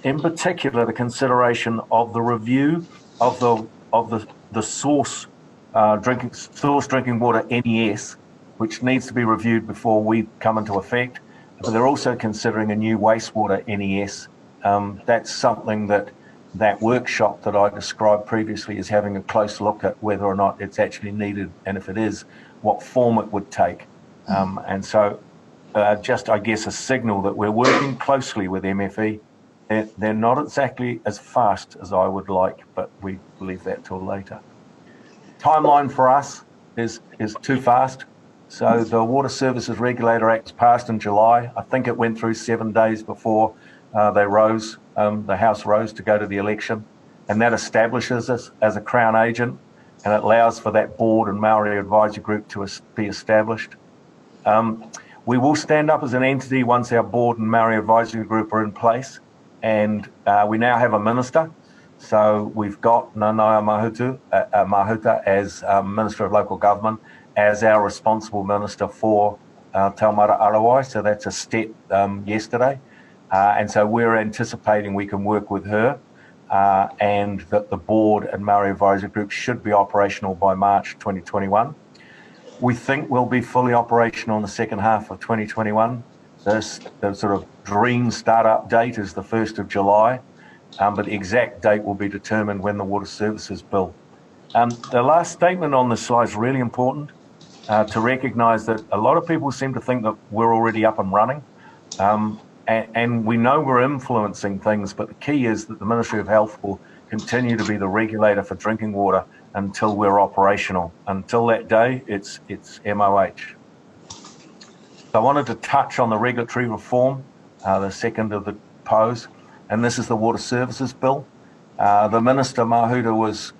In particular, the consideration of the review of the source drinking water NES, which needs to be reviewed before we come into effect. But they're also considering a new wastewater NES. That's something that workshop that I described previously is having a close look at whether or not it's actually needed, and if it is, what form it would take. And so just, I guess, a signal that we're working closely with MFE. They're not exactly as fast as I would like, but we leave that till later. Timeline for us is too fast. So the Water Services Regulator Act was passed in July. I think it went through 7 days before the House rose to go to the election. And that establishes us as a Crown agent, and it allows for that board and Maori advisory group to be established. We will stand up as an entity once our board and Maori advisory group are in place. And we now have a minister. So we've got Nanaia Mahuta as Minister of Local Government, as our responsible minister for Taumata Arawai. So that's a step yesterday. And so we're anticipating we can work with her and that the board and Maori advisory group should be operational by March 2021. We think we'll be fully operational in the second half of 2021. The sort of dream startup date is the 1st of July, but the exact date will be determined when the Water Services Bill. The last statement on this slide is really important to recognise that a lot of people seem to think that we're already up and running, and we know we're influencing things, but the key is that the Ministry of Health will continue to be the regulator for drinking water until we're operational. Until that day, it's MOH. So I wanted to touch on the regulatory reform, the second of the pose, and this is the Water Services Bill. The Minister Mahuta was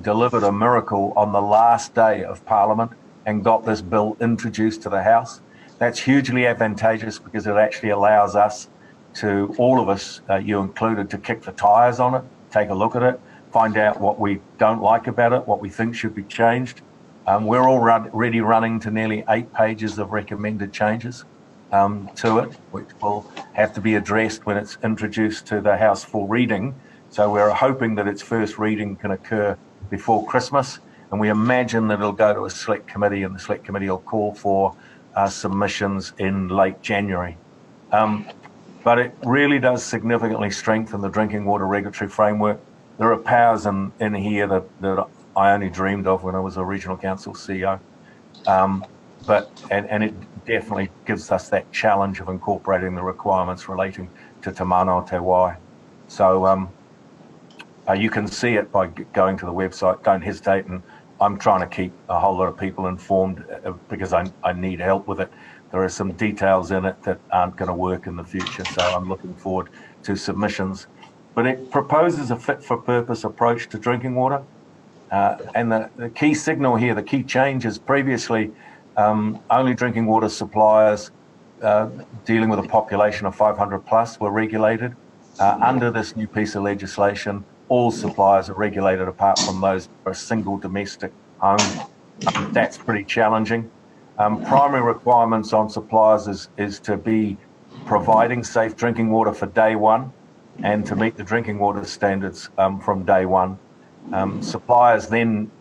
delivered a miracle on the last day of Parliament and got this bill introduced to the House. That's hugely advantageous because it actually allows us to, all of us, you included, to kick the tyres on it, take a look at it, find out what we don't like about it, what we think should be changed. We're already running to nearly 8 pages of recommended changes to it, which will have to be addressed when it's introduced to the House for reading. So we're hoping that its first reading can occur before Christmas, and we imagine that it'll go to a select committee, and the select committee will call for submissions in late January. But it really does significantly strengthen the drinking water regulatory framework. There are powers in here that I only dreamed of when I was a regional council CEO. And it definitely gives us that challenge of incorporating the requirements relating to Te Mana Te Wai. So you can see it by going to the website. Don't hesitate I'm trying to keep a whole lot of people informed because I need help with it. There are some details in it that aren't going to work in the future, so I'm looking forward to submissions. But it proposes a fit-for-purpose approach to drinking water. And the key signal here, the key change is previously only drinking water suppliers dealing with a population of 500 plus were regulated. Under this new piece of legislation, all suppliers are regulated apart from those for a single domestic home. That's pretty challenging. Primary requirements on suppliers is to be providing safe drinking water for day one and to meet the drinking water standards from day one. Suppliers then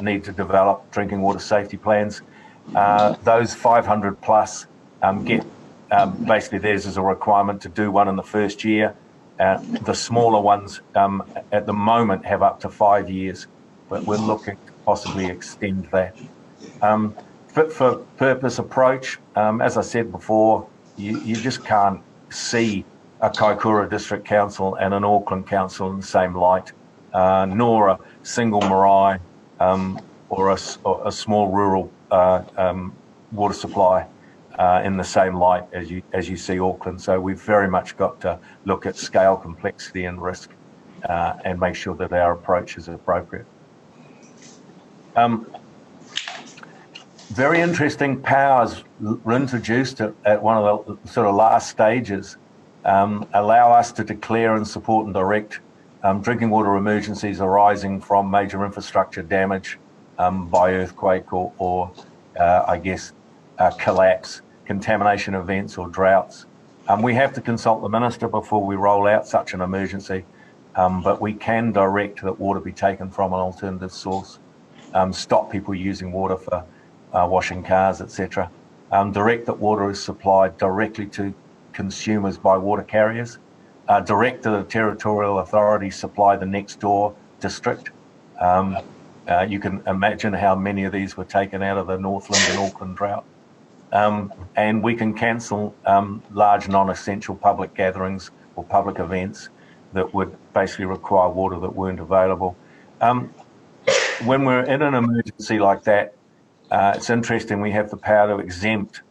need to develop drinking water safety plans. Those 500 plus get basically theirs is a requirement to do one in the first year. The smaller ones at the moment have up to 5 years, but we're looking to possibly extend that. Fit for purpose approach, as I said before, you just can't see a Kaikoura District Council and an Auckland Council in the same light, nor a single marae or a small rural water supply in the same light as you see Auckland. So we've very much got to look at scale, complexity and risk and make sure that our approach is appropriate. Very interesting powers were introduced at one of the sort of last stages, allow us to declare and support and direct drinking water emergencies arising from major infrastructure damage by earthquake or I guess, collapse, contamination events or droughts. We have to consult the minister before we roll out such an emergency, but we can direct that water be taken from an alternative source, stop people using water for washing cars, etc. Direct that water is supplied directly to consumers by water carriers. Direct that the territorial authorities supply the next door district. You can imagine how many of these were taken out of the Northland and Auckland drought. And we can cancel large non-essential public gatherings or public events that would basically require water that weren't available. When we're in an emergency like that, it's interesting, we have the power to exempt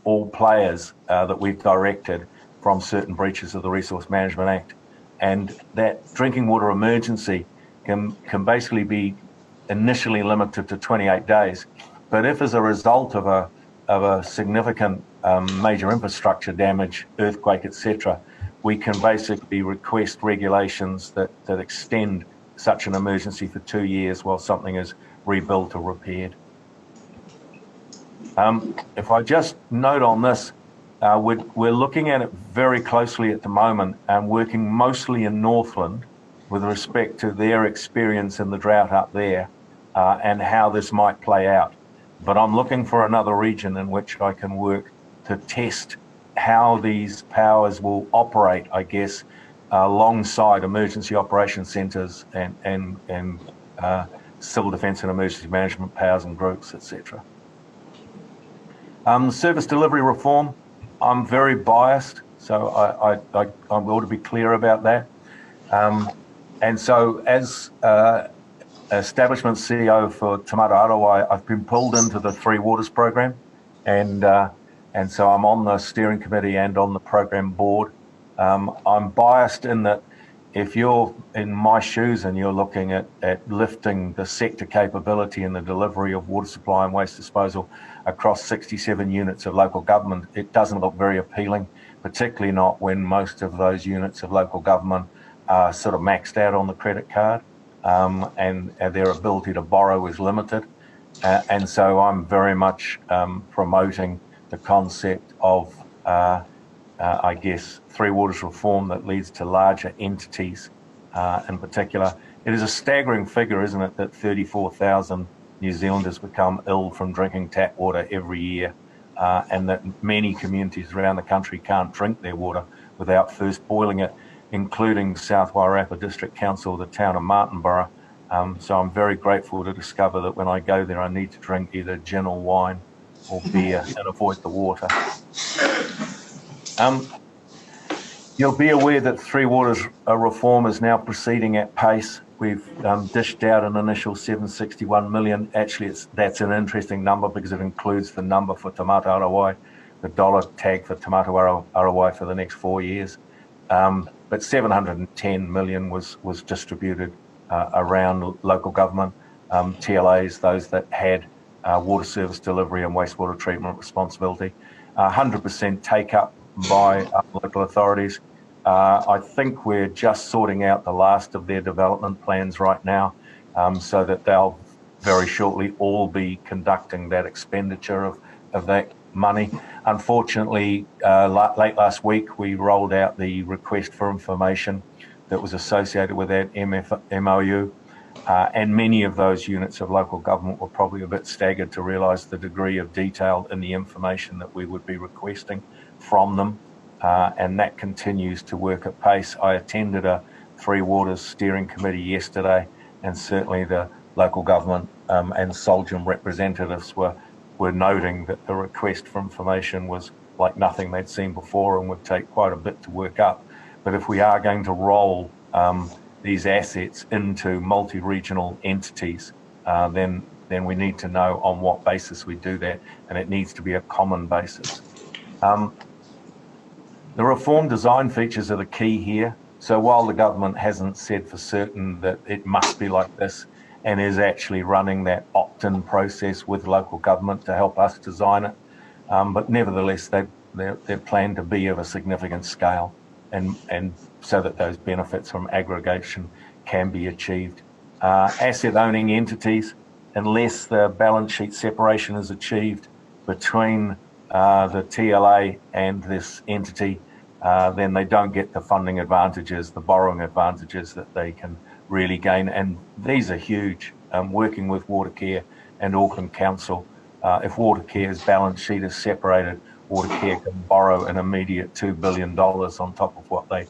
all players that we've directed from certain breaches of the Resource Management Act. And that drinking water emergency can basically be initially limited to 28 days. But if as a result of a significant major infrastructure damage, earthquake, etc., we can basically request regulations that extend such an emergency for 2 years while something is rebuilt or repaired. If I just note on this, we're looking at it very closely at the moment and working mostly in Northland with respect to their experience in the drought up there and how this might play out. But I'm looking for another region in which I can work to test how these powers will operate, I guess, alongside emergency operation centres and civil defence and emergency management powers and groups, etc. Service delivery reform, I'm very biased, so I ought to be clear about that. And so as establishment CEO for Te Mata Aroa, I've been pulled into the Three Waters program, and so I'm on the steering committee and on the program board. I'm biased in that if you're in my shoes and you're looking at lifting the sector capability in the delivery of water supply and waste disposal across 67 units of local government, it doesn't look very appealing, particularly not when most of those units of local government are sort of maxed out on the credit card and their ability to borrow is limited. And so I'm very much promoting the concept of, I guess, Three Waters reform that leads to larger entities in particular. It is a staggering figure, isn't it, that 34,000 New Zealanders become ill from drinking tap water every year, and that many communities around the country can't drink their water without first boiling it, including South Wairarapa District Council, the town of Martinborough. So I'm very grateful to discover that when I go there, I need to drink either gin or wine or beer and avoid the water. You'll be aware that Three Waters reform is now proceeding at pace. We've dished out an initial 761 million. Actually, that's an interesting number because it includes the number for Tamata Arawai, the dollar tag for Tamata Arawai for the next 4 years. But 710 million was distributed around local government, TLAs, those that had water service delivery and wastewater treatment responsibility. 100% take up by local authorities. I think we're just sorting out the last of their development plans right now, so that they'll very shortly all be conducting that expenditure of that money. Unfortunately, late last week, we rolled out the request for information that was associated with that MOU, and many of those units of local government were probably a bit staggered to realise the degree of detail in the information that we would be requesting from them. And that continues to work at pace. I attended a Three Waters steering committee yesterday, and certainly the local government and Soldium representatives were noting that the request for information was like nothing they'd seen before and would take quite a bit to work up. But if we are going to roll these assets into multi-regional entities, then we need to know on what basis we do that, and it needs to be a common basis. The reform design features are the key here. So while the government hasn't said for certain that it must be like this, and is actually running that opt-in process with local government to help us design it, but nevertheless they're planned to be of a significant scale, and so that those benefits from aggregation can be achieved. Asset owning entities, unless the balance sheet separation is achieved between the TLA and this entity, then they don't get the funding advantages, the borrowing advantages that they can really gain. And these are huge. Working with Watercare and Auckland Council, if Watercare's balance sheet is separated, Watercare can borrow an immediate $2 billion on top of what they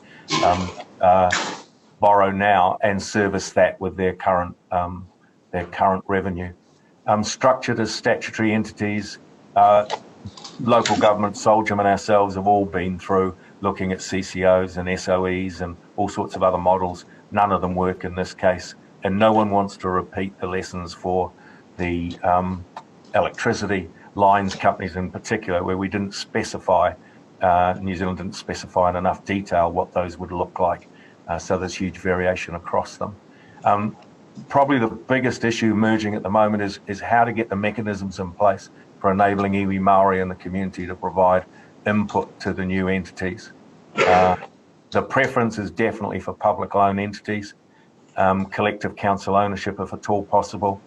borrow now and service that with their current revenue. Structured as statutory entities, local government, Soldium and ourselves have all been through looking at CCOs and SOEs and all sorts of other models. None of them work in this case, and no one wants to repeat the lessons for the electricity lines companies in particular, where we didn't specify, New Zealand didn't specify in enough detail what those would look like. So there's huge variation across them. Probably the biggest issue emerging at the moment is how to get the mechanisms in place for enabling iwi Māori and the community to provide input to the new entities. The preference is definitely for public loan entities, collective council ownership if at all possible.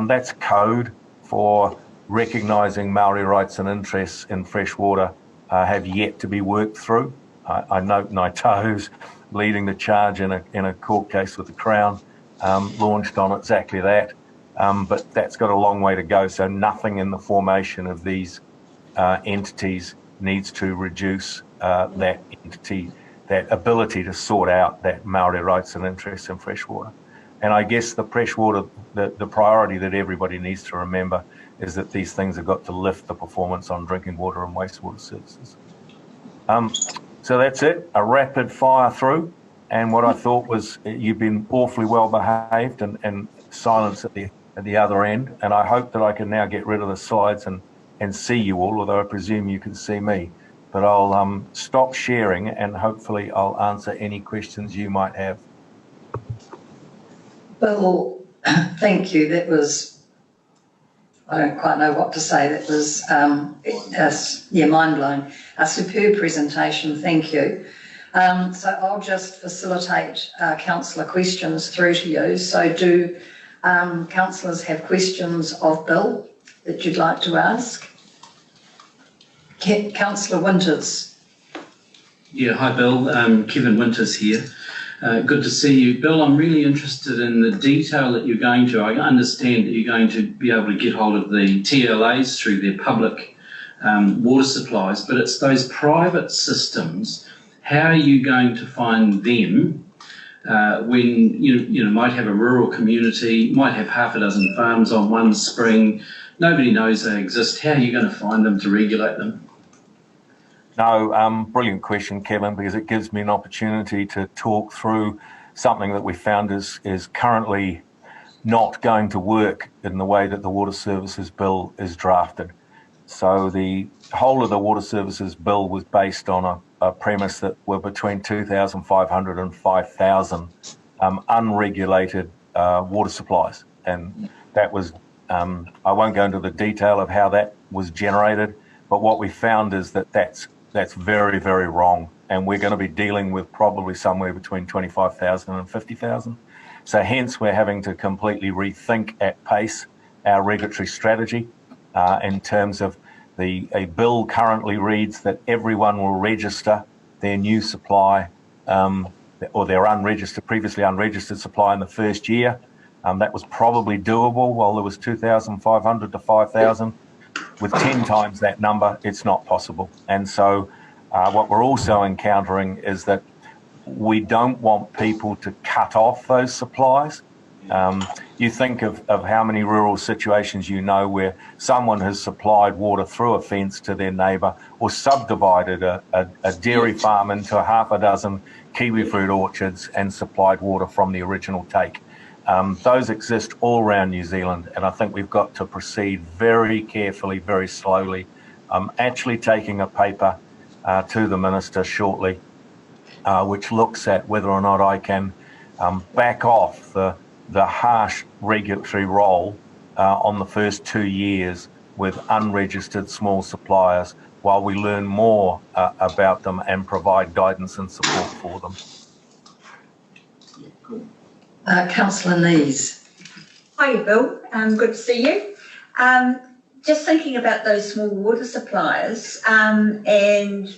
That's code for recognising Māori rights and interests in freshwater have yet to be worked through. I note Ngāi Tahu's leading the charge in a court case with the Crown, launched on exactly that. But that's got a long way to go, so nothing in the formation of these entities needs to reduce that ability to sort out that Māori rights and interests in freshwater. And I guess the freshwater, the priority that everybody needs to remember is that these things have got to lift the performance on drinking water and wastewater services. So that's it, a rapid fire through. And what I thought was you've been awfully well behaved and silence at the other end. And I hope that I can now get rid of the slides and see you all, although I presume you can see me. But I'll stop sharing and hopefully I'll answer any questions you might have. Bill, thank you. That was, I don't quite know what to say. That was, mind-blowing. A superb presentation, thank you. So I'll just facilitate councillor questions through to you. So do councillors have questions of Bill that you'd like to ask? Councillor Winters. Yeah, hi Bill, Kevin Winters here. Good to see you. Bill, I'm really interested in the detail that you're going to. I understand that you're going to be able to get hold of the TLAs through their public water supplies, but it's those private systems. How are you going to find them when you might have a rural community, might have half a dozen farms on one spring, nobody knows they exist. How are you going to find them to regulate them? No, brilliant question, Kevin, because it gives me an opportunity to talk through something that we found is currently not going to work in the way that the Water Services Bill is drafted. So the whole of the Water Services Bill was based on a premise that we're between 2,500 and 5,000 unregulated water supplies. And that was, I won't go into the detail of how that was generated, but what we found is that that's very, very wrong. And we're going to be dealing with probably somewhere between 25,000 and 50,000. So hence we're having to completely rethink at pace our regulatory strategy in terms of a bill currently reads that everyone will register their new supply or their previously unregistered supply in the first year. That was probably doable while there was 2,500 to 5,000. With 10 times that number, it's not possible. And so what we're also encountering is that we don't want people to cut off those supplies. You think of how many rural situations you know where someone has supplied water through a fence to their neighbour or subdivided a dairy farm into a half a dozen kiwi fruit orchards and supplied water from the original take. Those exist all around New Zealand, and I think we've got to proceed very carefully, very slowly. I'm actually taking a paper to the Minister shortly, which looks at whether or not I can back off the harsh regulatory role on the first 2 years with unregistered small suppliers while we learn more about them and provide guidance and support for them. Councillor Lees. Hi, Bill. Good to see you. Just thinking about those small water suppliers and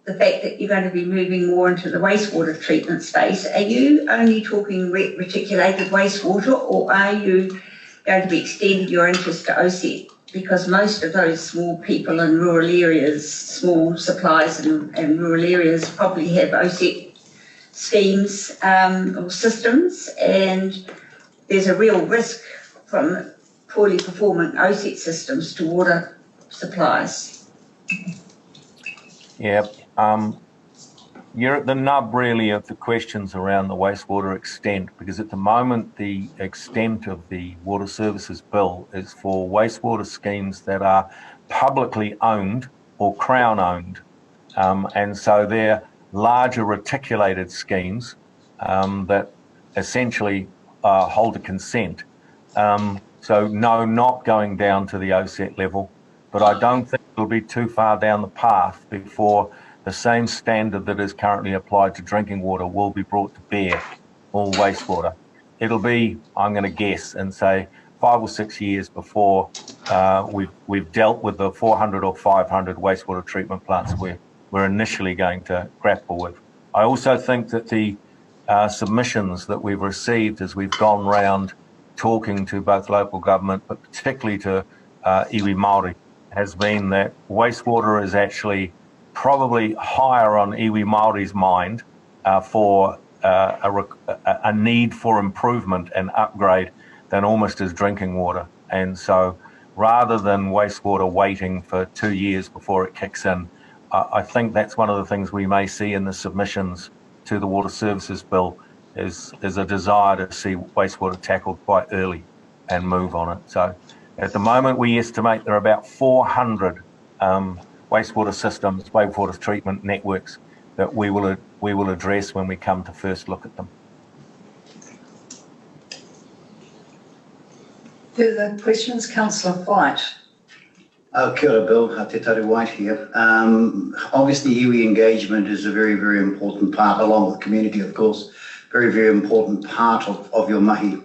the fact that you're going to be moving more into the wastewater treatment space, are you only talking reticulated wastewater, or are you going to be extending your interest to OSET? Because most of those small people in rural areas, small supplies in rural areas probably have OSET schemes or systems, and there's a real risk from poorly performing OSET systems to water supplies. Yeah, you're at the nub really of the questions around the wastewater extent, because at the moment the extent of the Water Services Bill is for wastewater schemes that are publicly owned or Crown owned, and so they're larger reticulated schemes that essentially hold a consent. So no, not going down to the OSET level, but I don't think it'll be too far down the path before the same standard that is currently applied to drinking water will be brought to bear all wastewater. It'll be, I'm going to guess and say, 5 or 6 years before we've dealt with the 400 or 500 wastewater treatment plants we're initially going to grapple with. I also think that the submissions that we've received as we've gone round talking to both local government, but particularly to iwi Māori, has been that wastewater is actually probably higher on iwi Māori's mind for a need for improvement and upgrade than almost as drinking water. And so rather than wastewater waiting for 2 years before it kicks in, I think that's one of the things we may see in the submissions to the Water Services Bill is a desire to see wastewater tackled quite early and move on it. So at the moment, we estimate there are about 400 wastewater systems, wastewater treatment networks that we will address when we come to first look at them. Further questions? Councillor White. Kia ora, Bill. Te Taru White here. Obviously, iwi engagement is a very, very important part, along with community, of course, very, very important part of your mahi,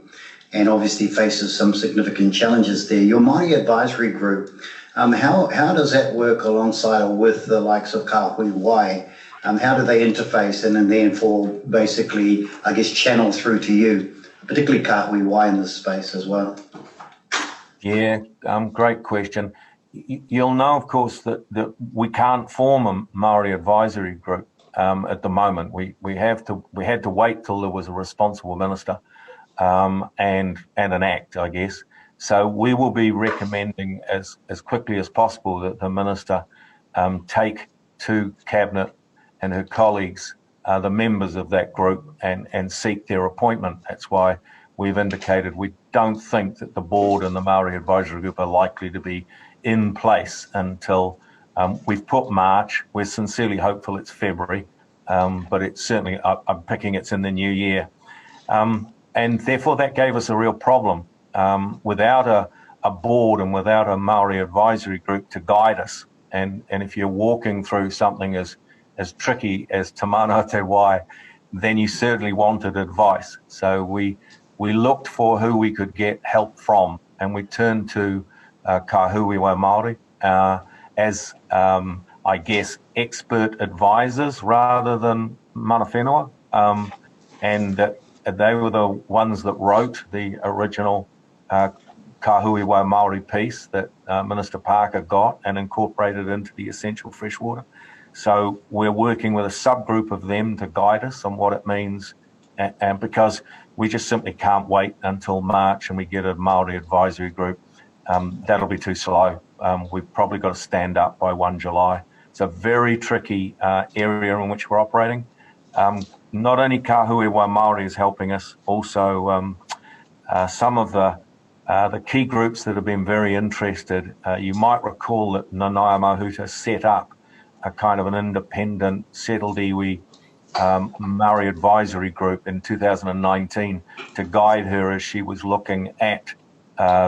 and obviously faces some significant challenges there. Your Māori advisory group, how does that work alongside or with the likes of Kāhui Wai? How do they interface and then therefore basically, I guess, channel through to you, particularly Kāhui Wai in this space as well? Yeah, great question. You'll know, of course, that we can't form a Māori advisory group at the moment. We had to wait till there was a responsible minister and an act, I guess. So we will be recommending as quickly as possible that the minister take to Cabinet and her colleagues, the members of that group, and seek their appointment. That's why we've indicated we don't think that the board and the Māori Advisory Group are likely to be in place until we've put March. We're sincerely hopeful it's February, but it's certainly, I'm picking it's in the new year. And therefore that gave us a real problem. Without a board and without a Māori Advisory Group to guide us, and if you're walking through something as tricky as Te Mana Te Wai, then you certainly wanted advice. So we looked for who we could get help from, and we turned to Kahuiwa Māori as, I guess, expert advisors rather than mana whenua. And they were the ones that wrote the original Kahuiwa Māori piece that Minister Parker got and incorporated into the Essential Freshwater. So we're working with a subgroup of them to guide us on what it means, and because we just simply can't wait until March and we get a Māori Advisory Group, that'll be too slow. We've probably got to stand up by 1 July. It's a very tricky area in which we're operating. Not only Kahuiwa Māori is helping us, also some of the key groups that have been very interested. You might recall that Nanaia Mahuta set up a kind of an independent settled iwi Māori Advisory Group in 2019 to guide her as she was looking at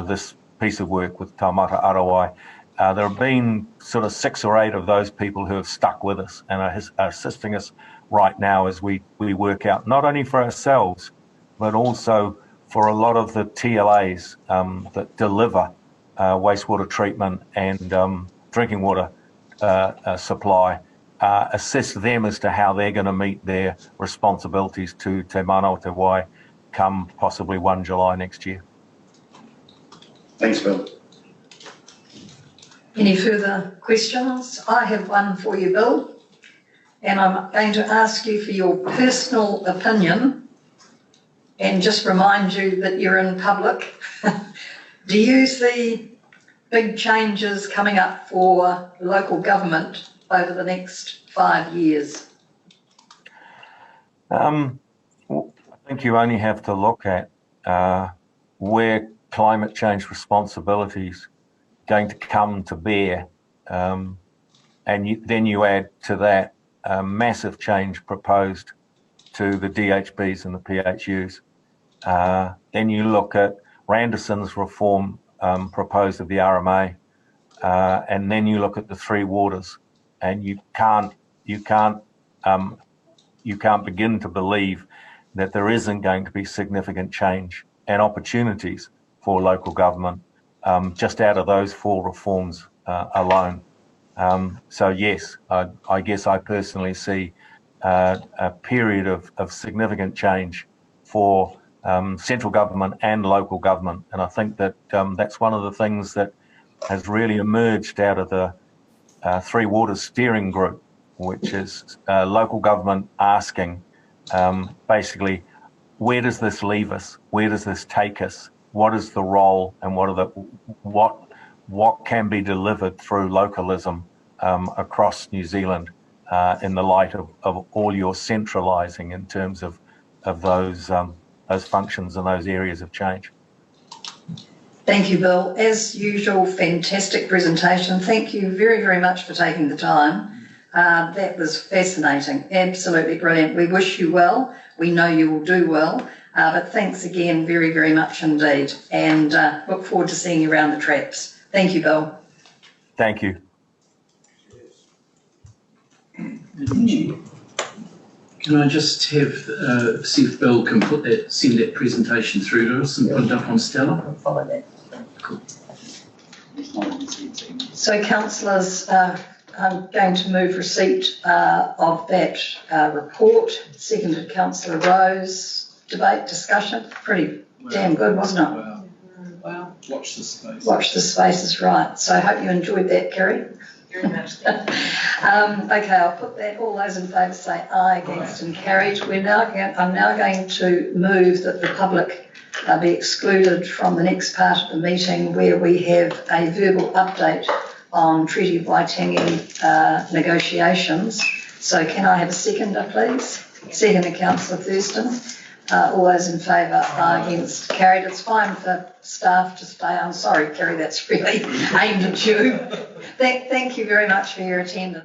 this piece of work with Taumata Arawai. There have been sort of 6 or 8 of those people who have stuck with us and are assisting us right now as we work out, not only for ourselves, but also for a lot of the TLAs that deliver wastewater treatment and drinking water supply, assist them as to how they're going to meet their responsibilities to Te Mana o Te Wai come possibly 1 July next year. Thanks, Bill. Any further questions? I have one for you, Bill, and I'm going to ask you for your personal opinion and just remind you that you're in public. Do you see big changes coming up for local government over the next 5 years? I think you only have to look at where climate change responsibilities going to come to bear, and then you add to that massive change proposed to the DHBs and the PHUs. Then you look at Randerson's reform proposed of the RMA, and then you look at the 3 waters, and you can't begin to believe that there isn't going to be significant change and opportunities for local government just out of those 4 reforms alone. So yes, I guess I personally see a period of significant change for central government and local government, and I think that that's one of the things that has really emerged out of the 3 Waters Steering Group, which is local government asking basically, where does this leave us? Where does this take us? What is the role, and what can be delivered through localism across New Zealand in the light of all your centralising in terms of those functions and those areas of change. Thank you, Bill. As usual, fantastic presentation. Thank you very, very much for taking the time. That was fascinating, absolutely brilliant. We wish you well. We know you will do well, but thanks again very, very much indeed, and look forward to seeing you around the traps. Thank you, Bill. Thank you. Can I just have see if Bill can send that presentation through to us and put it up on Stella? I'll follow that. Cool. So, councillors, I'm going to move receipt of that report. Seconded Councillor Rose. Debate, discussion, pretty damn good, wasn't it? Wow. Watch the space. Watch the space is right. So I hope you enjoyed that, Kerry. Very much. Okay, I'll put that. All those in favour say aye, against and carried. I'm now going to move that the public be excluded from the next part of the meeting, where we have a verbal update on Treaty of Waitangi negotiations. So can I have a seconder, please? Second, Councillor Thurston. All those in favour, against, carried. It's fine for staff to stay. I'm sorry, Kerry, that's really aimed at you. Thank you very much for your attendance.